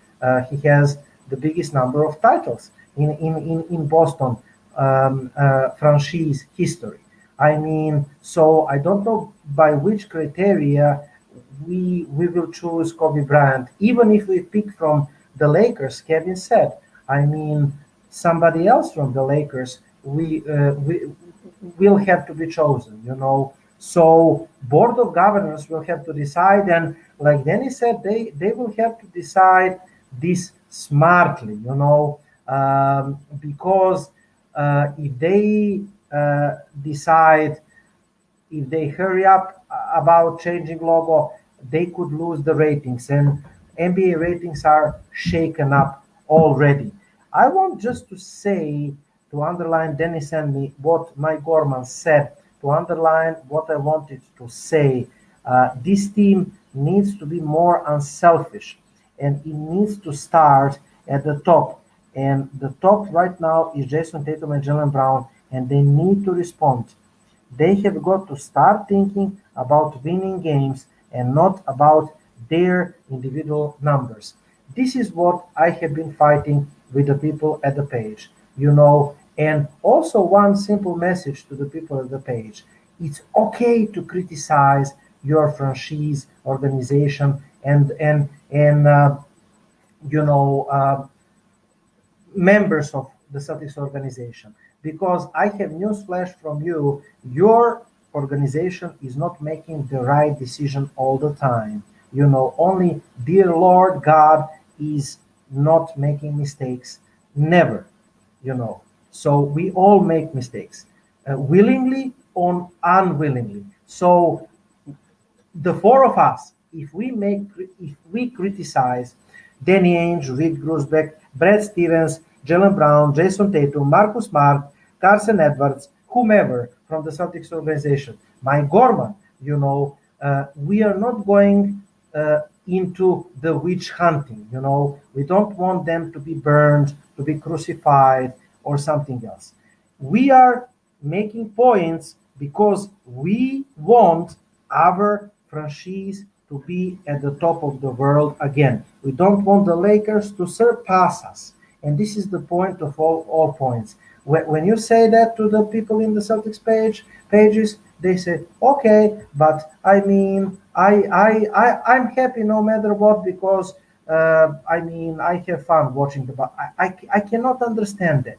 he has the biggest number of titles in Boston franchise history. So I don't know by which criteria we will choose Kobe Bryant. Even if we pick from the Lakers, Kevin said, somebody else from the Lakers, we will have to be chosen, So board of governors will have to decide, and like Danny said, they will have to decide this smartly, because if they decide, if they hurry up about changing logo, they could lose the ratings, and NBA ratings are shaken up already. I want just to underline Dennis and me what Mike Gorman said, to underline what I wanted to say. This team needs to be more unselfish, and it needs to start at the top. And the top right now is Jason Tatum and Jaylen Brown, and they need to respond. They have got to start thinking about winning games and not about their individual numbers. This is what I have been fighting with the people at the page, and also one simple message to the people at the page. It's okay to criticize your franchise organization and members of the Celtics organization, because I have news flash from you. Your organization is not making the right decision all the time. Only dear Lord God is not making mistakes. Never, So we all make mistakes, willingly or unwillingly. So the four of us, if we criticize Danny Ainge, Reed Grusbeck, Brad Stevens, Jaylen Brown, Jason Tatum, Marcus Smart, Carson Edwards, whomever from the Celtics organization, Mike Gorman, we are not going into the witch hunting. We don't want them to be burned, to be crucified, or something else. We are making points because we want our franchise to be at the top of the world again. We don't want the Lakers to surpass us. And this is the point of all points. When you say that to the people in the Celtics pages, they say, okay, but I'm happy no matter what, because I have fun watching the. I cannot understand that,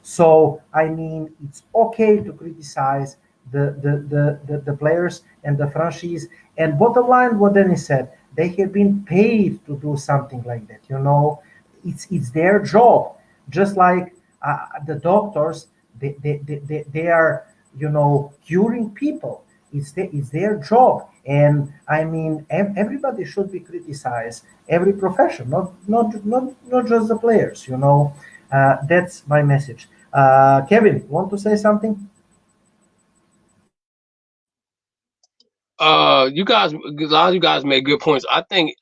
So I mean, it's okay to criticize the players and the franchise. And bottom line, what Dennis said, they have been paid to do something like that. You know, it's their job. Just like the doctors, they are, you know, curing people. It's their job. And I mean, everybody should be criticized. Every profession, not just the players. You know, that's my message. Kevin, want to say something? You guys, a lot of you guys made good points. I think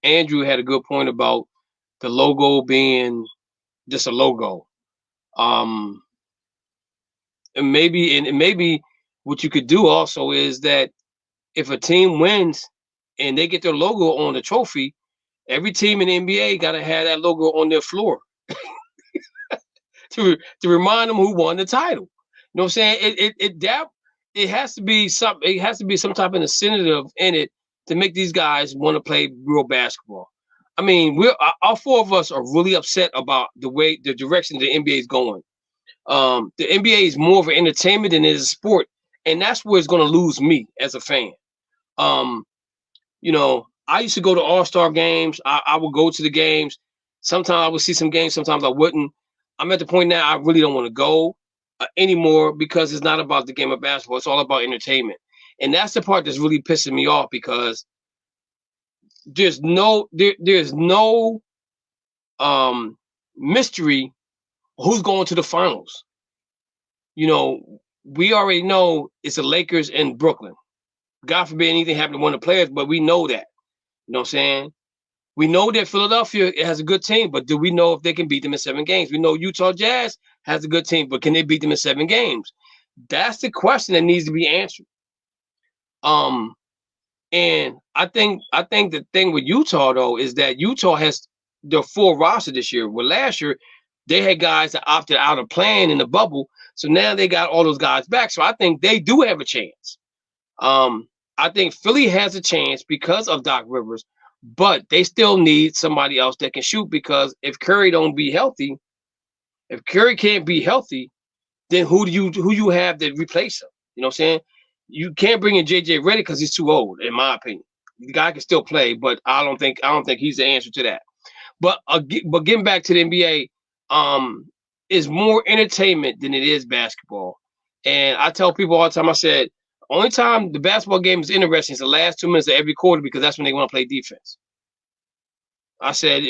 Andrew had a good point about the logo being just a logo. Um, and maybe what you could do also is that if a team wins and they get their logo on the trophy, every team in the NBA got to have that logo on their floor to remind them who won the title. You know what I'm saying? It has to be some type of incentive in it to make these guys want to play real basketball. I mean, we're all four of us are really upset about the direction the NBA is going. The NBA is more of an entertainment than it is a sport, and that's where it's going to lose me as a fan. Um, you know, I used to go to All-Star games. I would go to the games. Sometimes I would see some games. Sometimes I wouldn't. I'm at the point now I really don't want to go anymore because it's not about the game of basketball. It's all about entertainment, and that's the part that's really pissing me off because there's no mystery who's going to the finals. You know, we already know it's the Lakers and Brooklyn. God forbid anything happen to one of the players, but we know that. You know what I'm saying? We know that Philadelphia has a good team, but do we know if they can beat them in 7 games? We know Utah Jazz has a good team, but can they beat them in 7 games? That's the question that needs to be answered. And I think the thing with Utah though is that Utah has their full roster this year. Well, last year they had guys that opted out of playing in the bubble, so now they got all those guys back. So I think they do have a chance. I think Philly has a chance because of Doc Rivers, but they still need somebody else that can shoot because if Curry can't be healthy, then who you have to replace him? You know what I'm saying? You can't bring in JJ Redick because he's too old, in my opinion. The guy can still play, but I don't think he's the answer to that. But getting back to the NBA, is more entertainment than it is basketball. And I tell people all the time, I said, only time the basketball game is interesting is the last 2 minutes of every quarter because that's when they want to play defense. I said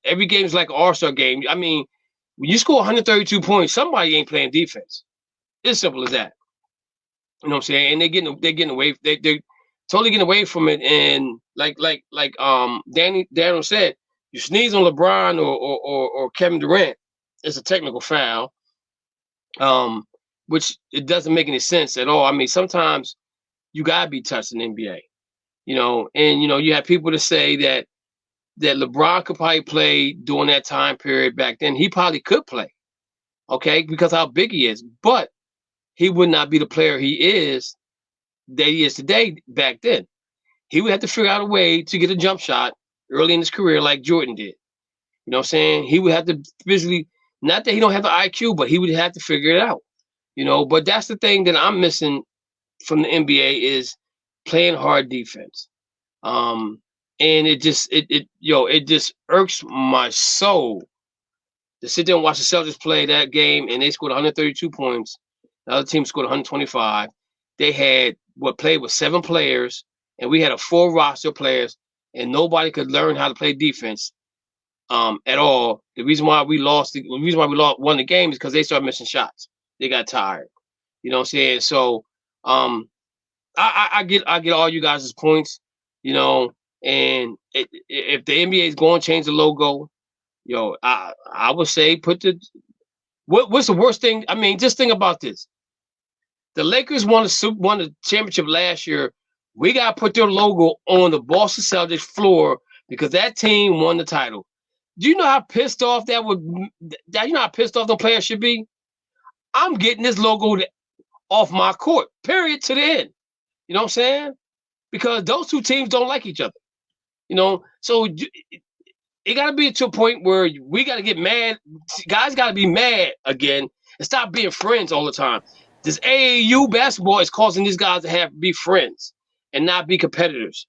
every game is like an All-Star game. I mean, when you score 132 points, somebody ain't playing defense. It's simple as that. You know what I'm saying? And they're getting away. They're totally getting away from it. And like Daniel said, you sneeze on LeBron or Kevin Durant, it's a technical foul. Which it doesn't make any sense at all. I mean, sometimes you gotta be touched in the NBA, you know, and you have people to say that LeBron could probably play during that time period back then. He probably could play, okay, because how big he is, but he would not be the player he is today back then. He would have to figure out a way to get a jump shot early in his career like Jordan did. You know what I'm saying? He would have to visually, not that he don't have the IQ, but he would have to figure it out. You know, but that's the thing that I'm missing from the NBA is playing hard defense. And it just irks my soul to sit there and watch the Celtics play that game and they scored 132 points. The other team scored 125. They had played with 7 players, and we had a full roster of players, and nobody could learn how to play defense at all. The reason why we won the game is because they started missing shots. They got tired. You know what I'm saying? So I get all you guys' points, you know, and if the NBA is going to change the logo, I would say what's the worst thing? I mean, just think about this. The Lakers won the championship last year. We got to put their logo on the Boston Celtics floor because that team won the title. Do you know how pissed off you know how pissed off the players should be? I'm getting this logo off my court, period, to the end. You know what I'm saying? Because those two teams don't like each other. You know, so it got to be to a point where we got to get mad. Guys got to be mad again and stop being friends all the time. This AAU basketball is causing these guys to be friends and not be competitors.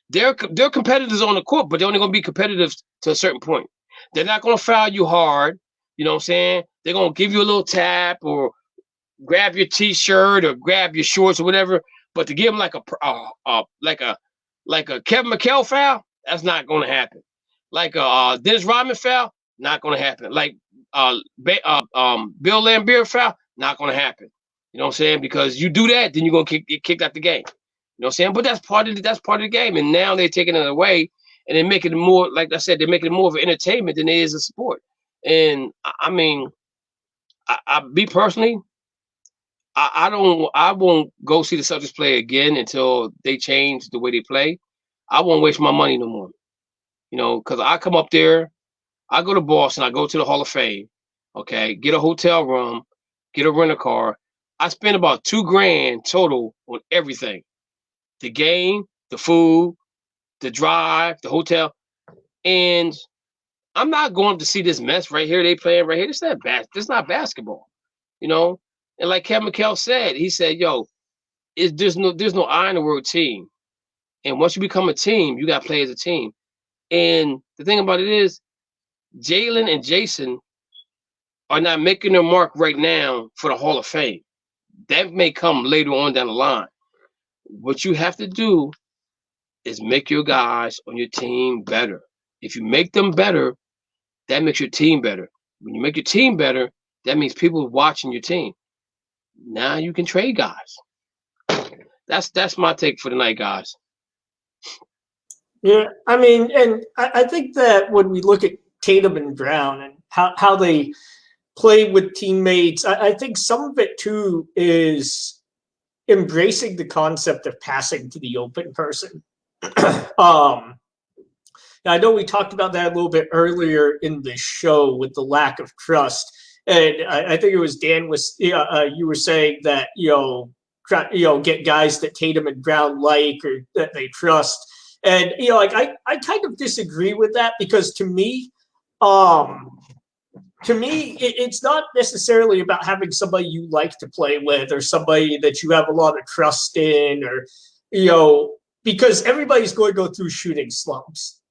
They're competitors on the court, but they're only going to be competitive to a certain point. They're not going to foul you hard. You know what I'm saying? They're going to give you a little tap or grab your T-shirt or grab your shorts or whatever. But to give them like a Kevin McHale foul, that's not going to happen. Like a Dennis Rodman foul, not going to happen. Like Bill Laimbeer foul, not going to happen. You know what I'm saying? Because you do that, then you're going to get kicked out the game. You know what I'm saying? But that's part of the game. And now they're taking it away and they're making it more, like I said, they're making it more of an entertainment than it is a sport. And I mean, me personally, I won't go see the Celtics play again until they change the way they play. I won't waste my money no more. You know, because I come up there, I go to Boston, I go to the Hall of Fame, okay, get a hotel room, get a rental car. I spend about $2,000 total on everything. The game, the food, the drive, the hotel. And I'm not going to see this mess right here they playing right here. It's not basketball, you know? And like Kevin McHale said, he said, yo, there's no I in the word team. And once you become a team, you got to play as a team. And the thing about it is, Jalen and Jason are not making their mark right now for the Hall of Fame. That may come later on down the line. What you have to do is make your guys on your team better. If you make them better, that makes your team better. When you make your team better, that means people watching your team. Now you can trade guys. That's my take for tonight, guys. Yeah, I mean, and I think that when we look at Tatum and Brown and how they play with teammates, I think some of it too is embracing the concept of passing to the open person. I know we talked about that a little bit earlier in the show with the lack of trust, and I think it was Dan was you were saying that get guys that Tatum and Brown like or that they trust, and like I kind of disagree with that because to me it's not necessarily about having somebody you like to play with or somebody that you have a lot of trust in or because everybody's going to go through shooting slumps.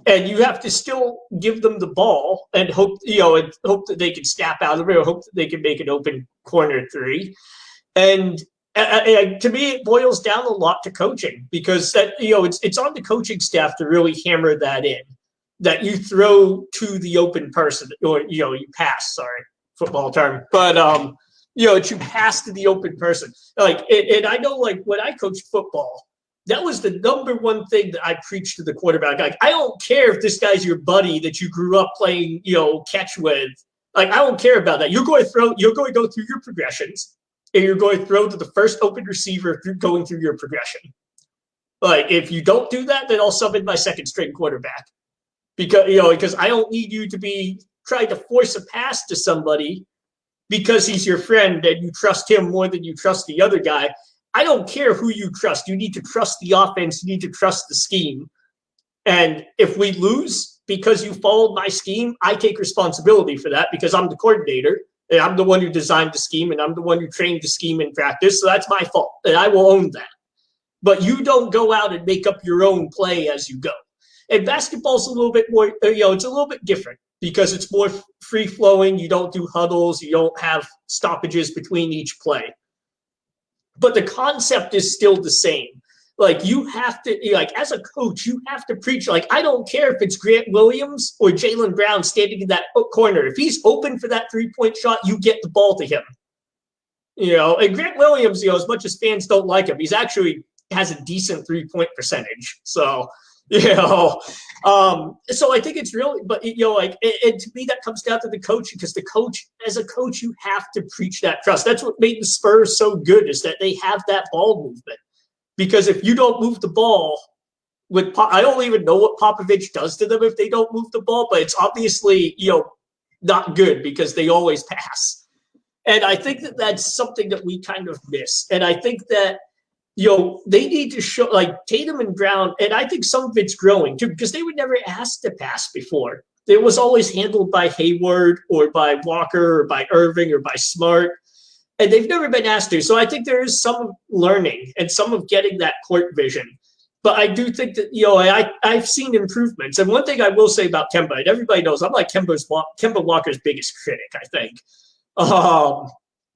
And you have to still give them the ball and hope that they can snap out of it or hope that they can make an open corner three. And to me, it boils down a lot to coaching because that it's on the coaching staff to really hammer that in, that you throw to the open person or you pass. Sorry, football term, but to pass to the open person. And I know when I coached football, that was the number one thing that I preached to the quarterback. Like, I don't care if this guy's your buddy that you grew up playing, catch with. Like, I don't care about that. You're going to go through your progressions, and you're going to throw to the first open receiver going through your progression. Like, if you don't do that, then I'll sub in my second string quarterback. Because I don't need you to be trying to force a pass to somebody because he's your friend and you trust him more than you trust the other guy. I don't care who you trust. You need to trust the offense. You need to trust the scheme. And if we lose because you followed my scheme, I take responsibility for that because I'm the coordinator and I'm the one who designed the scheme and I'm the one who trained the scheme in practice. So that's my fault and I will own that. But you don't go out and make up your own play as you go. And basketball's a little bit more, it's a little bit different because it's more free flowing. You don't do huddles. You don't have stoppages between each play. But the concept is still the same. Like, you have to, as a coach, you have to preach. Like, I don't care if it's Grant Williams or Jaylen Brown standing in that corner. If he's open for that three-point shot, you get the ball to him. And Grant Williams, as much as fans don't like him, he's actually has a decent three-point percentage. So, so I think it's really, but, and to me, that comes down to the coach because as a coach, you have to preach that trust. That's what made the Spurs so good is that they have that ball movement. Because if you don't move the ball I don't even know what Popovich does to them if they don't move the ball, but it's obviously, not good because they always pass. And I think that that's something that we kind of miss. And I think that, they need to show like Tatum and Brown, and I think some of it's growing too, because they were never asked to pass before. it was always handled by Hayward or by Walker or by Irving or by Smart. And they've never been asked to. So I think there is some learning and some of getting that court vision. But I do think that, I've seen improvements. And one thing I will say about Kemba, and everybody knows I'm like Kemba Walker's biggest critic, I think.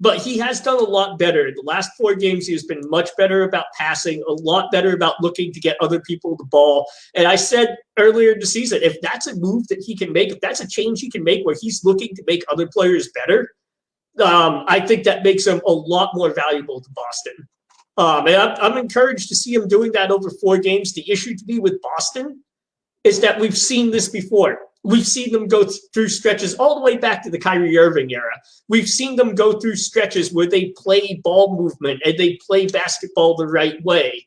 But he has done a lot better. The last 4 games, he has been much better about passing, a lot better about looking to get other people the ball. And I said earlier in the season, if that's a move that he can make, if that's a change he can make where he's looking to make other players better, I think that makes him a lot more valuable to Boston. And I'm encouraged to see him doing that over 4 games. The issue to me with Boston is that we've seen this before. We've seen them go through stretches all the way back to the Kyrie Irving era. We've seen them go through stretches where they play ball movement and they play basketball the right way.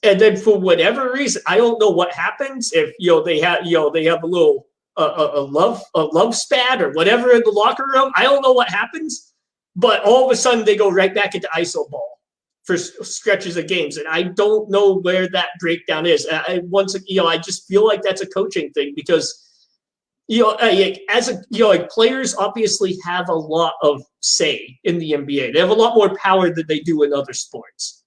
And then for whatever reason, I don't know what happens if they have a little a love spat or whatever in the locker room. I don't know what happens, but all of a sudden they go right back into iso ball for stretches of games, and I don't know where that breakdown is. I just feel like that's a coaching thing because players obviously have a lot of say in the NBA. They have a lot more power than they do in other sports.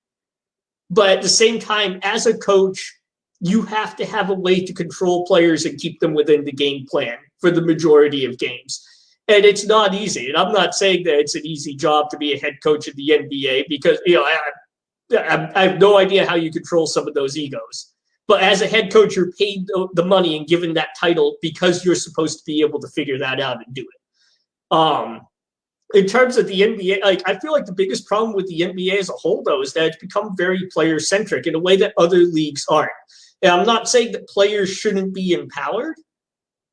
But at the same time, as a coach, you have to have a way to control players and keep them within the game plan for the majority of games. And it's not easy. And I'm not saying that it's an easy job to be a head coach in the NBA because, I have no idea how you control some of those egos. But as a head coach, you're paid the money and given that title because you're supposed to be able to figure that out and do it. In terms of the NBA, I feel like the biggest problem with the NBA as a whole, though, is that it's become very player-centric in a way that other leagues aren't. And I'm not saying that players shouldn't be empowered,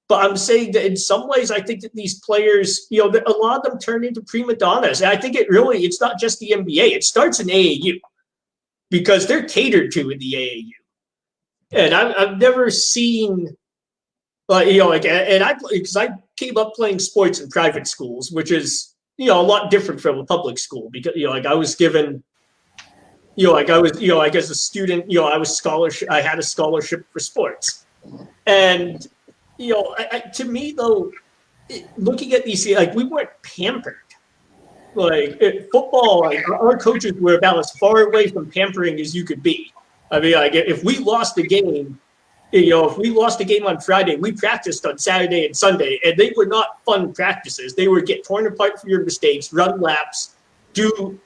but I'm saying that in some ways, I think that these players, a lot of them turn into prima donnas. And I think it's not just the NBA. It starts in AAU because they're catered to in the AAU. And I've never seen, because I came up playing sports in private schools, which is, a lot different from a public school because, I was given, as a student, I had a scholarship for sports. And, to me, though, looking at these, we weren't pampered. Football, our coaches were about as far away from pampering as you could be. I mean, if we lost a game, on Friday, we practiced on Saturday and Sunday, and they were not fun practices. They would get torn apart for your mistakes, run laps, do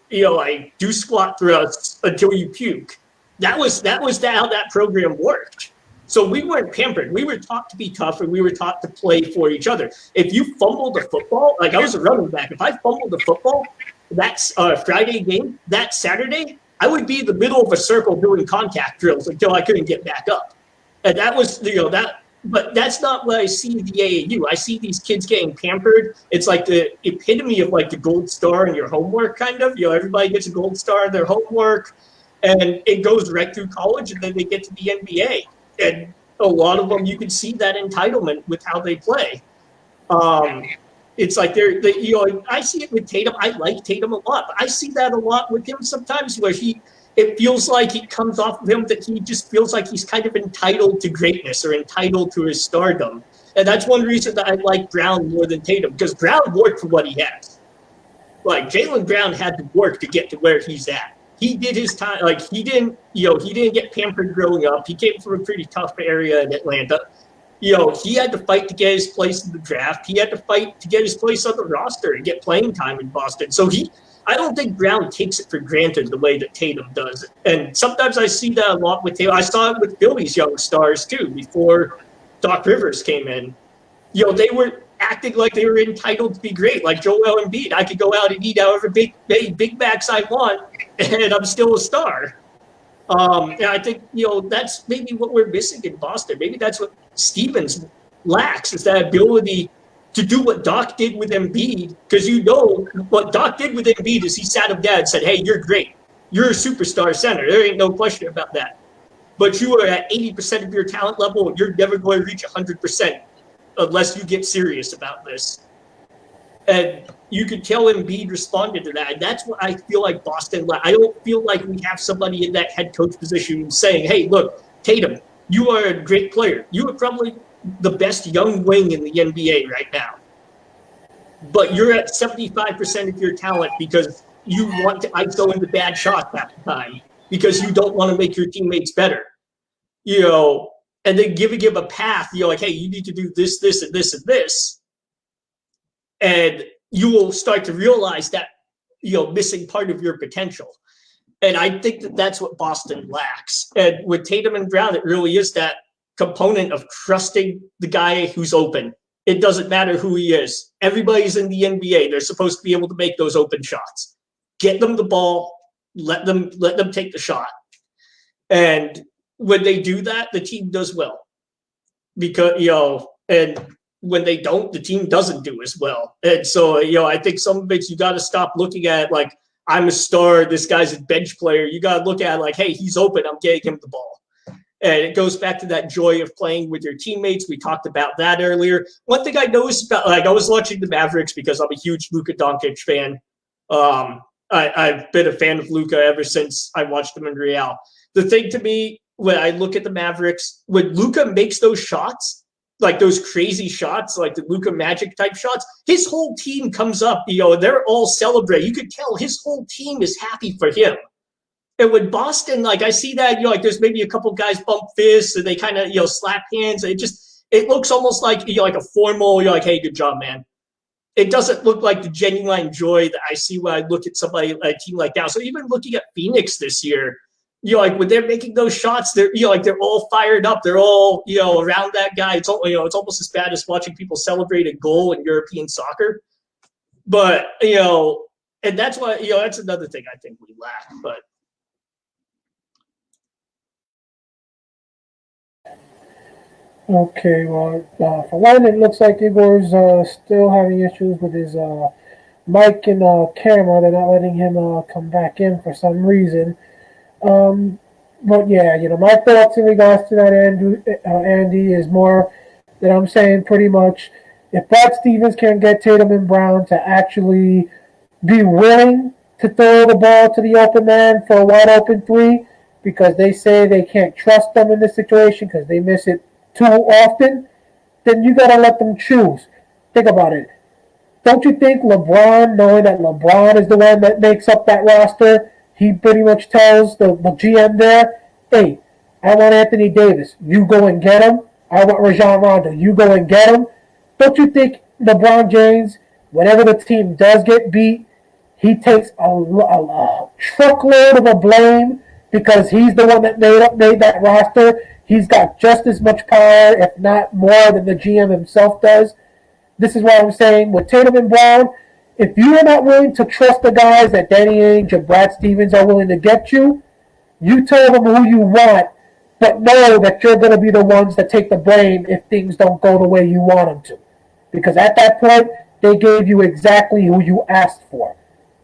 squat thrusts until you puke. That was how that program worked. So we weren't pampered. We were taught to be tough, and we were taught to play for each other. If you fumbled a football, I was a running back. If I fumbled a football, that's a Friday game. That Saturday, I would be in the middle of a circle doing contact drills until I couldn't get back up. And that was, but that's not what I see in the AAU. I see these kids getting pampered. It's like the epitome of the gold star in your homework, kind of. Everybody gets a gold star in their homework, and it goes right through college, and then they get to the NBA. And a lot of them, you can see that entitlement with how they play. It's like I see it with Tatum. I like Tatum a lot, but I see that a lot with him sometimes where it feels like it comes off of him that he just feels like he's kind of entitled to greatness or entitled to his stardom. And that's one reason that I like Brown more than Tatum, because Brown worked for what he has. Jaylen Brown had to work to get to where he's at. He did his time. He didn't get pampered growing up. He came from a pretty tough area in Atlanta. He had to fight to get his place in the draft. He had to fight to get his place on the roster and get playing time in Boston. So I don't think Brown takes it for granted the way that Tatum does. And sometimes I see that a lot with Tatum. I saw it with Philly's young stars too before Doc Rivers came in. They were acting like they were entitled to be great, like Joel Embiid. I could go out and eat however Big Macs I want, and I'm still a star. And I think, that's maybe what we're missing in Boston. Maybe that's what Stevens lacks, is that ability to do what Doc did with Embiid. Because what Doc did with Embiid is he sat him down and said, hey, you're great. You're a superstar center. There ain't no question about that. But you are at 80% of your talent level, and you're never going to reach 100% unless you get serious about this. And you could tell Embiid responded to that. And that's what I feel like Boston. I don't feel like we have somebody in that head coach position saying, hey, look, Tatum, you are a great player. You would probably the best young wing in the NBA right now. But you're at 75% of your talent because you want to ISO into bad shots half the time because you don't want to make your teammates better. And then give a path, like, hey, you need to do this, this, and this, and this. And you will start to realize that, missing part of your potential. And I think that that's what Boston lacks. And with Tatum and Brown, it really is that component of trusting the guy who's open. It doesn't matter who he is. Everybody's in the NBA. They're supposed to be able to make those open shots. Get them the ball. Let them take the shot. And when they do that, the team does well. Because, and when they don't, the team doesn't do as well. And so, I think some of it you got to stop looking at like, I'm a star, this guy's a bench player. You got to look at like, hey, he's open, I'm getting him the ball. And it goes back to that joy of playing with your teammates. We talked about that earlier. One thing I noticed about, like, I was watching the Mavericks because I'm a huge Luka Doncic fan. I've been a fan of Luka ever since I watched him in Real. The thing to me, when I look at the Mavericks, when Luka makes those shots, like those crazy shots, like the Luka Magic type shots, his whole team comes up, they're all celebrating. You could tell his whole team is happy for him. And with Boston, like I see that, like there's maybe a couple guys bump fists and they kind of, slap hands. It looks almost like, like a formal, like, hey, good job, man. It doesn't look like the genuine joy that I see when I look at somebody, a team like that. So even looking at Phoenix this year, like when they're making those shots, they're, like they're all fired up. They're all, around that guy. It's, it's almost as bad as watching people celebrate a goal in European soccer. But, and that's why, that's another thing I think we lack. But okay, well, for one, it looks like Igor's still having issues with his mic and camera. They're not letting him come back in for some reason. But yeah, my thoughts in regards to that, Andy, is more that I'm saying pretty much if Brad Stevens can get Tatum and Brown to actually be willing to throw the ball to the open man for a wide open three, because they say they can't trust them in this situation because they miss it too often, then you got to let them choose. Think about it. Don't you think LeBron, knowing that LeBron is the one that makes up that roster, he pretty much tells the GM there, hey, I want Anthony Davis. You go and get him. I want Rajon Rondo. You go and get him. Don't you think LeBron James, whenever the team does get beat, he takes a truckload of the blame because he's the one that made that roster? He's got just as much power, if not more, than the GM himself does. This is why I'm saying with Tatum and Brown, if you are not willing to trust the guys that Danny Ainge and Brad Stevens are willing to get you, you tell them who you want, but know that you're going to be the ones that take the blame if things don't go the way you want them to. Because at that point, they gave you exactly who you asked for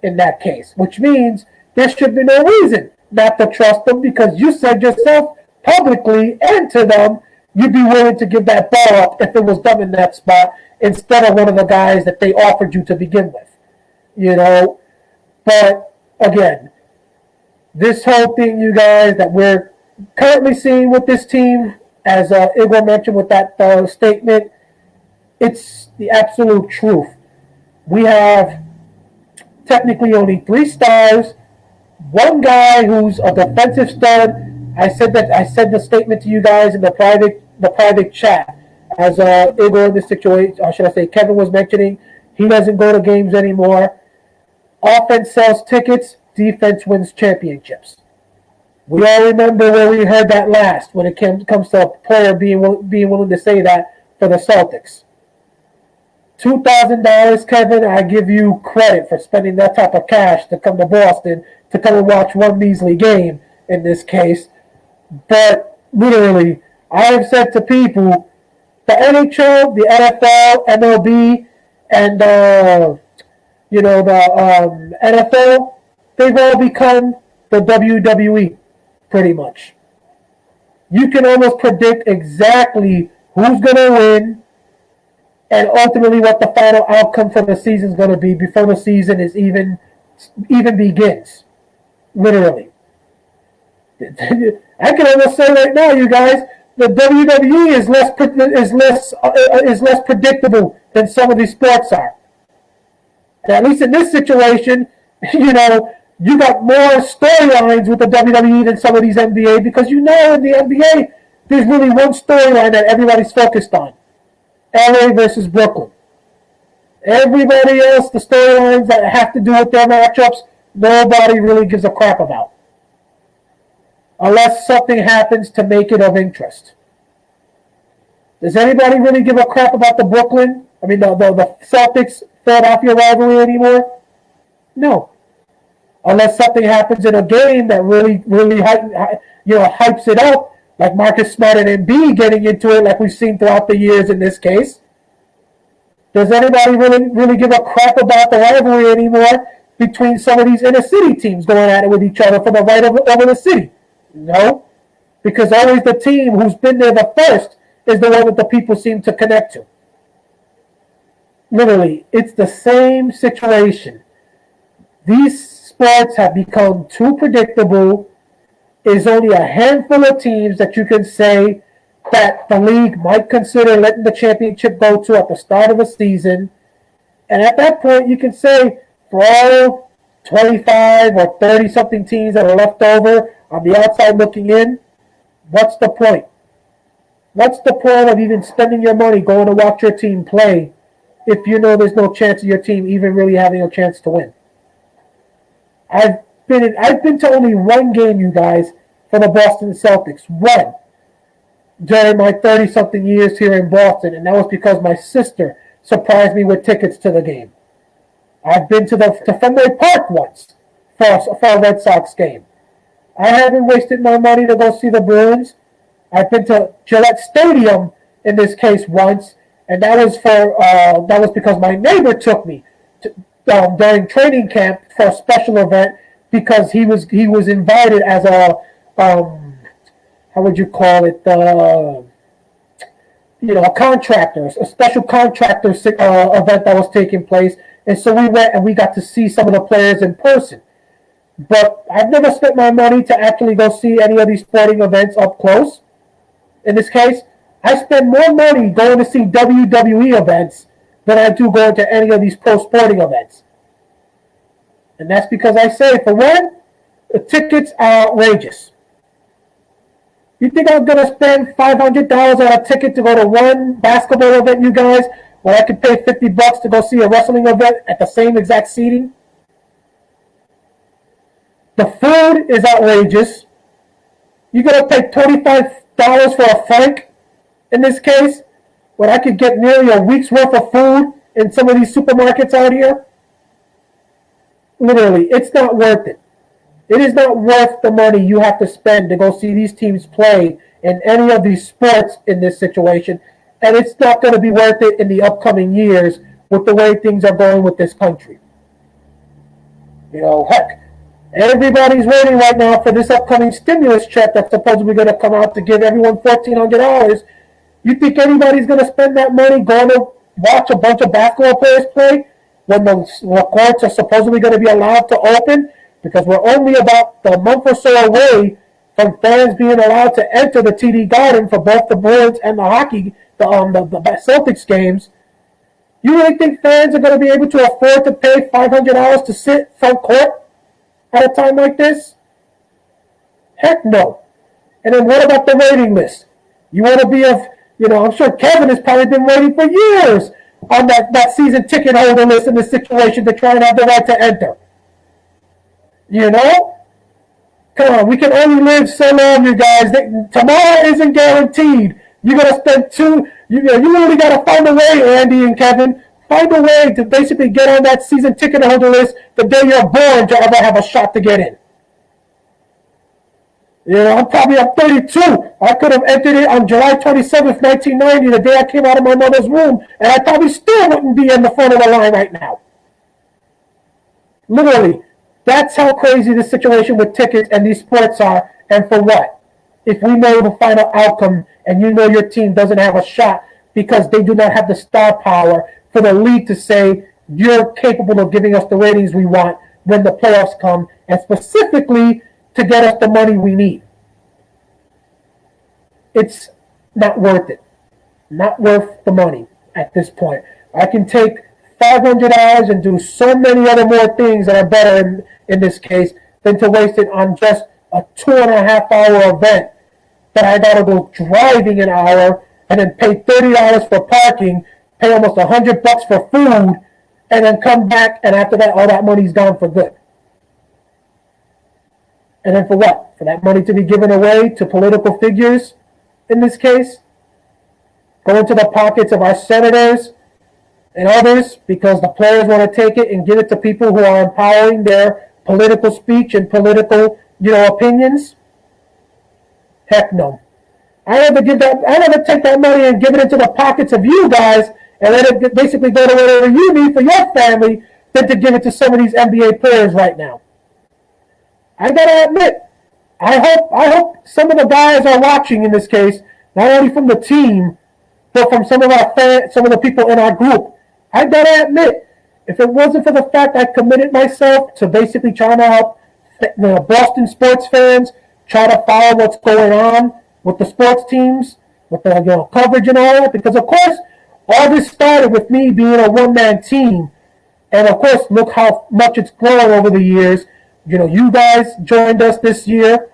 in that case, which means there should be no reason not to trust them because you said yourself publicly and to them you'd be willing to give that ball up if it was done in that spot instead of one of the guys that they offered you to begin with. But again, this whole thing, you guys, that we're currently seeing with this team, as Igor mentioned with that statement, it's the absolute truth. We have technically only 3 stars, one guy who's a defensive stud. I said the statement to you guys in the private chat as Igor in this situation, or should I say Kevin was mentioning, he doesn't go to games anymore. Offense sells tickets, defense wins championships. We all remember where we heard that last when it comes to a player being willing to say that for the Celtics. $2,000, Kevin, I give you credit for spending that type of cash to come to Boston to come and watch one measly game in this case. But literally, I have said to people, the NHL, the NFL, MLB, and the NFL, they've all become the WWE, pretty much. You can almost predict exactly who's going to win and ultimately what the final outcome for the season is going to be before the season is even begins. Literally. I can almost say right now, you guys, the WWE is less predictable than some of these sports are. And at least in this situation, you got more storylines with the WWE than some of these NBA, because in the NBA there's really one storyline that everybody's focused on: LA versus Brooklyn. Everybody else, the storylines that have to do with their matchups, nobody really gives a crap about, unless something happens to make it of interest. Does anybody really give a crap about the Celtics Philadelphia rivalry anymore? No. Unless something happens in a game that really hypes it up, like Marcus Smart and Embiid getting into it, like we've seen throughout the years in this case. Does anybody really give a crap about the rivalry anymore between some of these inner city teams going at it with each other for the right over the city? No, because always the team who's been there the first is the one that the people seem to connect to. Literally, it's the same situation. These sports have become too predictable. There's only a handful of teams that you can say that the league might consider letting the championship go to at the start of a season. And at that point, you can say, for all 25 or 30-something teams that are left over on the outside looking in, what's the point? What's the point of even spending your money going to watch your team play if you know there's no chance of your team even really having a chance to win? I've been to only one game, you guys, for the Boston Celtics. One. During my 30-something years here in Boston, and that was because my sister surprised me with tickets to the game. I've been to Fenway Park once for a Red Sox game. I haven't wasted my money to go see the Bruins. I've been to Gillette Stadium in this case once, and that was because my neighbor took me during training camp for a special event, because he was invited as a how would you call it? A contractor, a special contractor event that was taking place. And so we went and we got to see some of the players in person. But I've never spent my money to actually go see any of these sporting events up close. In this case, I spend more money going to see WWE events than I do going to any of these pro sporting events. And that's because I say, for one, the tickets are outrageous. You think I'm going to spend $500 on a ticket to go to one basketball event, you guys, when I could pay $50 to go see a wrestling event at the same exact seating? The food is outrageous. You're going to pay $25 for a Frank in this case, when I could get nearly a week's worth of food in some of these supermarkets out here? Literally, it's not worth it. It is not worth the money you have to spend to go see these teams play in any of these sports in this situation. And it's not going to be worth it in the upcoming years with the way things are going with this country. Heck, everybody's waiting right now for this upcoming stimulus check that's supposedly going to come out to give everyone $1,400. You think anybody's going to spend that money going to watch a bunch of basketball players play when the courts are supposedly going to be allowed to open? Because we're only about a month or so away from fans being allowed to enter the TD Garden for both the Bruins and the Celtics games. You really think fans are going to be able to afford to pay $500 to sit front court at a time like this? Heck no. And then what about the waiting list? You want to be I'm sure Kevin has probably been waiting for years on that season ticket holder list in this situation to try and have the right to enter. Come on, we can only live so long, you guys. Tomorrow isn't guaranteed. You're going to spend you literally got to find a way, Andy and Kevin, find a way to basically get on that season ticket holder list the day you're born to ever have a shot to get in. I'm 32. I could have entered it on July 27th, 1990, the day I came out of my mother's womb, and I probably still wouldn't be in the front of the line right now. Literally. That's how crazy the situation with tickets and these sports are. And for what? If we know the final outcome and you know your team doesn't have a shot because they do not have the star power for the league to say you're capable of giving us the ratings we want when the playoffs come, and specifically to get us the money we need. It's not worth it. Not worth the money at this point. I can take $500 and do so many other more things that are better in this case than to waste it on just a 2.5-hour event that I gotta go driving an hour and then pay $30 for parking, pay almost $100 for food, and then come back, and after that, all that money's gone for good. And then for what? For that money to be given away to political figures in this case? Go into the pockets of our senators and others because the players want to take it and give it to people who are empowering their political speech and political, opinions? Heck no. I'd rather take that money and give it into the pockets of you guys and let it basically go to whatever you need for your family than to give it to some of these NBA players right now. I gotta admit, I hope some of the guys are watching in this case, not only from the team, but from some of our fans, some of the people in our group. I gotta admit, if it wasn't for the fact I committed myself to basically trying to help Boston sports fans try to follow what's going on with the sports teams, with the coverage and all that, because of course all this started with me being a one-man team, and of course look how much it's grown over the years. You guys joined us this year.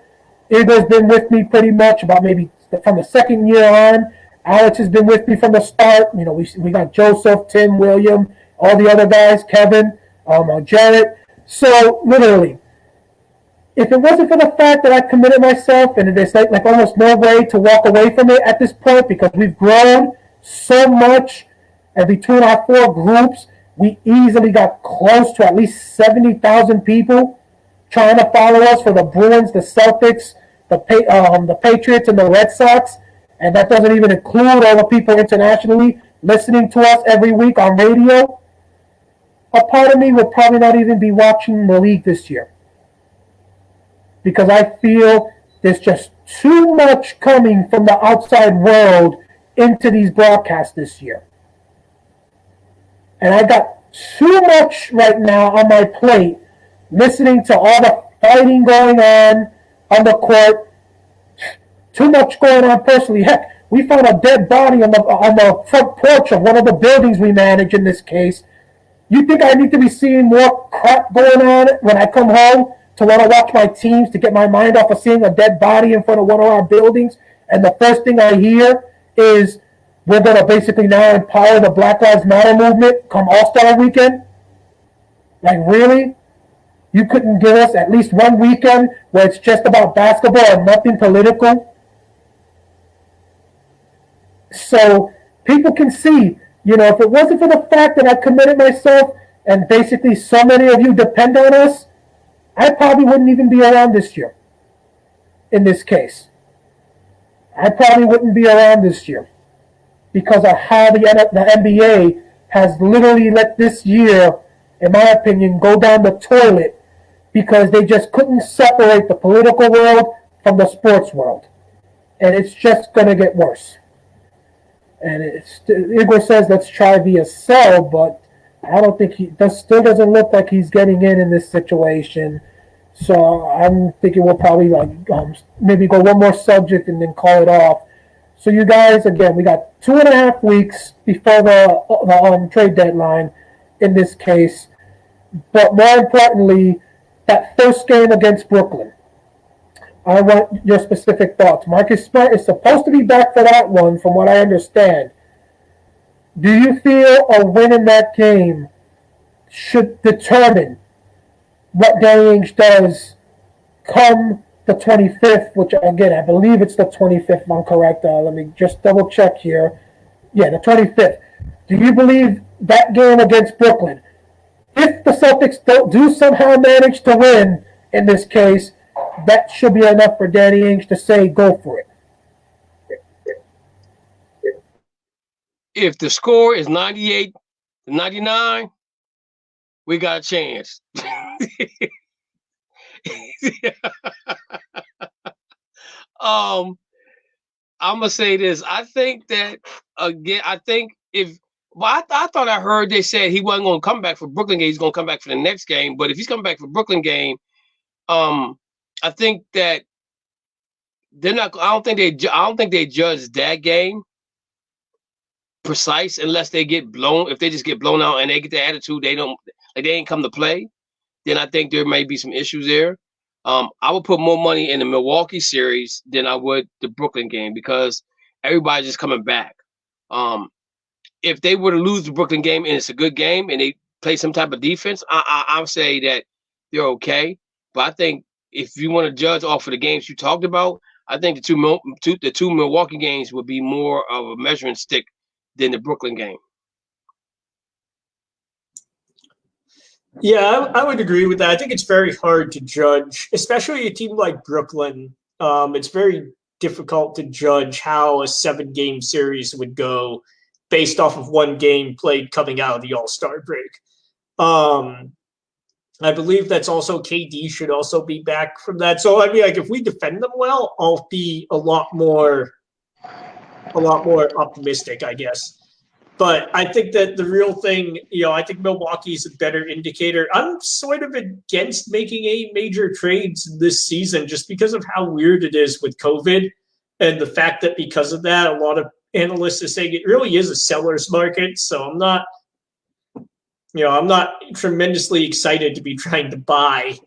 Igor's been with me pretty much about maybe from the second year on. Alex has been with me from the start. We got Joseph, Tim, William, all the other guys, Kevin, Jarrett. So literally, if it wasn't for the fact that I committed myself, and there's like almost no way to walk away from it at this point because we've grown so much, and between our 4 groups, we easily got close to at least 70,000 people trying to follow us for the Bruins, the Celtics, the Patriots, and the Red Sox. And that doesn't even include all the people internationally listening to us every week on radio. A part of me will probably not even be watching the league this year because I feel there's just too much coming from the outside world into these broadcasts this year. And I got too much right now on my plate listening to all the fighting going on the court. Too much going on personally. Heck, we found a dead body on the front porch of one of the buildings we manage in this case. You think I need to be seeing more crap going on when I come home to want to watch my teams to get my mind off of seeing a dead body in front of one of our buildings? And the first thing I hear is we're going to basically now empower the Black Lives Matter movement come All-Star weekend? Like, really? You couldn't give us at least one weekend where it's just about basketball and nothing political? So people can see, if it wasn't for the fact that I committed myself and basically so many of you depend on us, I probably wouldn't even be around this year in this case. I probably wouldn't be around this year because of how the NBA has literally let this year, in my opinion, go down the toilet because they just couldn't separate the political world from the sports world. And it's just going to get worse. And Igor says let's try via cell, but I don't think still doesn't look like he's getting in this situation. So I'm thinking we'll probably maybe go one more subject and then call it off. So you guys, again, we got 2.5 weeks before the trade deadline in this case. But more importantly, that first game against Brooklyn. I want your specific thoughts. Marcus Smart is supposed to be back for that one, from what I understand. Do you feel a win in that game should determine what Danny Ainge does come the 25th, which, again, I believe it's the 25th, if I'm correct. Let me just double check here. Yeah, the 25th. Do you believe that game against Brooklyn, if the Celtics do somehow manage to win in this case, that should be enough for Danny Ainge to say, go for it? If the score is 98-99, we got a chance. I'm gonna say this. I think that again. I thought I heard they said he wasn't gonna come back for Brooklyn game. He's gonna come back for the next game. But if he's coming back for Brooklyn game, I think that they're not. I don't think they judge that game precise unless they get blown. If they just get blown out and they get the attitude, they ain't come to play. Then I think there may be some issues there. I would put more money in the Milwaukee series than I would the Brooklyn game because everybody's just coming back. If they were to lose the Brooklyn game and it's a good game and they play some type of defense, I'll say that they're okay. But I think if you want to judge off of the games you talked about, I think the two Milwaukee games would be more of a measuring stick than the Brooklyn game. Yeah, I would agree with that. I think it's very hard to judge, especially a team like Brooklyn. It's very difficult to judge how a 7-game series would go based off of one game played coming out of the All-Star break. I believe that's also KD should also be back from that. So I mean, like if we defend them well, I'll be a lot more optimistic, I guess. But I think that the real thing, I think Milwaukee is a better indicator. I'm sort of against making any major trades this season just because of how weird it is with COVID and the fact that because of that, a lot of analysts are saying it really is a seller's market. So I'm not tremendously excited to be trying to buy,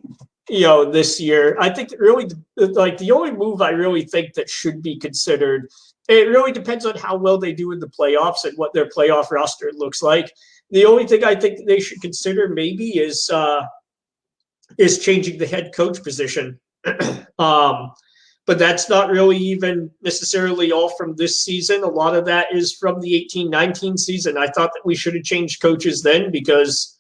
this year. I think really the only move I really think that should be considered, it really depends on how well they do in the playoffs and what their playoff roster looks like. The only thing I think they should consider maybe is changing the head coach position. But that's not really even necessarily all from this season. A lot of that is from the 18-19 season. I thought that we should have changed coaches then because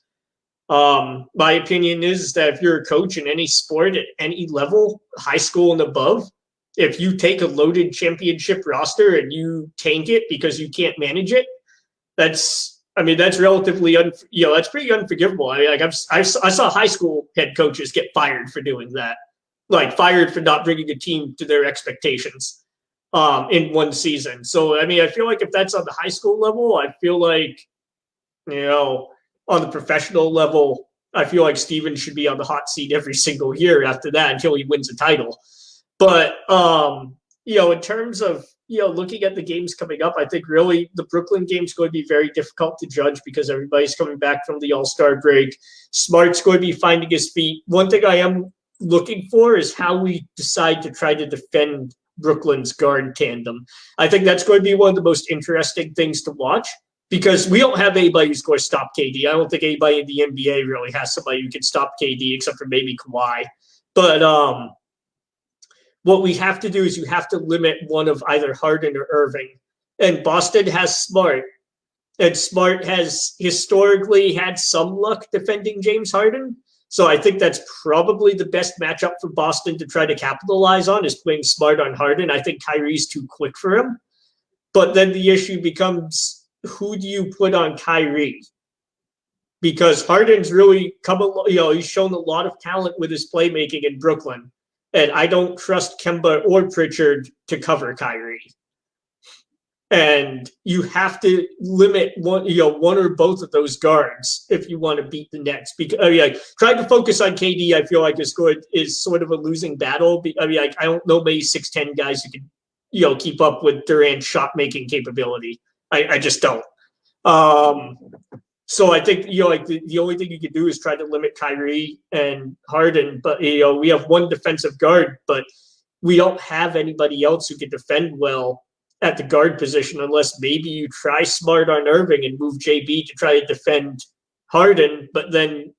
my opinion is that if you're a coach in any sport at any level, high school and above, if you take a loaded championship roster and you tank it because you can't manage it, that's relatively, that's pretty unforgivable. I mean, I saw high school head coaches get fired for doing that, like fired for not bringing a team to their expectations in one season. So, I mean, I feel like if that's on the high school level, I feel like, on the professional level, I feel like Steven should be on the hot seat every single year after that until he wins a title. But, in terms of, looking at the games coming up, I think really the Brooklyn game is going to be very difficult to judge because everybody's coming back from the All-Star break. Smart's going to be finding his feet. One thing I am looking for is how we decide to try to defend Brooklyn's guard tandem. I think that's going to be one of the most interesting things to watch because we don't have anybody who's going to stop KD. I don't think anybody in the NBA really has somebody who can stop KD except for maybe Kawhi. But, what we have to do is you have to limit one of either Harden or Irving. And Boston has Smart. And Smart has historically had some luck defending James Harden. So I think that's probably the best matchup for Boston to try to capitalize on is playing Smart on Harden. I think Kyrie's too quick for him. But then the issue becomes, who do you put on Kyrie? Because Harden's really he's shown a lot of talent with his playmaking in Brooklyn. And I don't trust Kemba or Pritchard to cover Kyrie. And you have to limit one or both of those guards if you want to beat the Nets. Because trying to focus on KD, I feel like is sort of a losing battle. I don't know many 6'10" guys who can keep up with Durant's shot making capability. I just don't. So I think the only thing you can do is try to limit Kyrie and Harden. But we have one defensive guard, but we don't have anybody else who can defend well at the guard position unless maybe you try Smart on Irving and move JB to try to defend Harden. But then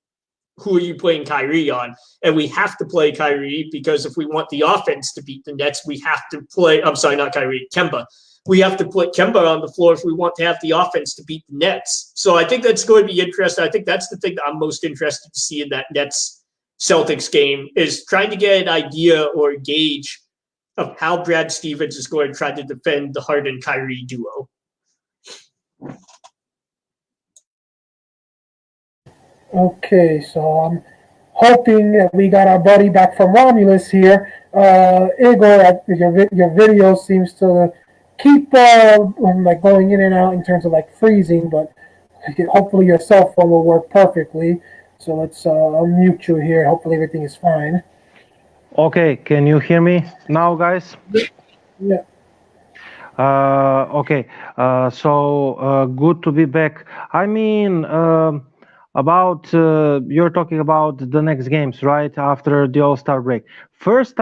who are you playing Kyrie on? And we have to play Kyrie because if we want the offense to beat the Nets, we have to play. I'm sorry, not Kyrie, Kemba. We have to put Kemba on the floor if we want to have the offense to beat the Nets. So I think that's going to be interesting. I think that's the thing that I'm most interested to see in that Nets-Celtics game is trying to get an idea or a gauge of how Brad Stevens is going to try to defend the Harden-Kyrie duo. Okay, so I'm hoping that we got our buddy back from Romulus here. Igor, your video seems to keep going in and out in terms of freezing, but hopefully your cell phone will work perfectly. So let's unmute you here. Hopefully everything is fine. Okay, can you hear me now, guys? Yeah. Okay, so good to be back. I mean, about you're talking about the next games, right? After the All-Star break. First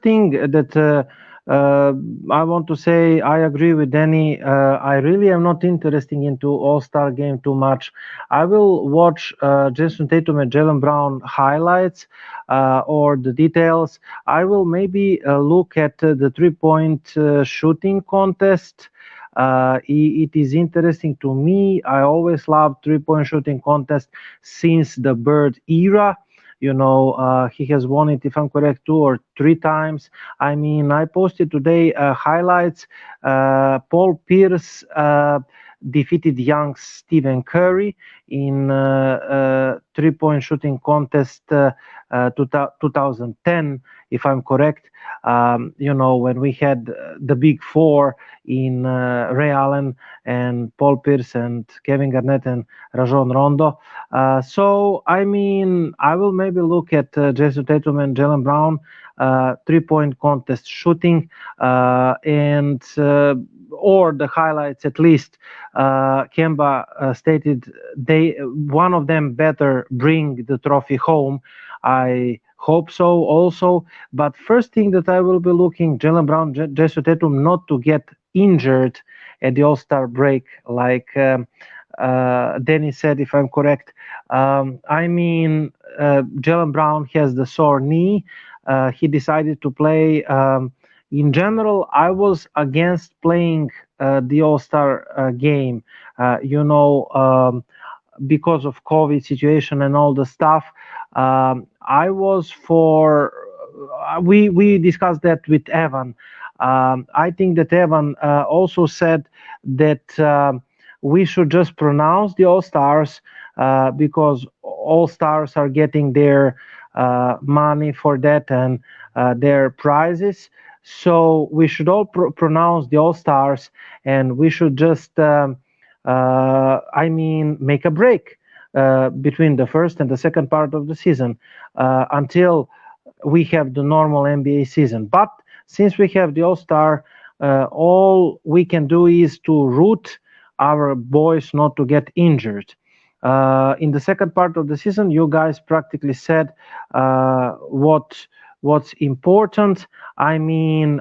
thing that I want to say, I agree with Danny. I really am not interested into All-Star game too much. I will watch Jason Tatum and Jaylen Brown highlights or the details. I will maybe look at the three-point shooting contest. It is interesting to me. I always loved three-point shooting contest since the Bird era. He has won it, if I'm correct, 2 or 3 times. I mean, I posted today highlights. Paul Pierce defeated young Stephen Curry in three-point shooting contest 2010, if I'm correct. When we had the big four in Ray Allen and Paul Pierce and Kevin Garnett and Rajon Rondo. So, I mean, I will maybe look at Jason Tatum and Jaylen Brown three-point contest shooting and or the highlights at least. Kemba stated one of them better bring the trophy home. I hope so also. But first thing that I will be looking, Jaylen Brown, Jason Tatum, not to get injured at the All-Star break, like Danny said, if I'm correct. I mean, Jaylen Brown has the sore knee. He decided to play. In general, I was against playing the All-Star game. Because of COVID situation and all the stuff. I was for. We discussed that with Evan. I think that Evan also said that we should just pronounce the All Stars because All Stars are getting their money for that and their prizes. So we should all pronounce the All Stars, and we should just. Make a break between the first and the second part of the season until we have the normal NBA season. But since we have the All-Star, all we can do is to root our boys not to get injured. In the second part of the season, you guys practically said what's important. I mean,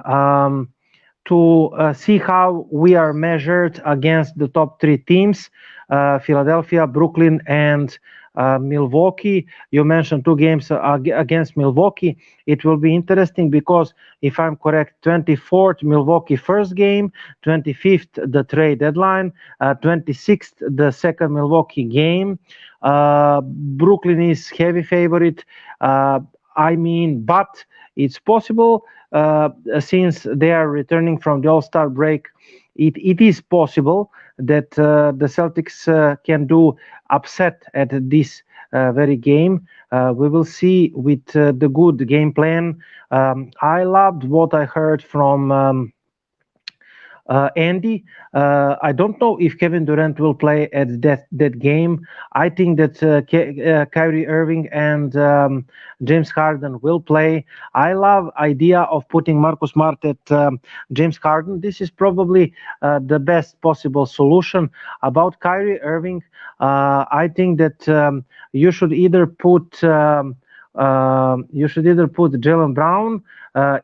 to see how we are measured against the top three teams, Philadelphia, Brooklyn, and Milwaukee. You mentioned 2 games against Milwaukee. It will be interesting because, if I'm correct, 24th Milwaukee first game, 25th the trade deadline, 26th the second Milwaukee game. Brooklyn is heavy favorite. But it's possible since they are returning from the All-Star break. It is possible that the Celtics can do upset at this very game. We will see with the good game plan. I loved what I heard from Andy. I don't know if Kevin Durant will play at that game. I think that Kyrie Irving and James Harden will play. I love idea of putting Marcus Smart at James Harden. This is probably the best possible solution. About Kyrie Irving, I think that you should either put Jaylen Brown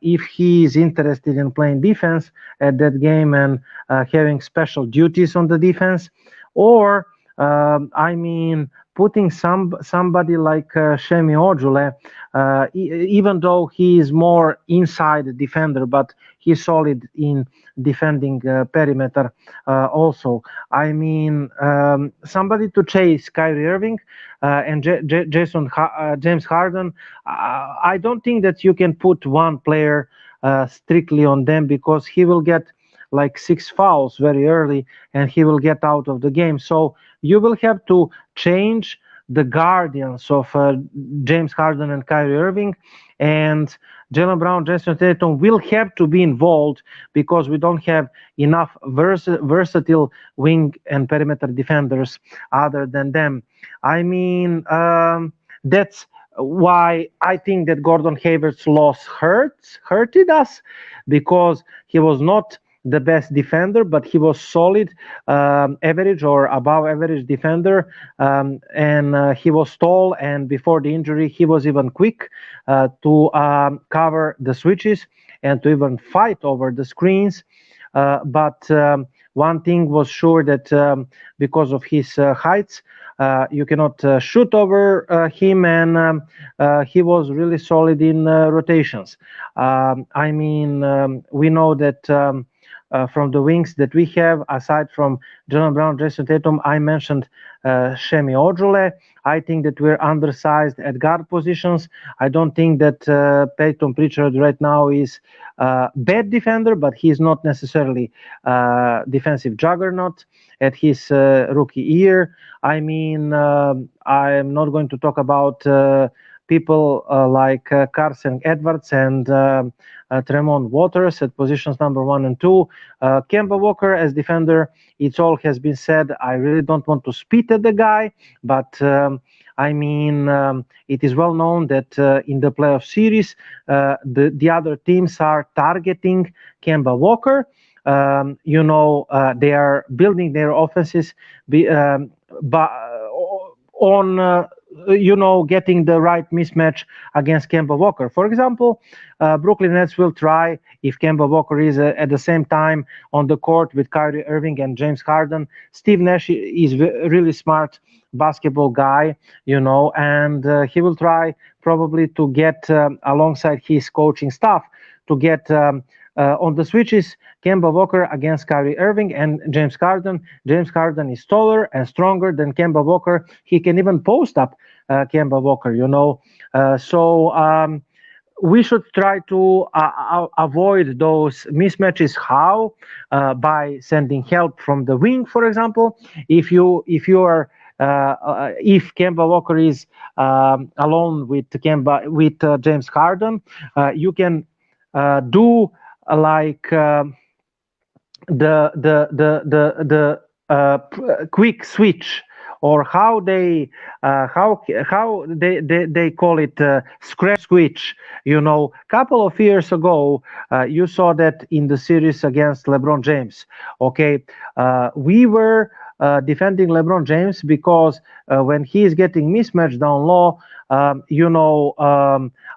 if he is interested in playing defense at that game and having special duties on the defense, or putting somebody like Shemi Ojule, even though he is more inside defender, but he's solid in defending perimeter also. Somebody to chase Kyrie Irving and James Harden. I don't think that you can put one player strictly on them because he will get like 6 fouls very early and he will get out of the game. So you will have to change the guardians of James Harden and Kyrie Irving, and Jaylen Brown, Jason Tatum will have to be involved because we don't have enough versatile wing and perimeter defenders other than them. That's why I think that Gordon Hayward's loss hurted us, because he was not the best defender, but he was solid, average or above average defender, and he was tall, and before the injury he was even quick to cover the switches and to even fight over the screens. But one thing was sure, that because of his heights, you cannot shoot over him, and he was really solid in rotations. We know that from the wings that we have, aside from Jaylen Brown, Jason Tatum, I mentioned Shemi Ojule. I think that we're undersized at guard positions. I don't think that Peyton Pritchard right now is a bad defender, but he's not necessarily defensive juggernaut at his rookie year. I'm not going to talk about people like Carson Edwards and Tremont Waters at positions number 1 and 2. Kemba Walker as defender, it all has been said. I really don't want to spit at the guy, but it is well known that in the playoff series, the other teams are targeting Kemba Walker. They are building their offenses on getting the right mismatch against Kemba Walker. For example, Brooklyn Nets will try, if Kemba Walker is at the same time on the court with Kyrie Irving and James Harden. Steve Nash is a really smart basketball guy, and he will try probably to get alongside his coaching staff to get on the switches Kemba Walker against Kyrie Irving and James Harden. James Harden is taller and stronger than Kemba Walker. He can even post up Kemba Walker, So we should try to avoid those mismatches. How? By sending help from the wing, for example. If Kemba Walker is alone with James Harden, you can do like the quick switch, or how they call it, scrap switch. Couple of years ago, you saw that in the series against LeBron James. Okay, we were defending LeBron James because when he is getting mismatched down low,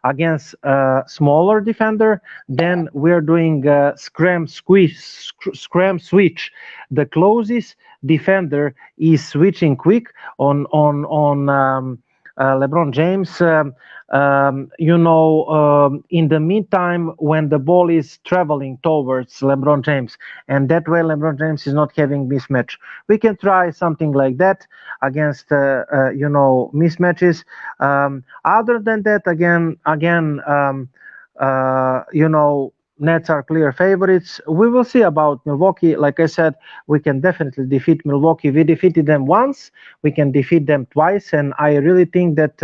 against a smaller defender, then we're doing scram switch. The closest defender is switching quick on LeBron James. In the meantime, when the ball is traveling towards LeBron James, and that way LeBron James is not having mismatch. We can try something like that against mismatches. Other than that, again, Nets are clear favorites. We will see about Milwaukee. Like I said, we can definitely defeat Milwaukee. We defeated them once. We can defeat them twice, and I really think that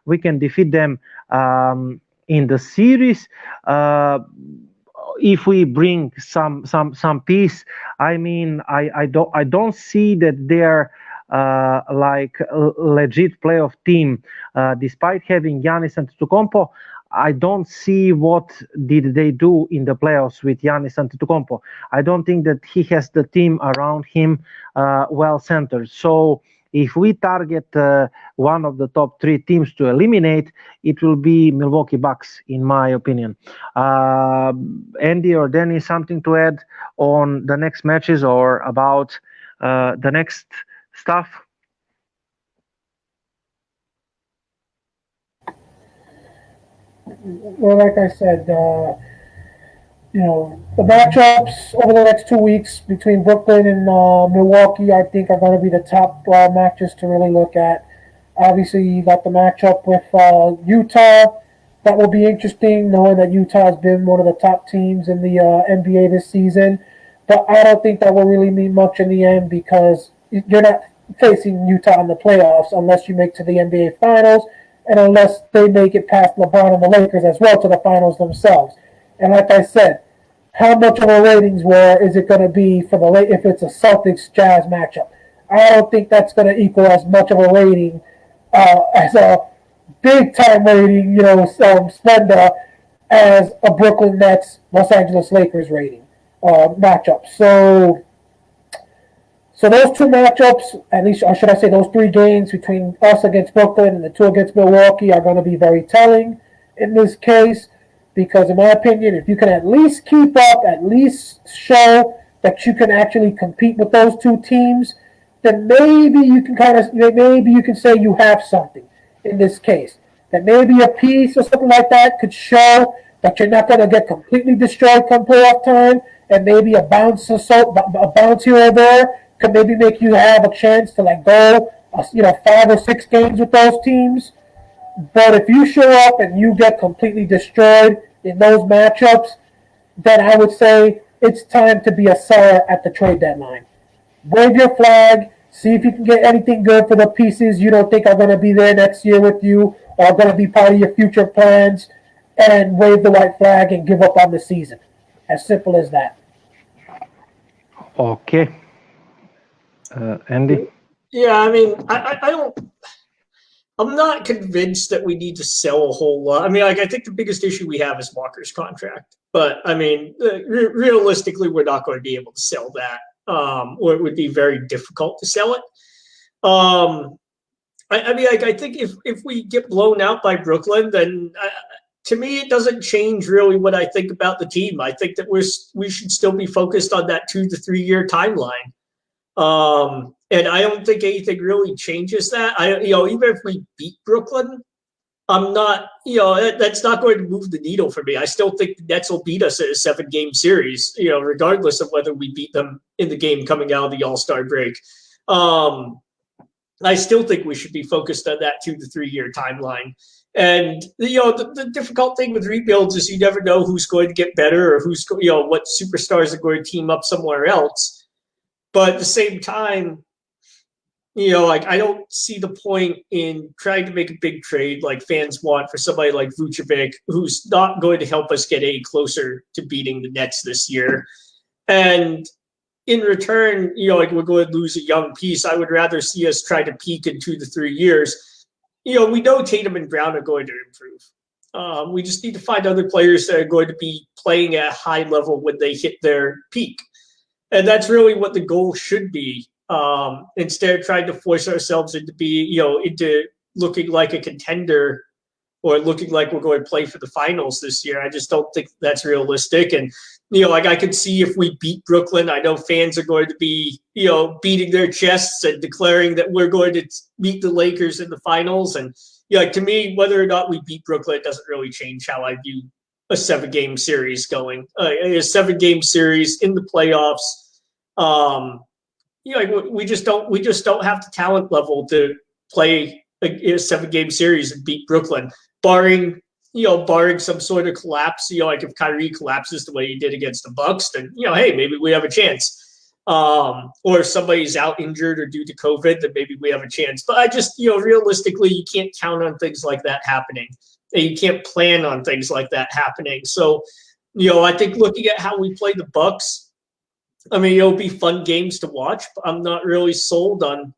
we can defeat them in the series if we bring some peace. I don't see that they're like a legit playoff team, despite having Giannis Antetokounmpo. I don't see what did they do in the playoffs with Giannis Antetokounmpo. I don't think that he has the team around him well centered. So if we target one of the top 3 teams to eliminate, it will be Milwaukee Bucks, in my opinion. Andy or Danny, something to add on the next matches or about the next stuff? Well, like I said, the matchups over the next 2 weeks between Brooklyn and Milwaukee, I think, are going to be the top matches to really look at. Obviously, you got the matchup with Utah. That will be interesting, knowing that Utah has been one of the top teams in the NBA this season. But I don't think that will really mean much in the end, because you're not facing Utah in the playoffs unless you make to the NBA Finals, and unless they make it past LeBron and the Lakers as well to the finals themselves. And like I said, how much of a ratings war is it going to be for if it's a Celtics Jazz matchup? I don't think that's going to equal as much of a rating as a big time rating, splendor as a Brooklyn Nets Los Angeles Lakers rating matchup. So those two matchups, at least, or should I say those three games between us against Brooklyn and the two against Milwaukee are going to be very telling in this case because, in my opinion, if you can at least keep up, at least show that you can actually compete with those two teams, then maybe you can say you have something in this case. That maybe a piece or something like that could show that you're not going to get completely destroyed come playoff time, and maybe a bounce here or there could maybe make you have a chance to go 5 or 6 games with those teams. But if you show up and you get completely destroyed in those matchups, then I would say it's time to be a seller at the trade deadline. Wave your flag, see if you can get anything good for the pieces you don't think are going to be there next year with you or are going to be part of your future plans, and wave the white flag and give up on the season. As simple as that. Okay. Andy? Yeah, I mean, I'm not convinced that we need to sell a whole lot. I mean, I think the biggest issue we have is Walker's contract. But, I mean, realistically, we're not going to be able to sell that, or it would be very difficult to sell it. I think if we get blown out by Brooklyn, then to me, it doesn't change really what I think about the team. I think that we should still be focused on that 2 to 3 year timeline. And I don't think anything really changes that. Even if we beat Brooklyn, I'm not, that's not going to move the needle for me. I still think the Nets will beat us in a 7-game series, regardless of whether we beat them in the game coming out of the All-Star break. I still think we should be focused on that 2 to 3 year timeline. And, the difficult thing with rebuilds is you never know who's going to get better or what superstars are going to team up somewhere else. But at the same time, I don't see the point in trying to make a big trade like fans want for somebody like Vucevic, who's not going to help us get any closer to beating the Nets this year. And in return, we're going to lose a young piece. I would rather see us try to peak in 2 to 3 years. We know Tatum and Brown are going to improve. We just need to find other players that are going to be playing at a high level when they hit their peak. And that's really what the goal should be. Instead of trying to force ourselves into looking like a contender or looking like we're going to play for the finals this year. I just don't think that's realistic. And, I could see if we beat Brooklyn, I know fans are going to be, beating their chests and declaring that we're going to beat the Lakers in the finals. And, to me, whether or not we beat Brooklyn, it doesn't really change how I view a 7-game series going. A 7-game series in the playoffs. We just don't have the talent level to play a 7-game series and beat Brooklyn, barring some sort of collapse. Like if Kyrie collapses the way he did against the Bucks, then hey, maybe we have a chance. Or if somebody's out injured or due to COVID, then maybe we have a chance. But I just realistically, you can't count on things like that happening, and you can't plan on things like that happening. So I think looking at how we play the Bucks, I mean, it'll be fun games to watch, but I'm not really sold on,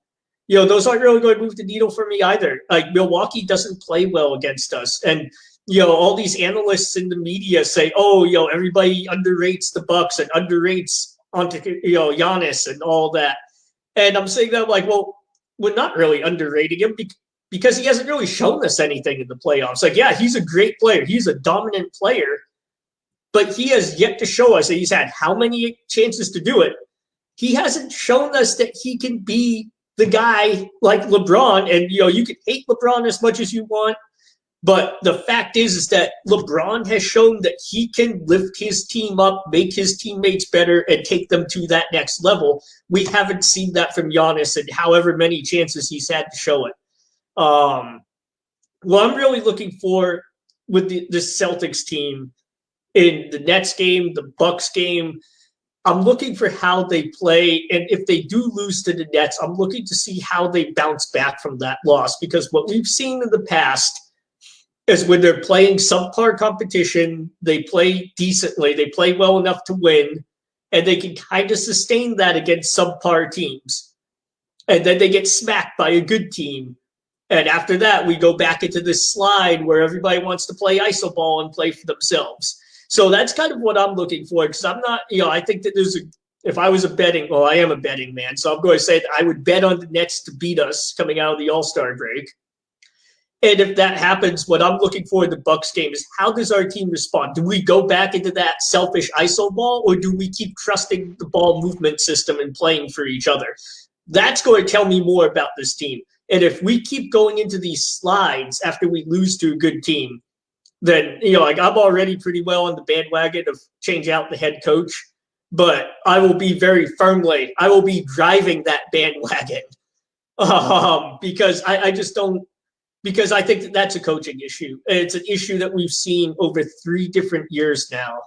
those aren't really going to move the needle for me either. Like Milwaukee doesn't play well against us. And, all these analysts in the media say, everybody underrates the Bucks and underrates Giannis and all that. And I'm saying that well, we're not really underrating him because he hasn't really shown us anything in the playoffs. Like, yeah, he's a great player. He's a dominant player. But he has yet to show us that he's had how many chances to do it. He hasn't shown us that he can be the guy like LeBron. And, you can hate LeBron as much as you want. But the fact is that LeBron has shown that he can lift his team up, make his teammates better, and take them to that next level. We haven't seen that from Giannis and however many chances he's had to show it. What I'm really looking for with the Celtics team in the Nets game, the Bucks game, I'm looking for how they play. And if they do lose to the Nets, I'm looking to see how they bounce back from that loss. Because what we've seen in the past is when they're playing subpar competition, they play decently, they play well enough to win, and they can kind of sustain that against subpar teams. And then they get smacked by a good team, And after that, we go back into this slide where everybody wants to play iso ball and play for themselves. So that's kind of what I'm looking for, because I'm not, I think that if I was I am a betting man, so I'm going to say that I would bet on the Nets to beat us coming out of the All-Star break. And if that happens, what I'm looking for in the Bucks game is, how does our team respond? Do we go back into that selfish iso ball, or do we keep trusting the ball movement system and playing for each other? That's going to tell me more about this team. And if we keep going into these slides after we lose to a good team, then, I'm already pretty well on the bandwagon of change out the head coach, but I will be driving that bandwagon because because I think that's a coaching issue. It's an issue that we've seen over 3 different years now.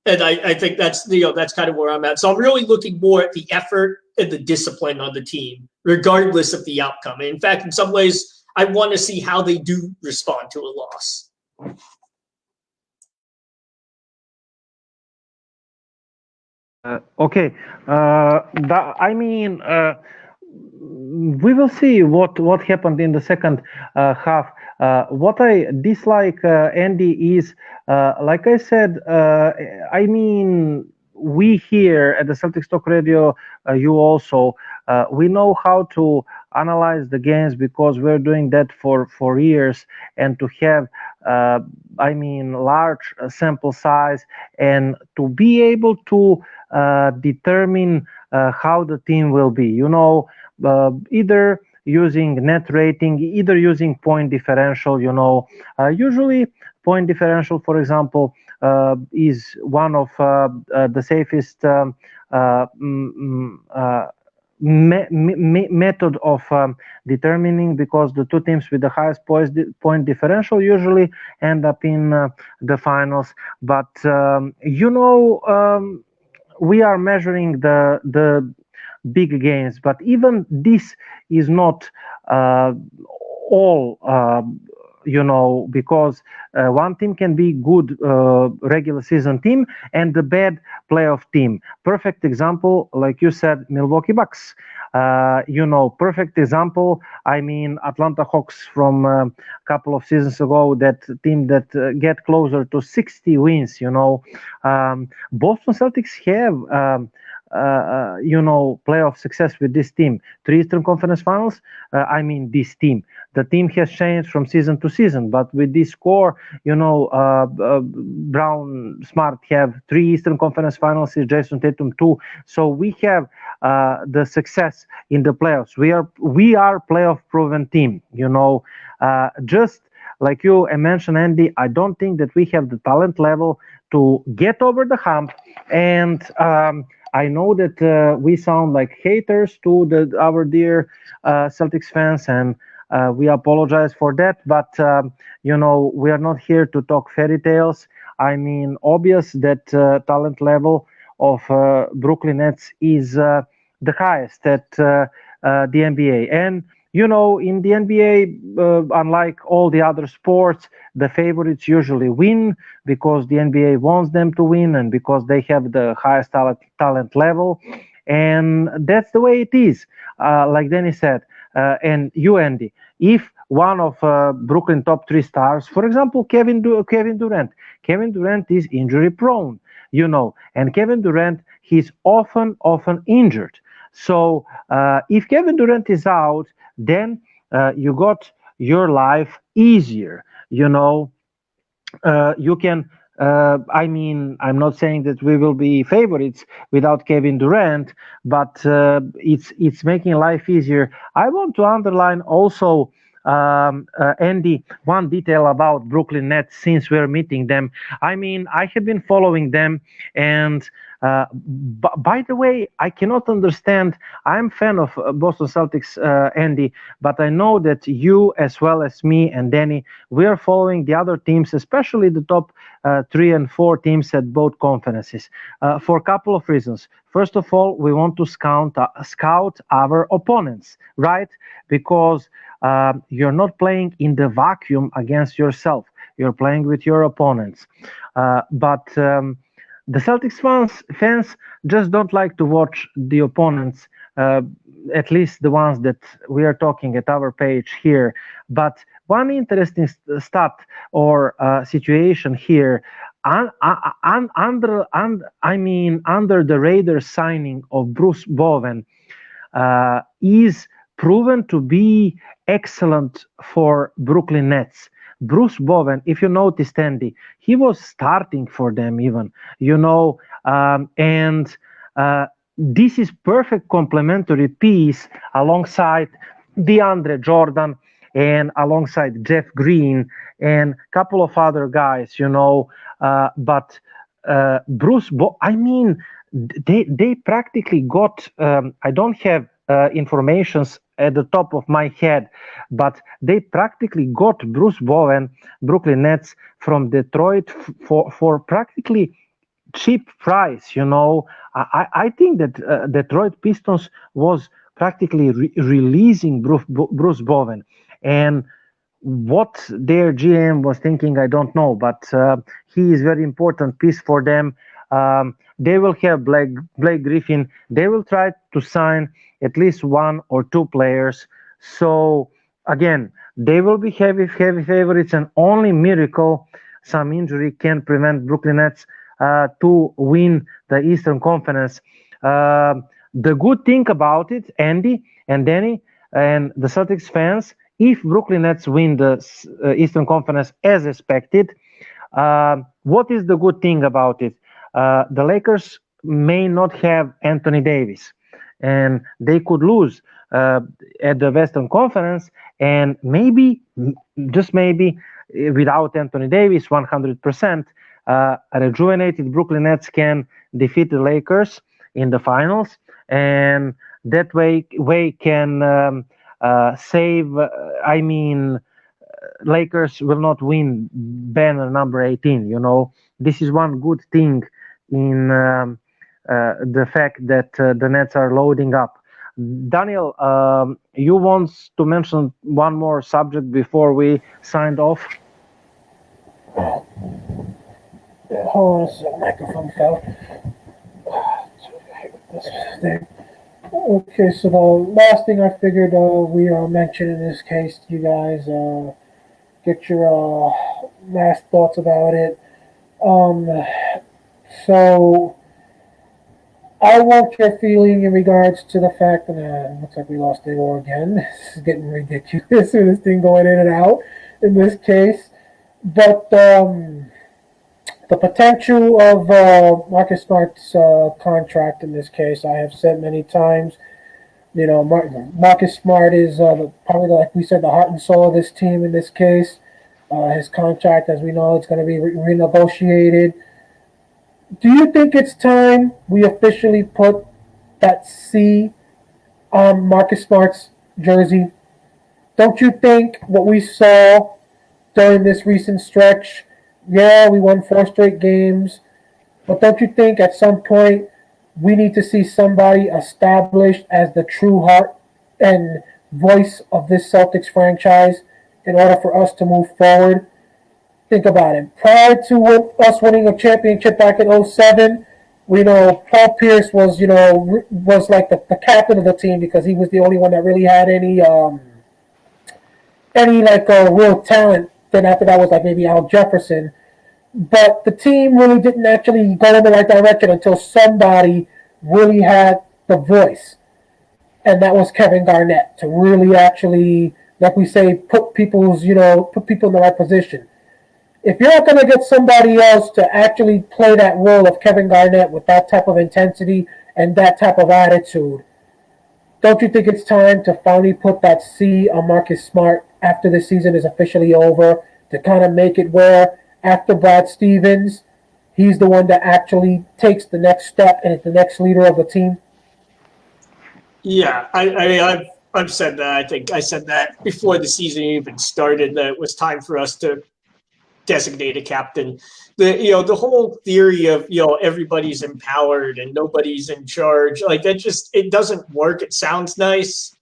And I think that's kind of where I'm at. So I'm really looking more at the effort and the discipline on the team, regardless of the outcome. And in fact, in some ways, I want to see how they do respond to a loss. Okay. We will see what happened in the second half. What I dislike, Andy, is like I said. We here at the Celtics Talk Radio, you also, we know how to analyze the games because we're doing that for years, and to have large sample size and to be able to determine how the team will be. Either using net rating, either using point differential. Usually point differential, for example, is one of the safest method of determining, because the 2 teams with the highest point differential usually end up in the finals. But we are measuring the big games, but even this is not all. Because one team can be good regular season team and the bad playoff team. Perfect example, like you said, Milwaukee Bucks. Perfect example, Atlanta Hawks from a couple of seasons ago, that team that get closer to 60 wins. Boston Celtics have playoff success with this team. 3 Eastern Conference Finals. This team. The team has changed from season to season, but with this core, Brown, Smart have 3 Eastern Conference Finals. Jason Tatum 2. So we have the success in the playoffs. We are playoff proven team. Just like you mentioned, Andy, I don't think that we have the talent level to get over the hump. And I know that we sound like haters to our dear Celtics fans, and we apologize for that. But we are not here to talk fairy tales. Obvious that talent level of Brooklyn Nets is the highest at the NBA. And in the NBA, unlike all the other sports, the favorites usually win because the NBA wants them to win and because they have the highest talent level. And that's the way it is. Like Danny said, and you, Andy, if one of Brooklyn top 3 stars, for example, Kevin Durant is injury prone, and Kevin Durant, he's often injured. So if Kevin Durant is out, then you got your life easier. You can. I'm not saying that we will be favorites without Kevin Durant, but it's making life easier. I want to underline also, Andy, one detail about Brooklyn Nets since we're meeting them. I have been following them, and by the way, I cannot understand. I'm a fan of Boston Celtics, Andy, but I know that you, as well as me and Danny, we are following the other teams, especially the top 3 and 4 teams at both conferences, for a couple of reasons. First of all, we want to scout our opponents, right? Because you're not playing in the vacuum against yourself. You're playing with your opponents. But the Celtics fans just don't like to watch the opponents at least the ones that we are talking at our page here. But one interesting stat or situation here, under the Raiders signing of Bruce Bowen, is proven to be excellent for Brooklyn Nets. Bruce Bowen, if you noticed, Andy, he was starting for them even, and this is perfect complementary piece alongside DeAndre Jordan and alongside Jeff Green and a couple of other guys, but Bruce, they practically got, I don't have informations at the top of my head, but they practically got Bruce Bowen, Brooklyn Nets, from Detroit for practically cheap price. I think that Detroit Pistons was practically releasing Bruce Bowen, and what their GM was thinking, I don't know, but he is very important piece for them. They will have Blake Griffin. They will try to sign at least one or two players. So again, they will be heavy favorites, and only miracle, some injury, can prevent Brooklyn Nets to win the Eastern Conference. The good thing about it, Andy and Danny and the Celtics fans, if Brooklyn Nets win the Eastern Conference as expected, what is the good thing about it? The Lakers may not have Anthony Davis, and they could lose at the Western Conference, and maybe, just maybe, without Anthony Davis 100%, a rejuvenated Brooklyn Nets can defeat the Lakers in the finals, and that way can save, Lakers will not win banner number 18. This is one good thing in the fact that the Nets are loading up. Daniel, you want to mention one more subject before we signed off? Hold on a second, microphone fell. Okay, so the last thing I figured we mention in this case, you guys get your last thoughts about it. So I want your feeling in regards to the fact that looks like we lost Igor again. This is getting ridiculous with this thing going in and out in this case. But the potential of Marcus Smart's contract in this case, I have said many times, Marcus Smart is probably, like we said, the heart and soul of this team in this case. His contract, as we know, it's going to be renegotiated. Do you think it's time we officially put that C on Marcus Smart's jersey? Don't you think what we saw during this recent stretch, yeah, we won 4 straight games, but don't you think at some point we need to see somebody established as the true heart and voice of this Celtics franchise in order for us to move forward? Think about it. Prior to us winning a championship back in 2007, we know Paul Pierce was, was like the captain of the team because he was the only one that really had any real talent. Then after that was like maybe Al Jefferson. But the team really didn't actually go in the right direction until somebody really had the voice. And that was Kevin Garnett, to really actually, like we say, put people in the right position. If you're not going to get somebody else to actually play that role of Kevin Garnett with that type of intensity and that type of attitude, don't you think it's time to finally put that C on Marcus Smart after the season is officially over, to kind of make it where after Brad Stevens, he's the one that actually takes the next step and is the next leader of the team? Yeah, I've said that. I think I said that before the season even started, that it was time for us to designate a captain. The whole theory of everybody's empowered and nobody's in charge, like that it doesn't work. It sounds nice.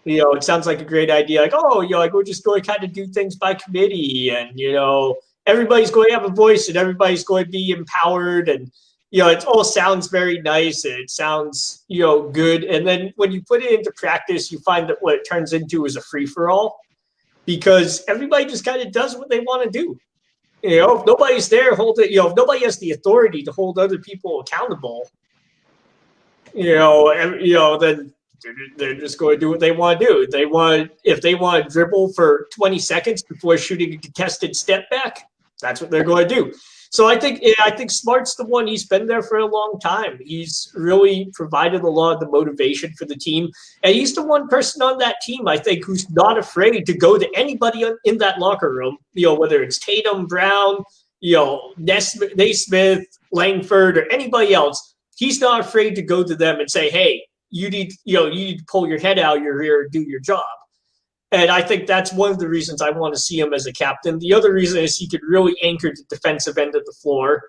It sounds like a great idea. Like, we're just going to kind of do things by committee, and everybody's going to have a voice and everybody's going to be empowered, and it all sounds very nice. And it sounds, good. And then when you put it into practice, you find that what it turns into is a free-for-all because everybody just kind of does what they want to do. If nobody's there holding, if nobody has the authority to hold other people accountable, then they're just going to do what they want to do. If they want to dribble for 20 seconds before shooting a contested step back, that's what they're going to do. So I think Smart's the one. He's been there for a long time. He's really provided a lot of the motivation for the team, and he's the one person on that team I think who's not afraid to go to anybody in that locker room. Whether it's Tatum, Brown, Naismith, Langford, or anybody else, he's not afraid to go to them and say, "Hey, you need to pull your head out of your ear and do your job." And I think that's one of the reasons I want to see him as a captain. The other reason is he could really anchor the defensive end of the floor.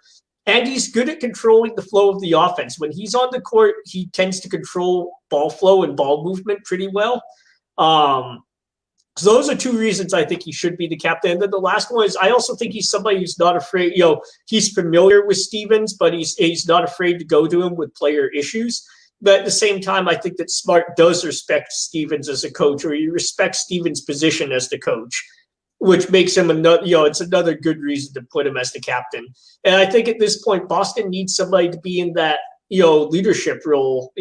And he's good at controlling the flow of the offense. When he's on the court, he tends to control ball flow and ball movement pretty well. So those are two reasons I think he should be the captain. And then the last one is I also think he's somebody who's not afraid. He's familiar with Stevens, but he's not afraid to go to him with player issues. But at the same time, I think that Smart does respect Stevens as a coach, or he respects Stevens' position as the coach, which makes him it's another good reason to put him as the captain. And I think at this point, Boston needs somebody to be in that, leadership role,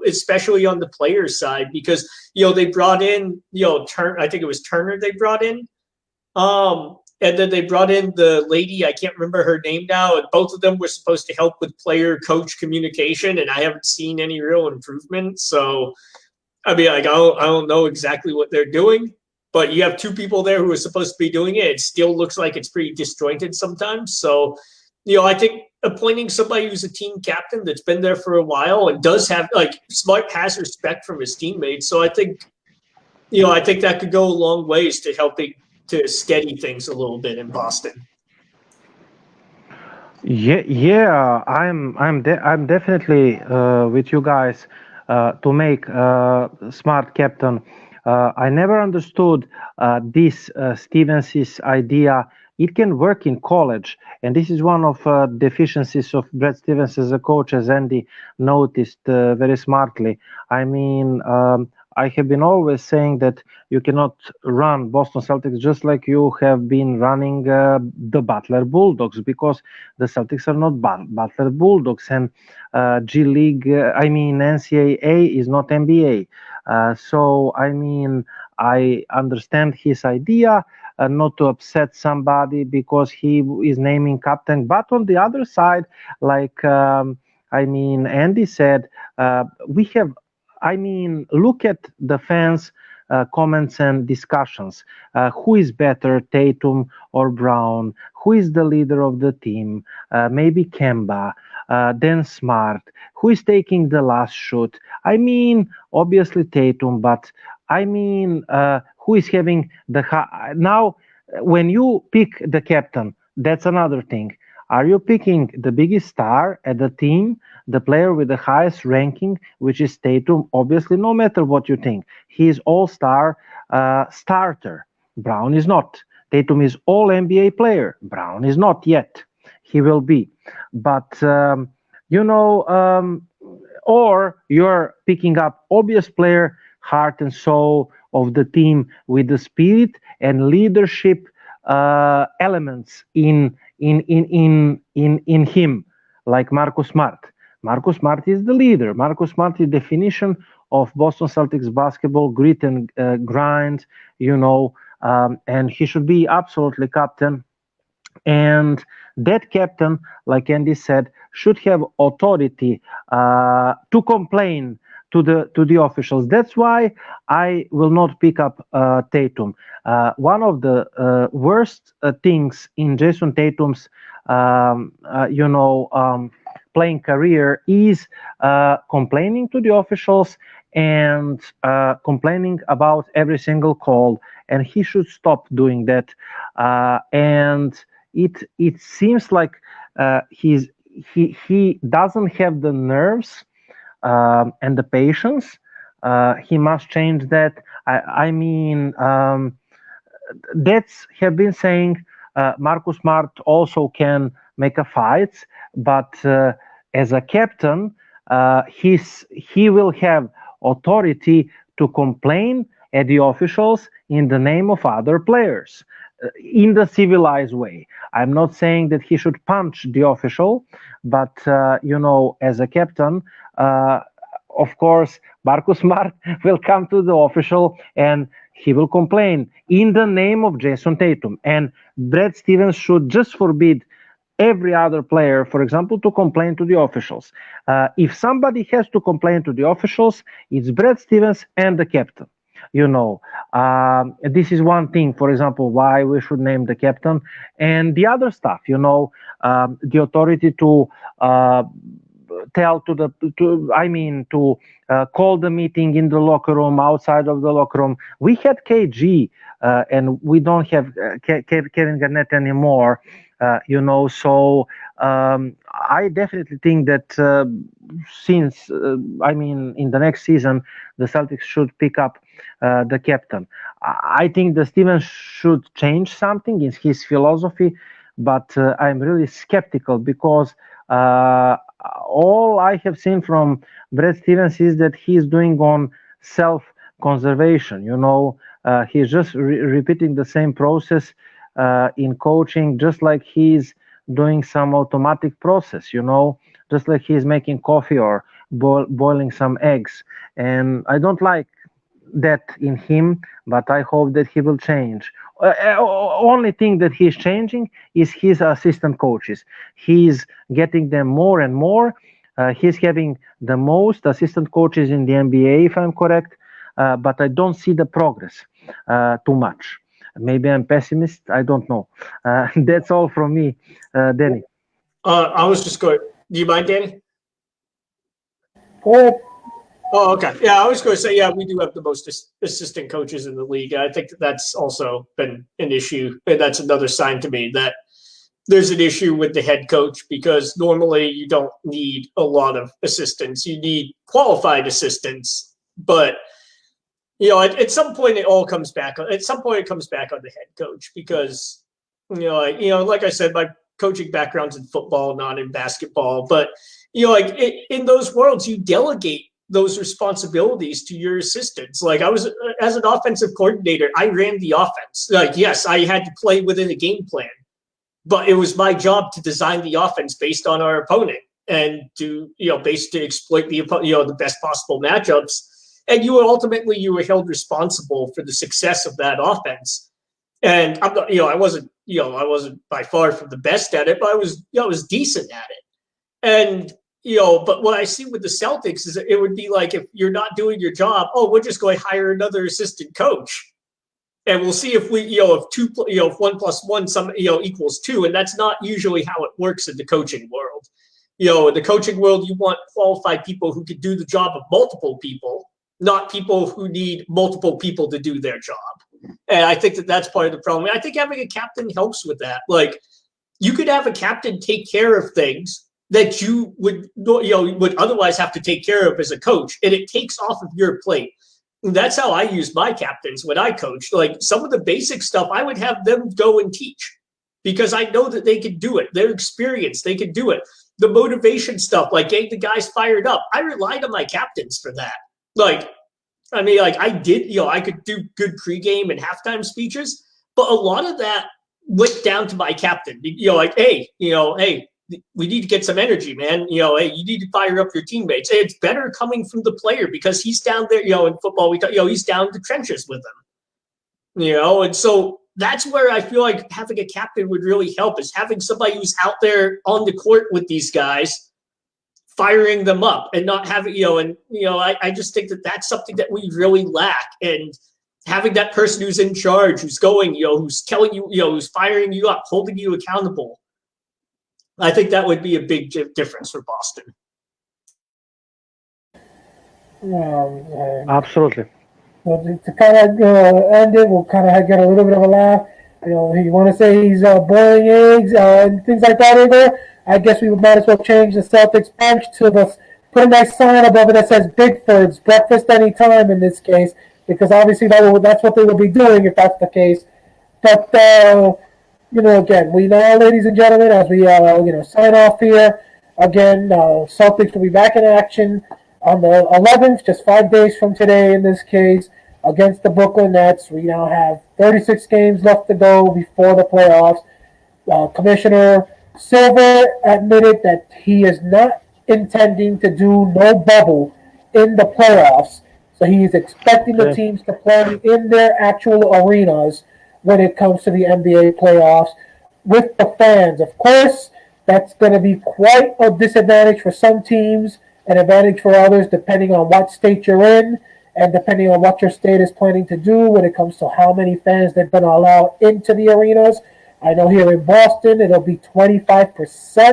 especially on the players' side, because, they brought in, I think it was Turner they brought in. And then they brought in the lady, I can't remember her name now, and both of them were supposed to help with player-coach communication, and I haven't seen any real improvement. So, I don't know exactly what they're doing, but you have two people there who are supposed to be doing it. It still looks like it's pretty disjointed sometimes. So, I think appointing somebody who's a team captain that's been there for a while and does have, Smart has respect from his teammates. So I think that could go a long ways to helping to steady things a little bit in Boston. Yeah, I'm definitely with you guys to make Smart captain. I never understood this Stevens' idea. It can work in college, and this is one of deficiencies of Brad Stevens as a coach, as Andy noticed very smartly. I have been always saying that you cannot run Boston Celtics just like you have been running the Butler Bulldogs, because the Celtics are not Butler Bulldogs, and G League, NCAA is not NBA. I understand his idea, not to upset somebody because he is naming captain. But on the other side, Andy said, we have, look at the fans' comments and discussions. Who is better, Tatum or Brown? Who is the leader of the team? Maybe Kemba, then Smart. Who is taking the last shoot? Obviously Tatum, but who is having the now? When you pick the captain, that's another thing. Are you picking the biggest star at the team, the player with the highest ranking, which is Tatum? Obviously, no matter what you think, he is all-star starter. Brown is not. Tatum is all-NBA player. Brown is not yet. He will be. But, or you're picking up obvious player, heart and soul of the team with the spirit and leadership elements in him, like Marcus Smart. Marcus Smart is the leader. Marcus Smart is the definition of Boston Celtics basketball, grit and grind, and he should be absolutely captain. And that captain, like Andy said, should have authority to complain to the officials. That's why I will not pick up Tatum. One of the worst things in Jason Tatum's playing career is complaining to the officials and complaining about every single call, and he should stop doing that. And it seems like he doesn't have the nerves and the patience. He must change that. That's have been saying Marcus Smart also can make a fight, but as a captain, he will have authority to complain at the officials in the name of other players in the civilized way. I'm not saying that he should punch the official, but as a captain, of course, Marcus Smart will come to the official and he will complain in the name of Jason Tatum. And Brad Stevens should just forbid every other player, for example, to complain to the officials. If somebody has to complain to the officials, it's Brad Stevens and the captain. This is one thing, for example, why we should name the captain. And the other stuff, the authority to tell to call the meeting in the locker room, outside of the locker room. We had KG, and we don't have Kevin Garnett anymore. So I definitely think that since in the next season, the Celtics should pick up the captain. I think the Stevens should change something in his philosophy, but I'm really skeptical because all I have seen from Brad Stevens is that he's doing on self-conservation. He's just repeating the same process in coaching, just like he's doing some automatic process, just like he's making coffee or boiling some eggs. And I don't like that in him, but I hope that he will change. Only thing that he's changing is his assistant coaches. He's getting them more and more. He's having the most assistant coaches in the NBA, if I'm correct, but I don't see the progress too much. Maybe I'm pessimist. I don't know. That's all from me, Danny. I was just going. Do you mind, Danny? Go ahead. Oh, okay. Yeah, I was going to say, we do have the most assistant coaches in the league. I think that's also been an issue, and that's another sign to me that there's an issue with the head coach, because normally you don't need a lot of assistants. You need qualified assistants, but at some point it all comes back. At some point it comes back on the head coach, because like I said, my coaching background's in football, not in basketball. But in those worlds, you delegate those responsibilities to your assistants. Like I was, as an offensive coordinator, I ran the offense. Like, yes, I had to play within a game plan, but it was my job to design the offense based on our opponent and to basically exploit the best possible matchups. And you were held responsible for the success of that offense. And I'm not, I wasn't by far from the best at it, but I was decent at it. And but what I see with the Celtics is it would be like, if you're not doing your job, we're just going to hire another assistant coach, and we'll see if if 1 + 1 equals 2, and that's not usually how it works in the coaching world. In the coaching world, you want qualified people who can do the job of multiple people, not people who need multiple people to do their job. And I think that's part of the problem. I think having a captain helps with that. Like, you could have a captain take care of things that you would otherwise have to take care of as a coach, and it takes off of your plate. And that's how I use my captains when I coach. Like, some of the basic stuff, I would have them go and teach, because I know that they can do it. They're experienced. They can do it. The motivation stuff, like getting the guys fired up, I relied on my captains for that. I did, I could do good pregame and halftime speeches, but a lot of that went down to my captain. Hey, we need to get some energy, man. Hey, you need to fire up your teammates. Hey, it's better coming from the player, because he's down there, in football, he's down in the trenches with them. And so that's where I feel like having a captain would really help, is having somebody who's out there on the court with these guys, firing them up, and not having, I just think that that's something that we really lack. And having that person who's in charge, who's going, who's telling you, who's firing you up, holding you accountable, I think that would be a big difference for Boston. Absolutely. To kind of end it, we'll kind of get a little bit of a laugh. You want to say he's boiling eggs and things like that, Igor? I guess we might as well change the Celtics bench to put a nice sign above it that says Bigford's breakfast anytime in this case, because obviously that's what they will be doing if that's the case. But again, we know, ladies and gentlemen, as we sign off here, Again, Celtics will be back in action on the 11th, just 5 days from today in this case, against the Brooklyn Nets. We now have 36 games left to go before the playoffs. Commissioner Silver admitted that he is not intending to do no bubble in the playoffs. So he is expecting the teams to play in their actual arenas when it comes to the NBA playoffs with the fans. Of course, that's going to be quite a disadvantage for some teams, an advantage for others, depending on what state you're in and depending on what your state is planning to do when it comes to how many fans they're going to allow into the arenas. I know here in Boston, it'll be 25%,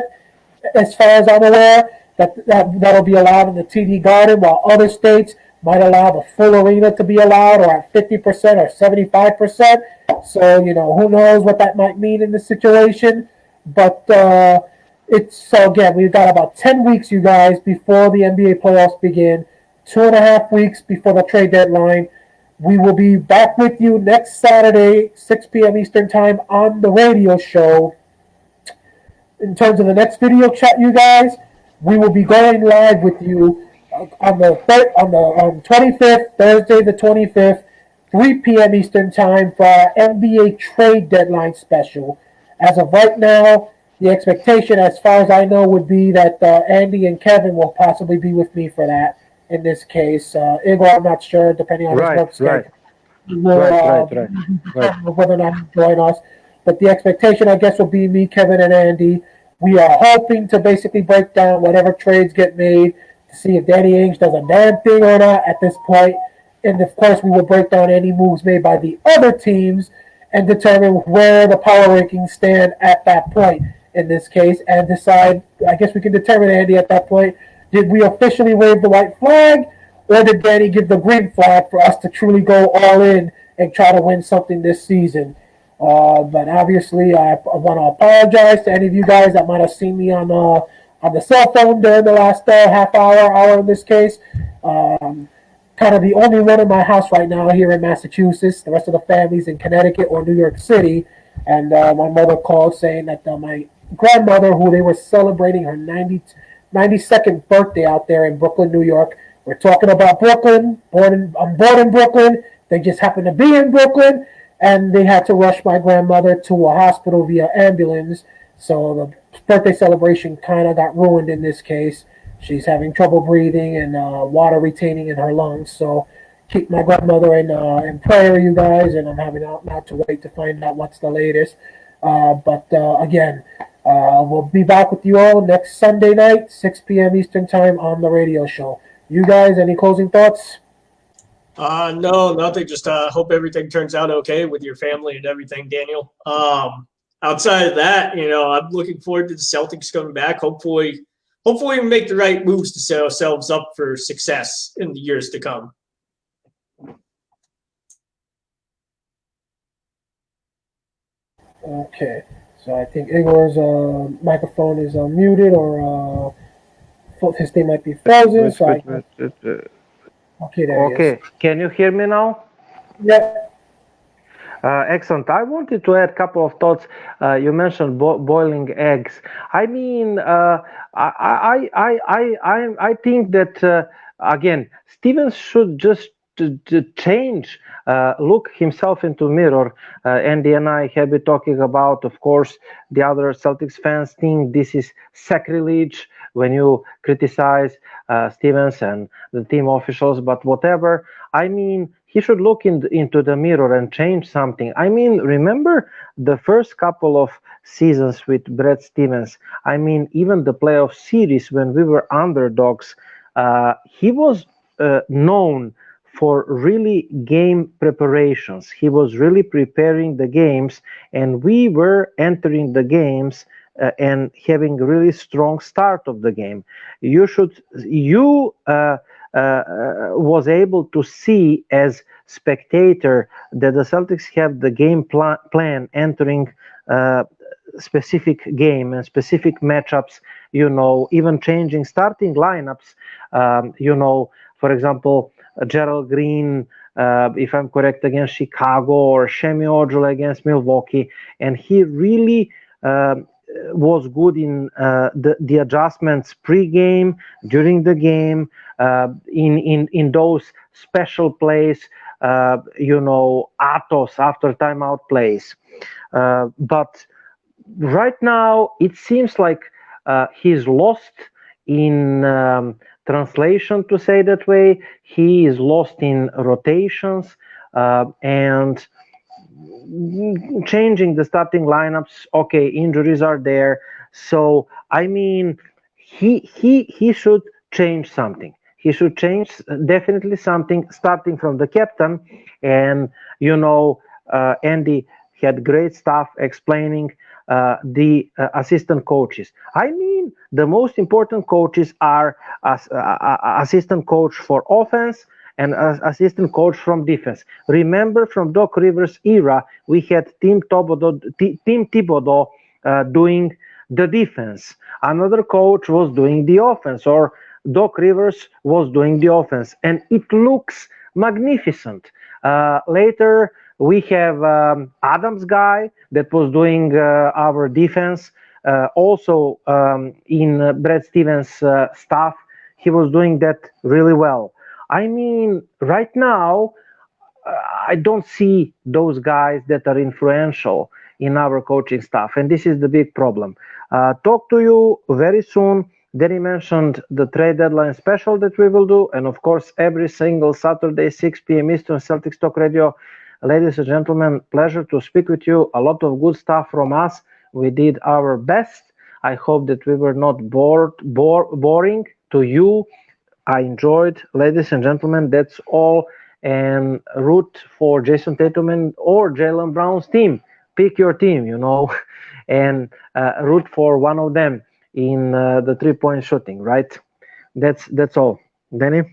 as far as I'm aware, that'll be allowed in the TD Garden, while other states might allow the full arena to be allowed, or at 50% or 75%. So, who knows what that might mean in this situation. But so again, we've got about 10 weeks, you guys, before the NBA playoffs begin, 2.5 weeks before the trade deadline. We will be back with you next Saturday, 6 p.m. Eastern Time on the radio show. In terms of the next video chat, you guys, we will be going live with you on the 25th, Thursday the 25th, 3 p.m. Eastern Time for our NBA trade deadline special. As of right now, the expectation, as far as I know, would be that Andy and Kevin will possibly be with me for that. In this case, Igor, I'm not sure, depending on his work schedule. Whether or not he'll join us. But the expectation, I guess, will be me, Kevin, and Andy. We are hoping to basically break down whatever trades get made to see if Danny Ainge does a damn thing or not at this point. And, of course, we will break down any moves made by the other teams and determine where the power rankings stand at that point in this case and decide, I guess we can determine, Andy, at that point, did we officially wave the white flag, or did Danny give the green flag for us to truly go all in and try to win something this season? But obviously, I want to apologize to any of you guys that might have seen me on the cell phone during the last half hour in this case. Kind of the only one in my house right now here in Massachusetts. The rest of the family's in Connecticut or New York City. And my mother called saying that my grandmother, who they were celebrating her 92nd birthday out there in Brooklyn, New York. We're talking about Brooklyn. I'm born in Brooklyn. They just happened to be in Brooklyn, and they had to rush my grandmother to a hospital via ambulance. So the birthday celebration kind of got ruined in this case. She's having trouble breathing and water retaining in her lungs. So keep my grandmother in prayer, you guys, and I'm having now to wait to find out what's the latest. But again, we'll be back with you all next Sunday night, 6 p.m. Eastern Time on the radio show. You guys, any closing thoughts? No, nothing. Just hope everything turns out okay with your family and everything, Daniel. Outside of that, I'm looking forward to the Celtics coming back. Hopefully we make the right moves to set ourselves up for success in the years to come. Okay. So I think Igor's microphone is muted, or his thing might be frozen. Okay, there he is. Can you hear me now? Yeah. Excellent. I wanted to add a couple of thoughts. You mentioned boiling eggs. I mean, I think that again, Stevens should just to change, look himself into mirror. Andy and I have been talking about, of course, the other Celtics fans think this is sacrilege when you criticize Stevens and the team officials, but whatever. I mean, he should look into the mirror and change something. I mean, remember the first couple of seasons with Brad Stevens? I mean, even the playoff series when we were underdogs, he was known for really game preparations. He was really preparing the games, and we were entering the games and having a really strong start of the game. You was able to see as spectator that the Celtics have the game plan entering specific game and specific matchups, even changing starting lineups, for example, Gerald Green, if I'm correct, against Chicago, or Shemi Ojula against Milwaukee. And he really was good in the adjustments pre-game, during the game, in those special plays, Atos after timeout plays. But right now, it seems like he's lost in translation, to say that way. He is lost in rotations and changing the starting lineups. Okay, injuries are there, so I mean, he should change something. He should change definitely something, starting from the captain. And Andy had great stuff explaining the assistant coaches. I mean, the most important coaches are assistant coach for offense and assistant coach from defense. Remember, from Doc Rivers' era, we had Tim Thibodeau doing the defense. Another coach was doing the offense, or Doc Rivers was doing the offense, and it looks magnificent. Later, we have Adams guy that was doing our defense. Also, in Brad Stevens' staff, he was doing that really well. I mean, right now, I don't see those guys that are influential in our coaching staff, and this is the big problem. Talk to you very soon. Danny mentioned the trade deadline special that we will do, and of course, every single Saturday, 6 p.m. Eastern, Celtics Talk Radio. Ladies and gentlemen, pleasure to speak with you. A lot of good stuff from us. We did our best. I hope that we were not boring to you. I enjoyed, ladies and gentlemen. That's all. And root for Jason Tatum or Jaylen Brown's team. Pick your team, and root for one of them in the 3-point shooting. Right? That's all. Danny.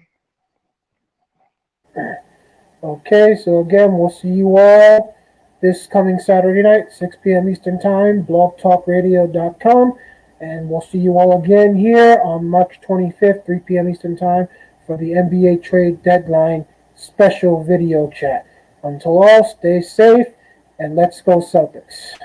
Okay, so again, we'll see you all this coming Saturday night, 6 p.m. Eastern Time, blogtalkradio.com. And we'll see you all again here on March 25th, 3 p.m. Eastern Time, for the NBA trade deadline special video chat. Until all, stay safe, and let's go Celtics.